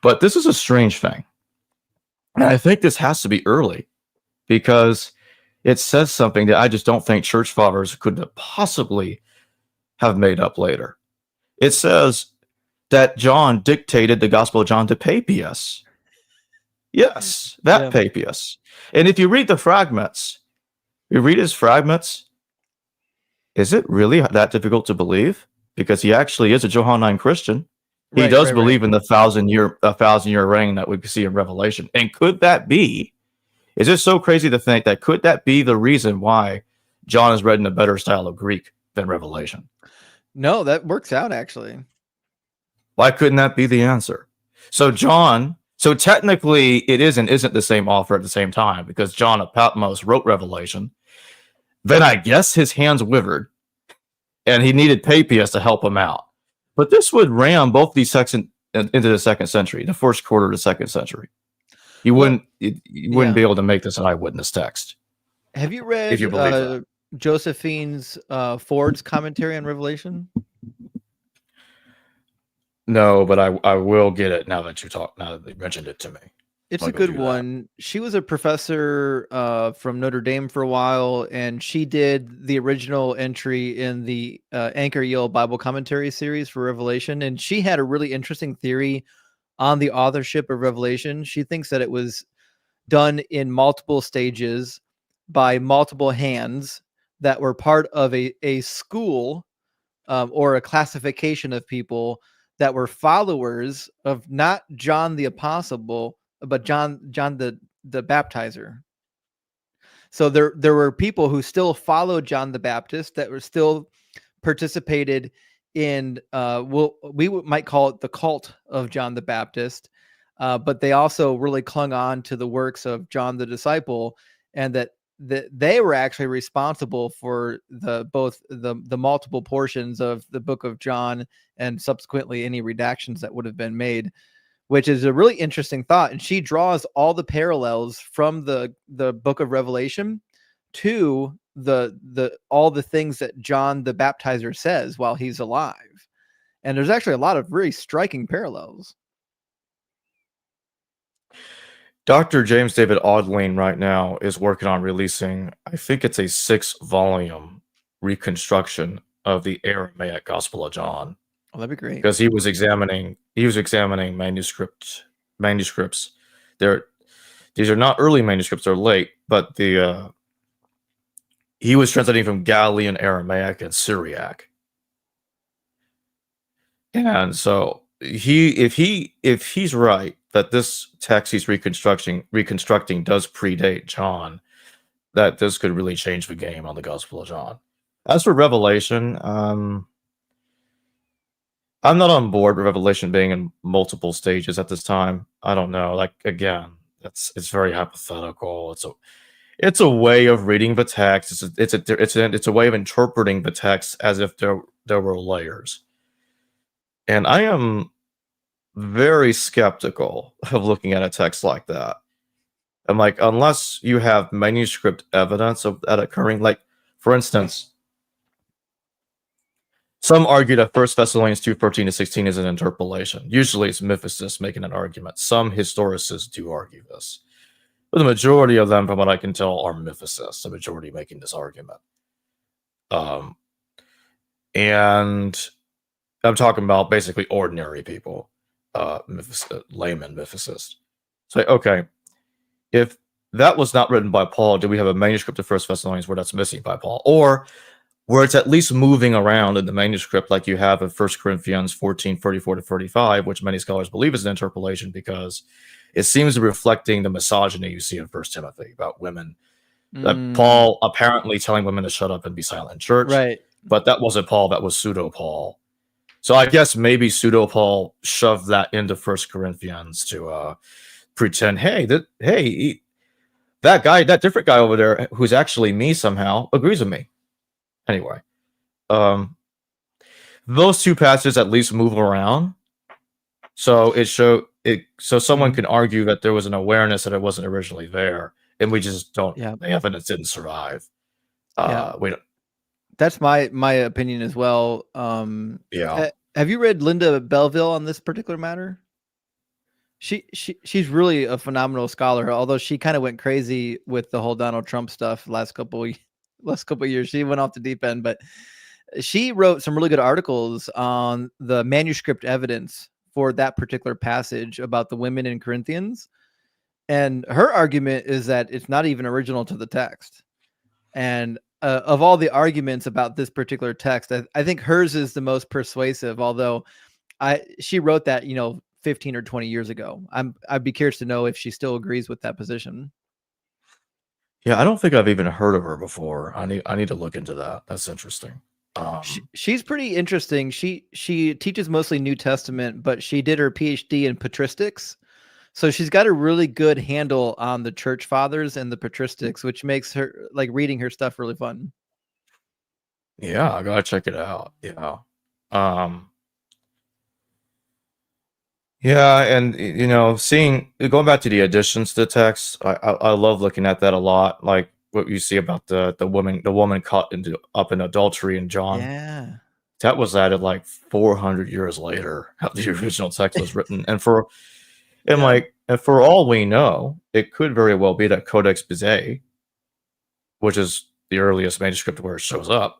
But this is a strange thing. And I think this has to be early because it says something that I just don't think church fathers could possibly have made up later. It says that John dictated the Gospel of John to Papias. Yes, Papias. And if you read the fragments, his fragments, is it really that difficult to believe? Because he actually is a Johannine Christian. He does believe in the 1,000-year reign that we see in Revelation. And could that be? Is it so crazy to think that could that be the reason why John is read in a better style of Greek than Revelation? No, that works out actually. Why couldn't that be the answer? So John, so technically it isn't the same author at the same time, because John of Patmos wrote Revelation. Then I guess his hands withered, and he needed Papias to help him out. But this would ram both these texts into the second century, the first quarter of the second century. You wouldn't be able to make this an eyewitness text. Have you if you believe read that. Josephine's Ford's commentary on Revelation? No, but I will get it now that you mentioned it to me. It's a good one. She was a professor from Notre Dame for a while, and she did the original entry in the Anchor Yale Bible Commentary series for Revelation. And she had a really interesting theory on the authorship of Revelation. She thinks that it was done in multiple stages by multiple hands that were part of a school or a classification of people that were followers of not John the Apostle, but John the Baptizer. So there were people who still followed John the Baptist that were still participated in we might call it the cult of John the Baptist, but they also really clung on to the works of John the disciple, and that they were actually responsible for both the multiple portions of the book of John and subsequently any redactions that would have been made, which is a really interesting thought. And she draws all the parallels from the book of Revelation to all the things that John the Baptizer says while he's alive. And there's actually a lot of really striking parallels. Dr. James David Audling right now is working on releasing, I think it's a 6-volume reconstruction of the Aramaic Gospel of John. Oh, that'd be great. Because he was examining manuscripts. These are not early manuscripts, they're late, but he was translating from Galilean Aramaic and Syriac. And so if he's right that this text he's reconstructing does predate John, that this could really change the game on the Gospel of John. As for Revelation, I'm not on board with Revelation being in multiple stages at this time. I don't know. Like, again, it's very hypothetical. It's a way of reading the text. It's a way of interpreting the text as if there were layers. And I am very skeptical of looking at a text like that. I'm like, unless you have manuscript evidence of that occurring, like, for instance, some argue that 1 Thessalonians 2:13-16 is an interpolation. Usually it's mythicists making an argument. Some historicists do argue this. But the majority of them, from what I can tell, are mythicists, the majority making this argument. And I'm talking about basically ordinary people, layman mythicists. So, okay, if that was not written by Paul, do we have a manuscript of 1 Thessalonians where that's missing by Paul? Or where it's at least moving around in the manuscript, like you have in 1 Corinthians 14:34-35, which many scholars believe is an interpolation because it seems to be reflecting the misogyny you see in 1 Timothy about women. That Paul apparently telling women to shut up and be silent in church. Right. But that wasn't Paul, that was pseudo-Paul. So I guess maybe pseudo-Paul shoved that into 1 Corinthians to pretend, that different guy over there who's actually me somehow agrees with me. Anyway, those two passages at least move around, so so someone can argue that there was an awareness that it wasn't originally there, and we just don't. Yeah. The evidence didn't survive. We don't. That's my opinion as well. Have you read Linda Belleville on this particular matter? She's really a phenomenal scholar, although she kind of went crazy with the whole Donald Trump stuff last couple of years. She went off the deep end, but she wrote some really good articles on the manuscript evidence for that particular passage about the women in Corinthians. And her argument is that it's not even original to the text. And of all the arguments about this particular text, I think hers is the most persuasive, although she wrote that, 15 or 20 years ago. I'd be curious to know if she still agrees with that position. Yeah, I don't think I've even heard of her before. I need to look into that. That's interesting. She's pretty interesting. She teaches mostly New Testament, but she did her PhD in patristics. So she's got a really good handle on the church fathers and the patristics, which makes her like reading her stuff really fun. Yeah, I gotta check it out. Yeah. Yeah, and seeing going back to the additions to the text, I love looking at that a lot. Like what you see about the woman caught up in adultery in John. Yeah. That was added like 400 years later after the original text was written, and for all we know, it could very well be that Codex Bezae, which is the earliest manuscript where it shows up,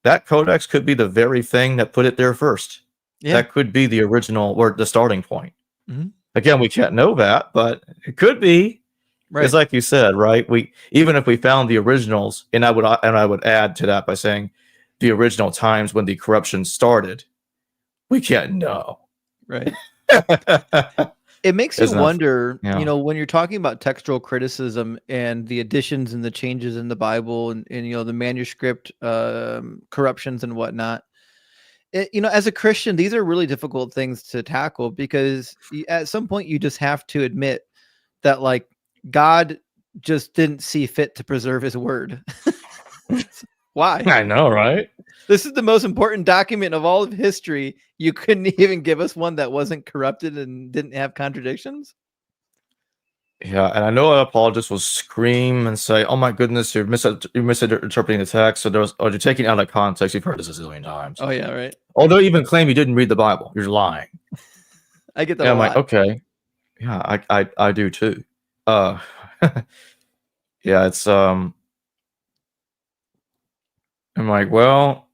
that codex could be the very thing that put it there first. Yeah. That could be the original or the starting point. Mm-hmm. Again, we can't know that, but it could be. Right. It's like you said, right? Even if we found the originals, and I would add to that by saying the original times when the corruption started, we can't know. Right. It makes you wonder, when you're talking about textual criticism and the additions and the changes in the Bible and the manuscript corruptions and whatnot. As a Christian, these are really difficult things to tackle because at some point you just have to admit that like God just didn't see fit to preserve his word. Why? I know, right? This is the most important document of all of history. You couldn't even give us one that wasn't corrupted and didn't have contradictions. Yeah, and I know apologists will scream and say, "Oh my goodness, you're misinterpreting the text." So you're taking it out of context. You've heard this a zillion times. Oh yeah, right. Or they'll even claim you didn't read the Bible. You're lying. I get that. I'm like, okay, yeah, I do too. Yeah, it's I'm like, well,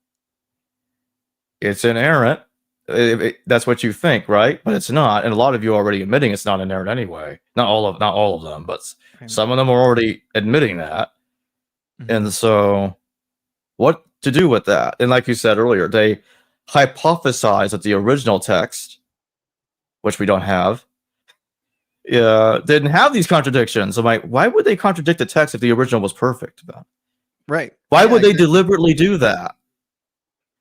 it's inerrant. That's what you think, right? But it's not, and a lot of you are already admitting it's not inerrant anyway. Not all of them, but some of them are already admitting that. Mm-hmm. And so, what to do with that? And like you said earlier, they hypothesize that the original text, which we don't have, didn't have these contradictions. I'm like, why would they contradict the text if the original was perfect? Right. Why would they deliberately do that?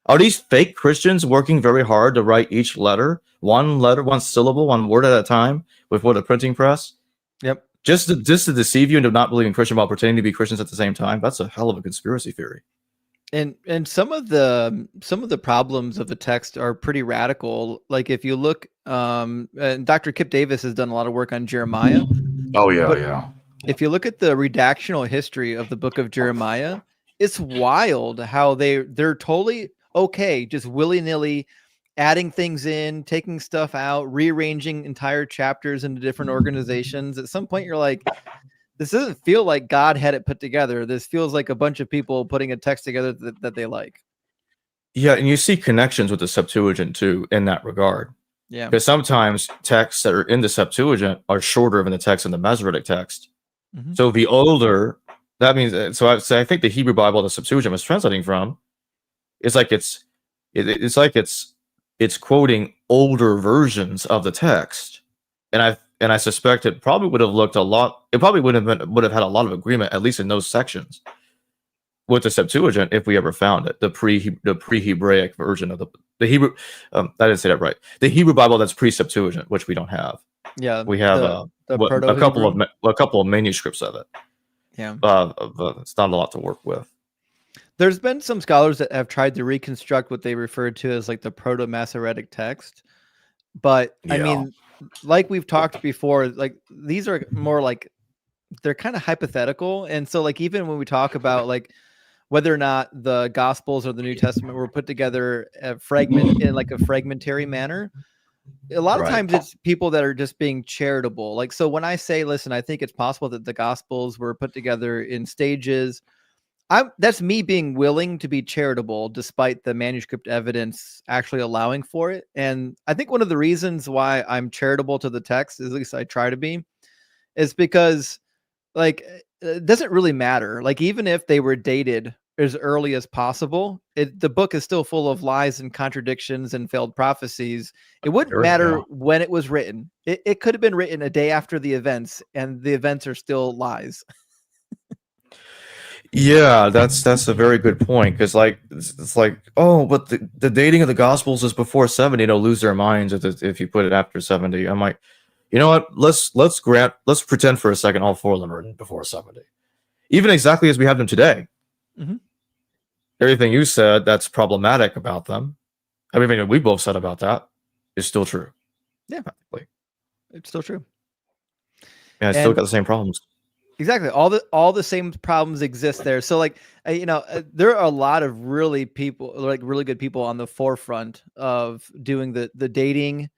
Are these fake Christians working very hard to write each letter, one syllable, one word at a time before the printing press? Yep. Just to deceive you into not believing Christian while pretending to be Christians at the same time? That's a hell of a conspiracy theory. And some of the problems of the text are pretty radical. Like if you look, and Dr. Kip Davis has done a lot of work on Jeremiah. Oh yeah. If you look at the redactional history of the book of Jeremiah, it's wild how they're totally okay, just willy-nilly adding things in, taking stuff out, rearranging entire chapters into different organizations. At some point, you're like, this doesn't feel like God had it put together. This feels like a bunch of people putting a text together that they like. Yeah, and you see connections with the Septuagint too in that regard. Yeah. Because sometimes texts that are in the Septuagint are shorter than the text in the Masoretic text. Mm-hmm. So the older, that means, I think the Hebrew Bible the Septuagint was translating from, it's like it's quoting older versions of the text. And I suspect it probably would have looked a lot, it probably would have had a lot of agreement, at least in those sections, with the Septuagint if we ever found it, the pre-Hebraic version of the Hebrew. I didn't say that right. The Hebrew Bible that's pre-Septuagint, which we don't have. Yeah, we have a couple of manuscripts of it. Yeah, it's not a lot to work with. There's been some scholars that have tried to reconstruct what they refer to as like the Proto-Masoretic text, but I mean, like we've talked before, like these are more like they're kind of hypothetical, and so like even when we talk about like whether or not the Gospels or the New Testament were put together in like a fragmentary manner, a lot of times it's people that are just being charitable. Like, so when I say, listen, I think it's possible that the Gospels were put together in stages, that's me being willing to be charitable despite the manuscript evidence actually allowing for it. And I think one of the reasons why I'm charitable to the text, at least I try to be, is because like it doesn't really matter. Like even if they were dated as early as possible, the book is still full of lies and contradictions and failed prophecies. It wouldn't matter when it was written. It could have been written a day after the events, and the events are still lies. Yeah, that's a very good point because like it's like oh, but the dating of the Gospels is before 70. They'll lose their minds if you put it after 70. I'm like, you know what? Let's pretend for a second all four of them are before 70, even exactly as we have them today. Mhm. Everything you said that's problematic about them, everything that we both said about that is still true. Yeah, Practically. it's still true. And it's still And got the same problems. exactly, all the same problems exist there. So like, there are a lot of really people, like really good people on the forefront of doing the dating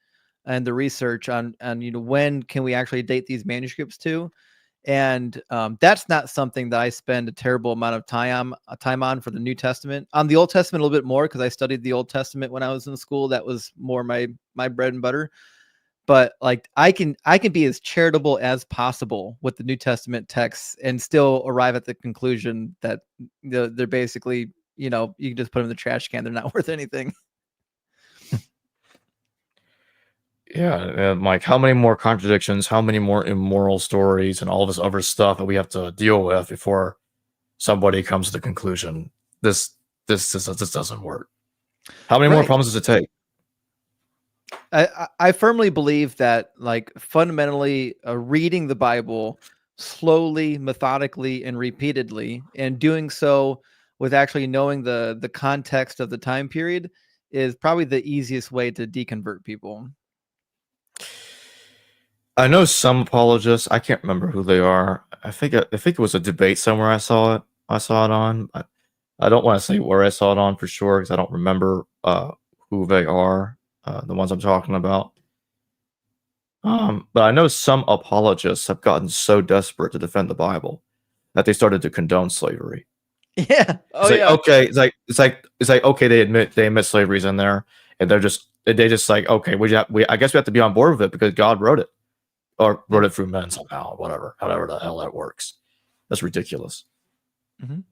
and the research on when can we actually date these manuscripts to. And that's not something that I spend a terrible amount of time on for the New Testament. On the Old Testament a little bit more because I studied the Old Testament when I was in school. That was more my bread and butter. But like I can be as charitable as possible with the New Testament texts and still arrive at the conclusion that they're basically, you can just put them in the trash can. They're not worth anything. Yeah, like how many more contradictions, how many more immoral stories, and all this other stuff that we have to deal with before somebody comes to the conclusion this this doesn't work. How many more Right. problems does it take? I firmly believe that, like, fundamentally, reading the Bible slowly, methodically, and repeatedly, and doing so with actually knowing the context of the time period is probably the easiest way to deconvert people. I know some apologists. I can't remember who they are. I think it was a debate somewhere. I saw it on. I don't want to say where I saw it on for sure because I don't remember who they are. The ones I'm talking about. But I know some apologists have gotten so desperate to defend the Bible that they started to condone slavery. Yeah. Oh It's like yeah. okay, it's like okay, they admit slavery's in there, and they just like okay, we I guess we have to be on board with it because God wrote it or Yeah. wrote it through men somehow, whatever, however the hell that works. That's ridiculous. Mhm.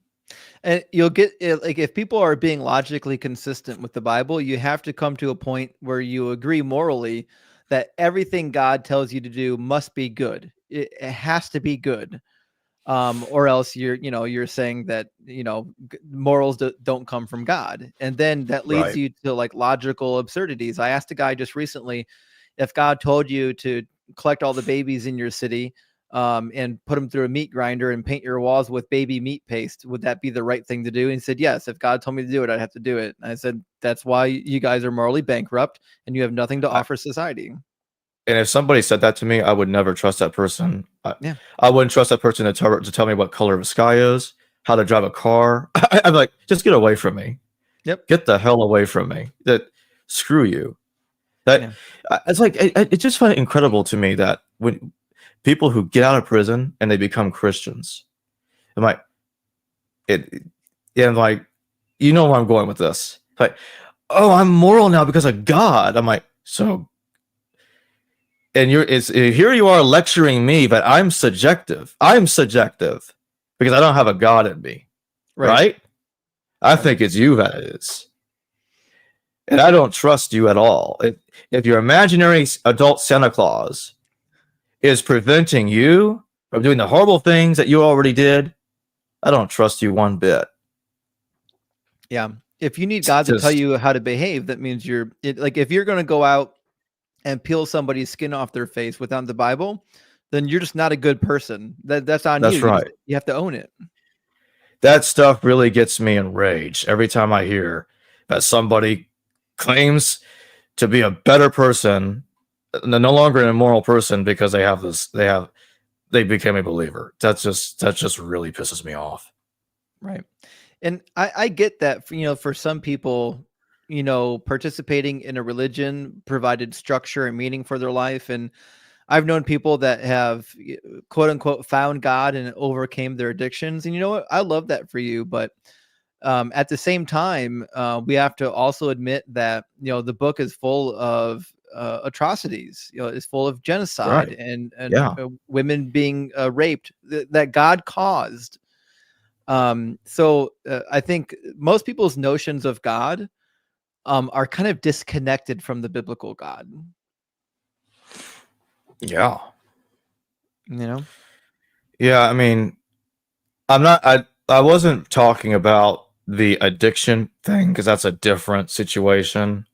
And you'll get like if people are being logically consistent with the Bible, you have to come to a point where you agree morally that everything God tells you to do must be good. It has to be good. Or else you're saying that morals don't come from God, and then that leads Right. you to like logical absurdities. I asked a guy just recently if God told you to collect all the babies in your city and put them through a meat grinder and paint your walls with baby meat paste, would that be the right thing to do? And he said yes. If God told me to do it, I'd have to do it. And I said that's why you guys are morally bankrupt and you have nothing to I, offer society. and if somebody said that to me, I would never trust that person. Yeah. I wouldn't trust that person to tell me what color the sky is, how to drive a car. I'm like, just get away from me. Yep. Get the hell away from me. That screw you. That Yeah. it's like it just find it incredible to me that when people who get out of prison and they become Christians, I'm like it, yeah, I'm like you know where I'm going with this. Like, oh, I'm moral now because of God. I'm like, so, and here you are lecturing me, but I'm subjective. I'm subjective because I don't have a God in me, Right. right? I Right. think it's you that is. And I don't trust you at all. If your imaginary adult Santa Claus is preventing you from doing the horrible things that you already did, I don't trust you one bit. Yeah. If you need God to tell Just you how to behave, that means like if you're going to go out and peel somebody's skin off their face without the Bible, then you're just not a good person. That's on you. that's right. You have to own it. That stuff really gets me enraged every time I hear that somebody claims to be a better person, no longer an immoral person because they became a believer. That just really pisses me off. Right. And I get that for some people, participating in a religion provided structure and meaning for their life. And I've known people that have quote unquote found God and overcame their addictions. And you know what? I love that for you. But at the same time, we have to also admit that, the book is full of atrocities, it's full of genocide Right. and Yeah. women being raped that God caused. So I think most people's notions of God are kind of disconnected from the biblical God, Yeah. you know? Yeah. I mean, I'm not. I wasn't talking about the addiction thing because that's a different situation.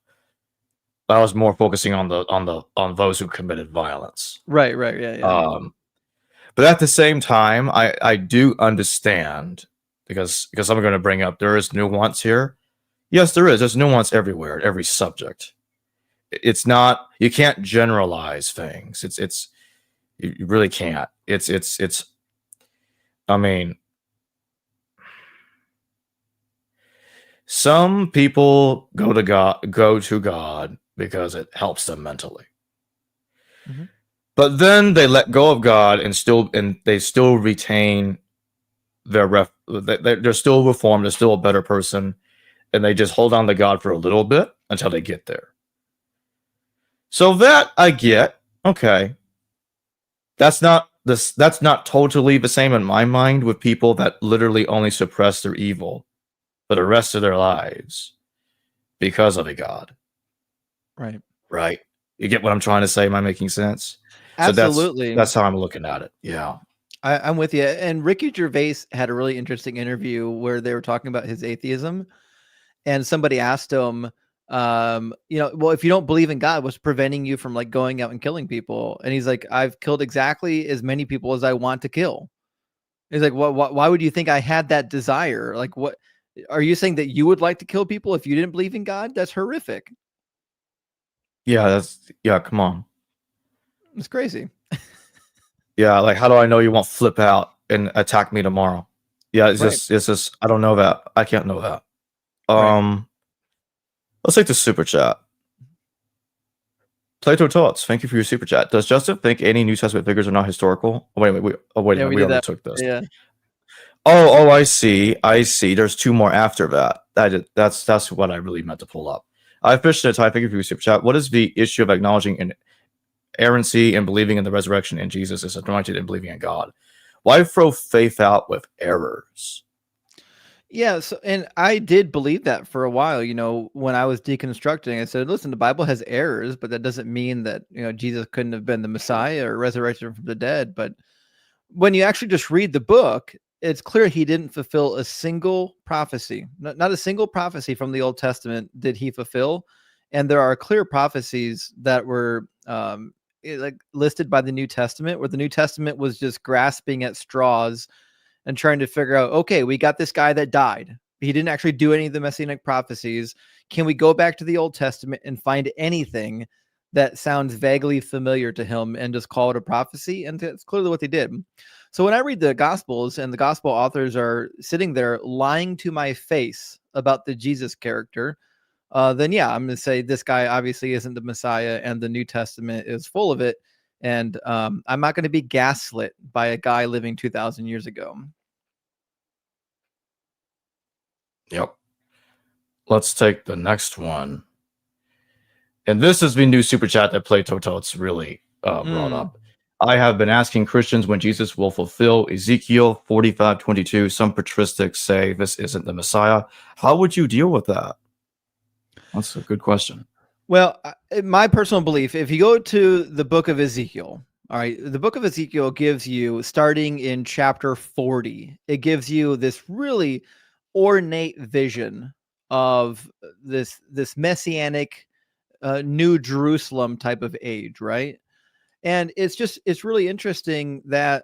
I was more focusing on on those who committed violence. Right, yeah, yeah. But at the same time, I do understand because I'm going to bring up there is nuance here. Yes, there is. There's nuance everywhere, every subject. It's not, you can't generalize things. It's you really can't. It's I mean, some people go to God because it helps them mentally. Mhm. But then they let go of God and they still retain their they're still reformed, they're still a better person, and they just hold on to God for a little bit until they get there. So that I get. Okay. That's not totally the same in my mind with people that literally only suppress their evil for the rest of their lives because of a God. Right. Right? You get what I'm trying to say? Am I making sense? So Absolutely. that's how I'm looking at it. Yeah. I'm with you. And Ricky Gervais had a really interesting interview where they were talking about his atheism, and somebody asked him, well, if you don't believe in God, what's preventing you from like going out and killing people? And he's like, I've killed exactly as many people as I want to kill. He's like, why would you think I had that desire? Like, what are you saying, that you would like to kill people if you didn't believe in God? That's horrific. Yeah, come on. It's crazy. Yeah, like how do I know you won't flip out and attack me tomorrow? Yeah, it's just I don't know that. I can't know that. Right. Let's take the super chat. Plato Tots, thank you for your super chat. Does Justin think any New Testament figures are not historical? Oh, wait a minute, wait a minute, we did already that. took this. Yeah. Oh, I see. There's two more after that. That's what I really meant to pull up. I fished it. Thank you for your super chat. What is the issue of acknowledging inerrancy and believing in the resurrection and Jesus is anointed and believing in God? Why throw faith out with errors? Yeah, so, and I did believe that for a while, when I was deconstructing. I said, listen, the Bible has errors, but that doesn't mean that, Jesus couldn't have been the Messiah or resurrected from the dead. But when you actually just read the book, it's clear he didn't fulfill a single prophecy. Not a single prophecy from the Old Testament did he fulfill. And there are clear prophecies that were like listed by the New Testament, where the New Testament was just grasping at straws and trying to figure out, okay, we got this guy that died. He didn't actually do any of the messianic prophecies. Can we go back to the Old Testament and find anything that sounds vaguely familiar to him and just call it a prophecy? And that's clearly what they did. So when I read the Gospels and the Gospel authors are sitting there lying to my face about the Jesus character, then yeah, I'm going to say this guy obviously isn't the Messiah, and the New Testament is full of it. And I'm not going to be gaslit by a guy living 2,000 years ago. Yep. Let's take the next one. And this has been new super chat that Plato Totes really brought up. I have been asking Christians when Jesus will fulfill Ezekiel 45:22. Some patristics say this isn't the Messiah. How would you deal with that? That's a good question. Well, my personal belief, if you go to the book of Ezekiel, all right, the book of Ezekiel gives you, starting in chapter 40, it gives you this really ornate vision of this messianic New Jerusalem type of age, right? And it's really interesting that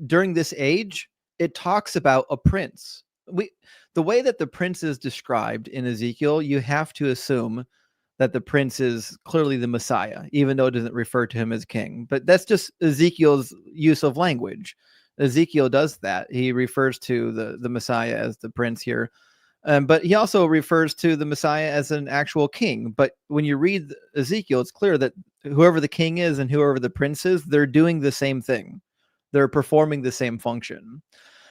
during this age, it talks about a prince. The way that the prince is described in Ezekiel, you have to assume that the prince is clearly the Messiah, even though it doesn't refer to him as king. But that's just Ezekiel's use of language. Ezekiel does that. He refers to the Messiah as the prince here. But he also refers to the Messiah as an actual king. But when you read Ezekiel, it's clear that whoever the king is and whoever the prince is, they're doing the same thing. They're performing the same function.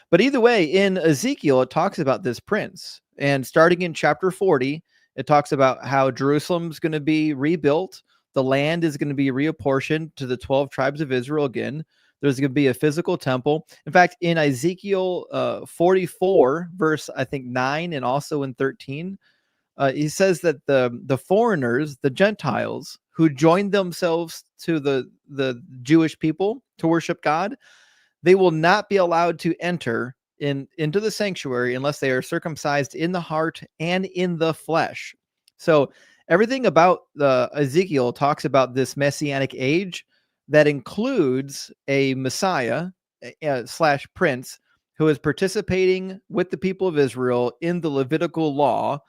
But either way, in Ezekiel, it talks about this prince. And starting in chapter 40, it talks about how Jerusalem's going to be rebuilt. The land is going to be reapportioned to the 12 tribes of Israel again. There's going to be a physical temple. In fact, in Ezekiel 44, verse, I think, 9, and also in 13, he says that the foreigners, the Gentiles, who joined themselves to the Jewish people to worship God, they will not be allowed to enter into the sanctuary unless they are circumcised in the heart and in the flesh. So everything about the Ezekiel talks about this messianic age that includes a Messiah slash prince who is participating with the people of Israel in the Levitical law,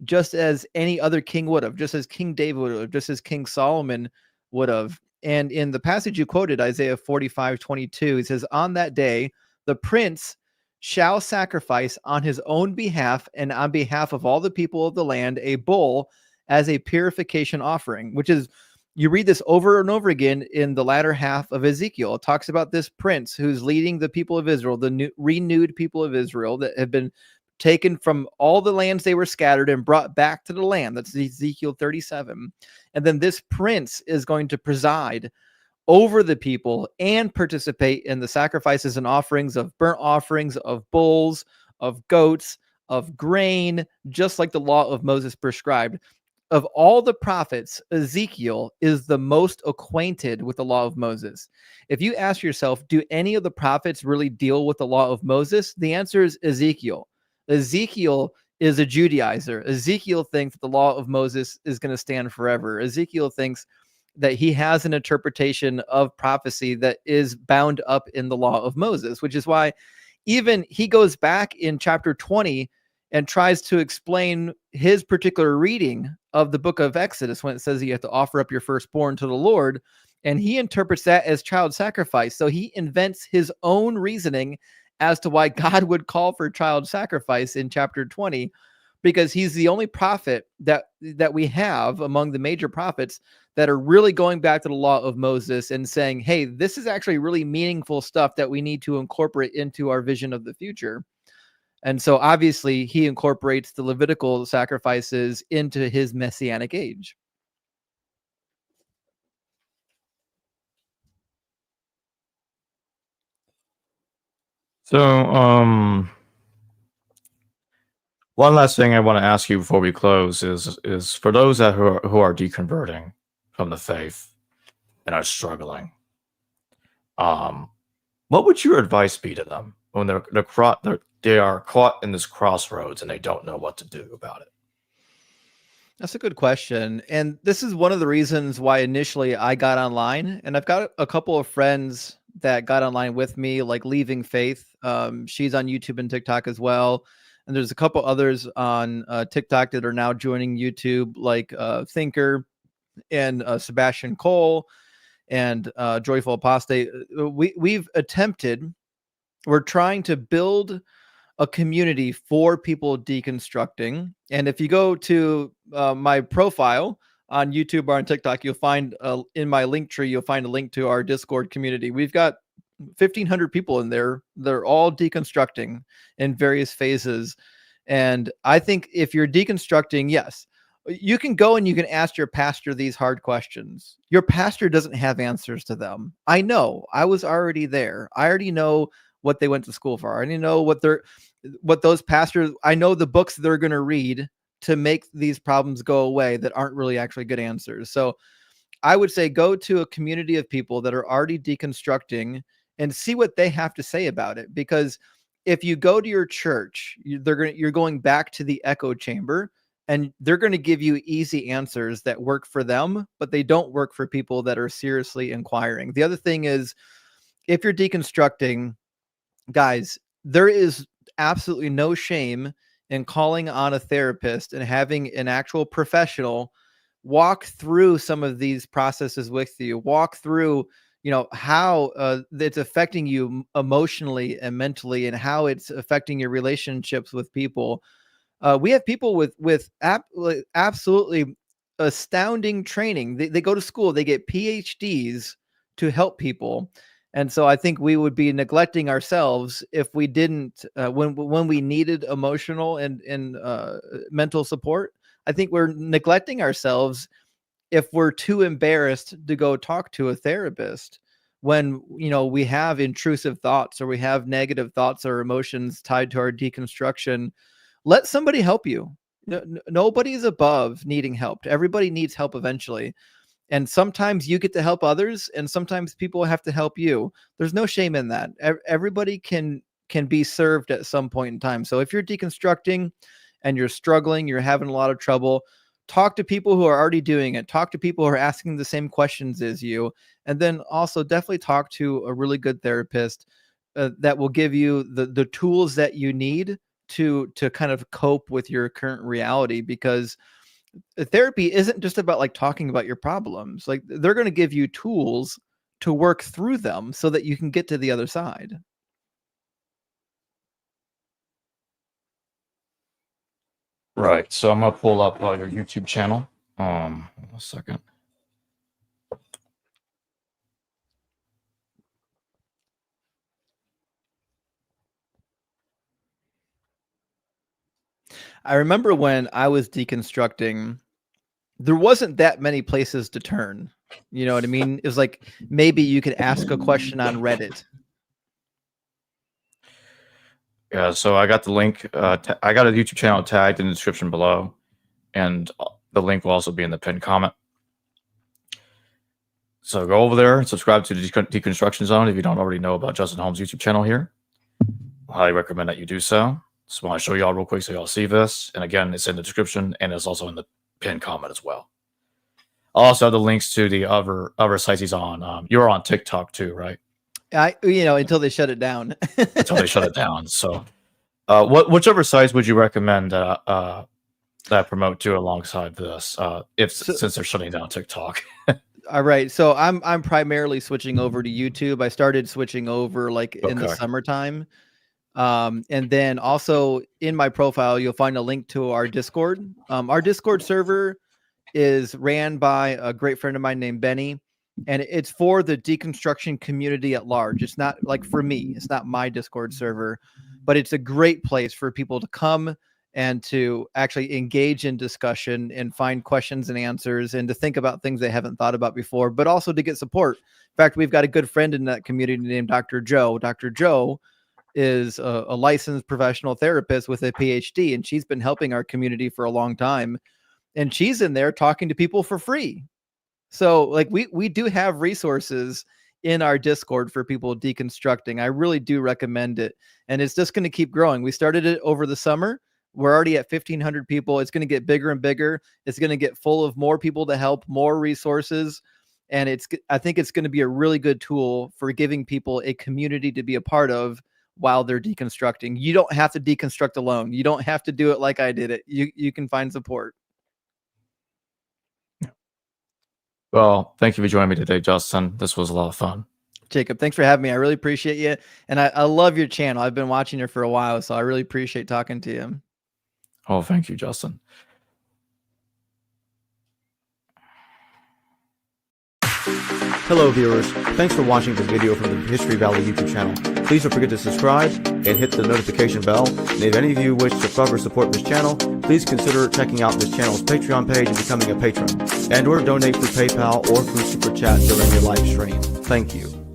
just as any other king would have, just as King David would have, just as King Solomon would have. And in the passage you quoted, Isaiah 45:22, it says, on that day, the prince shall sacrifice on his own behalf and on behalf of all the people of the land a bull as a purification offering, which is, you read this over and over again in the latter half of Ezekiel. It talks about this prince who's leading the people of Israel, the renewed people of Israel that have been taken from all the lands they were scattered and brought back to the land. That's Ezekiel 37. And then this prince is going to preside over the people and participate in the sacrifices and offerings of burnt offerings, of bulls, of goats, of grain, just like the law of Moses prescribed. Of all the prophets, Ezekiel is the most acquainted with the law of Moses. If you ask yourself, do any of the prophets really deal with the law of Moses? The answer is Ezekiel. Ezekiel is a Judaizer. Ezekiel thinks that the law of Moses is going to stand forever. Ezekiel thinks that he has an interpretation of prophecy that is bound up in the law of Moses, which is why even he goes back in chapter 20 and tries to explain his particular reading of the book of Exodus when it says you have to offer up your firstborn to the Lord. And he interprets that as child sacrifice. So he invents his own reasoning as to why God would call for child sacrifice in chapter 20, because he's the only prophet that we have among the major prophets that are really going back to the law of Moses and saying, hey, this is actually really meaningful stuff that we need to incorporate into our vision of the future. And so obviously he incorporates the Levitical sacrifices into his messianic age. So, one last thing I want to ask you before we close is for those that who are deconverting from the faith and are struggling, what would your advice be to them when they are caught in this crossroads and they don't know what to do about it? That's a good question. And this is one of the reasons why initially I got online. And I've got a couple of friends that got online with me, like Leaving Faith. She's on YouTube and TikTok as well. And there's a couple others on TikTok that are now joining YouTube, like Thinker and Sebastian Cole and Joyful Apostate. We're trying to build a community for people deconstructing. And if you go to my profile on YouTube or on TikTok, you'll find in my link tree, you'll find a link to our Discord community. We've got 1,500 people in there. They're all deconstructing in various phases. And I think if you're deconstructing, yes, you can go and you can ask your pastor these hard questions. Your pastor doesn't have answers to them. I know. I was already there. I already know what they went to school for. I already know what those pastors, I know the books they're going to read to make these problems go away that aren't really actually good answers. So I would say go to a community of people that are already deconstructing and see what they have to say about it. Because if you go to your church, you're going back to the echo chamber, and they're going to give you easy answers that work for them, but they don't work for people that are seriously inquiring. The other thing is, if you're deconstructing, guys, there is absolutely no shame in calling on a therapist and having an actual professional walk through some of these processes with you, walk through, how it's affecting you emotionally and mentally, and how it's affecting your relationships with people. We have people with absolutely astounding training. They go to school, they get PhDs to help people. And so I think we would be neglecting ourselves if we didn't, when we needed emotional and mental support. I think we're neglecting ourselves if we're too embarrassed to go talk to a therapist when, we have intrusive thoughts or we have negative thoughts or emotions tied to our deconstruction. Let somebody help you. Nobody's above needing help. Everybody needs help eventually. And sometimes you get to help others, and sometimes people have to help you. There's no shame in that. Everybody can can be served at some point in time. So if you're deconstructing and you're struggling, you're having a lot of trouble, talk to people who are already doing it. Talk to people who are asking the same questions as you. And then also definitely talk to a really good therapist that will give you the tools that you need to kind of cope with your current reality, because therapy isn't just about like talking about your problems. Like they're going to give you tools to work through them so that you can get to the other side. Right. So I'm gonna pull up your YouTube channel. A second. I remember when I was deconstructing, there wasn't that many places to turn. You know what I mean? It was like maybe you could ask a question on Reddit. Yeah, so I got the link. I got a YouTube channel tagged in the description below, and the link will also be in the pinned comment. So go over there and subscribe to the Deconstruction Zone if you don't already know about Justin Holmes' YouTube channel here. I highly recommend that you do so. Just want to show y'all real quick so y'all see this. And again, it's in the description and it's also in the pinned comment as well. I'll also have the links to the other sites he's on. You're on TikTok too, right? Until they shut it down. Until they shut it down. So whichever sites would you recommend that promote to alongside this since they're shutting down TikTok? All right. So I'm primarily switching over to YouTube. I started switching over in the summertime. And then also in my profile, you'll find a link to our Discord. Our Discord server is ran by a great friend of mine named Benny, and it's for the deconstruction community at large. It's not like for me, it's not my Discord server, but it's a great place for people to come and to actually engage in discussion and find questions and answers and to think about things they haven't thought about before, but also to get support. In fact, we've got a good friend in that community named Dr. Joe. Dr. Joe is a licensed professional therapist with a PhD, and she's been helping our community for a long time. And she's in there talking to people for free. So like we do have resources in our Discord for people deconstructing. I really do recommend it. And it's just going to keep growing. We started it over the summer. We're already at 1,500 people. It's going to get bigger and bigger. It's going to get full of more people to help, more resources. And I think it's going to be a really good tool for giving people a community to be a part of while they're deconstructing. You don't have to deconstruct alone. You don't have to do it like I did it. You can find support. Well, thank you for joining me today, Justin. This was a lot of fun. Jacob, thanks for having me. I really appreciate you. And I love your channel. I've been watching you for a while, so I really appreciate talking to you. Oh, thank you, Justin. Hello viewers, thanks for watching this video from the History Valley YouTube channel. Please don't forget to subscribe and hit the notification bell. And if any of you wish to further support this channel, please consider checking out this channel's Patreon page and becoming a patron. And or donate through PayPal or through Super Chat during your live stream. Thank you.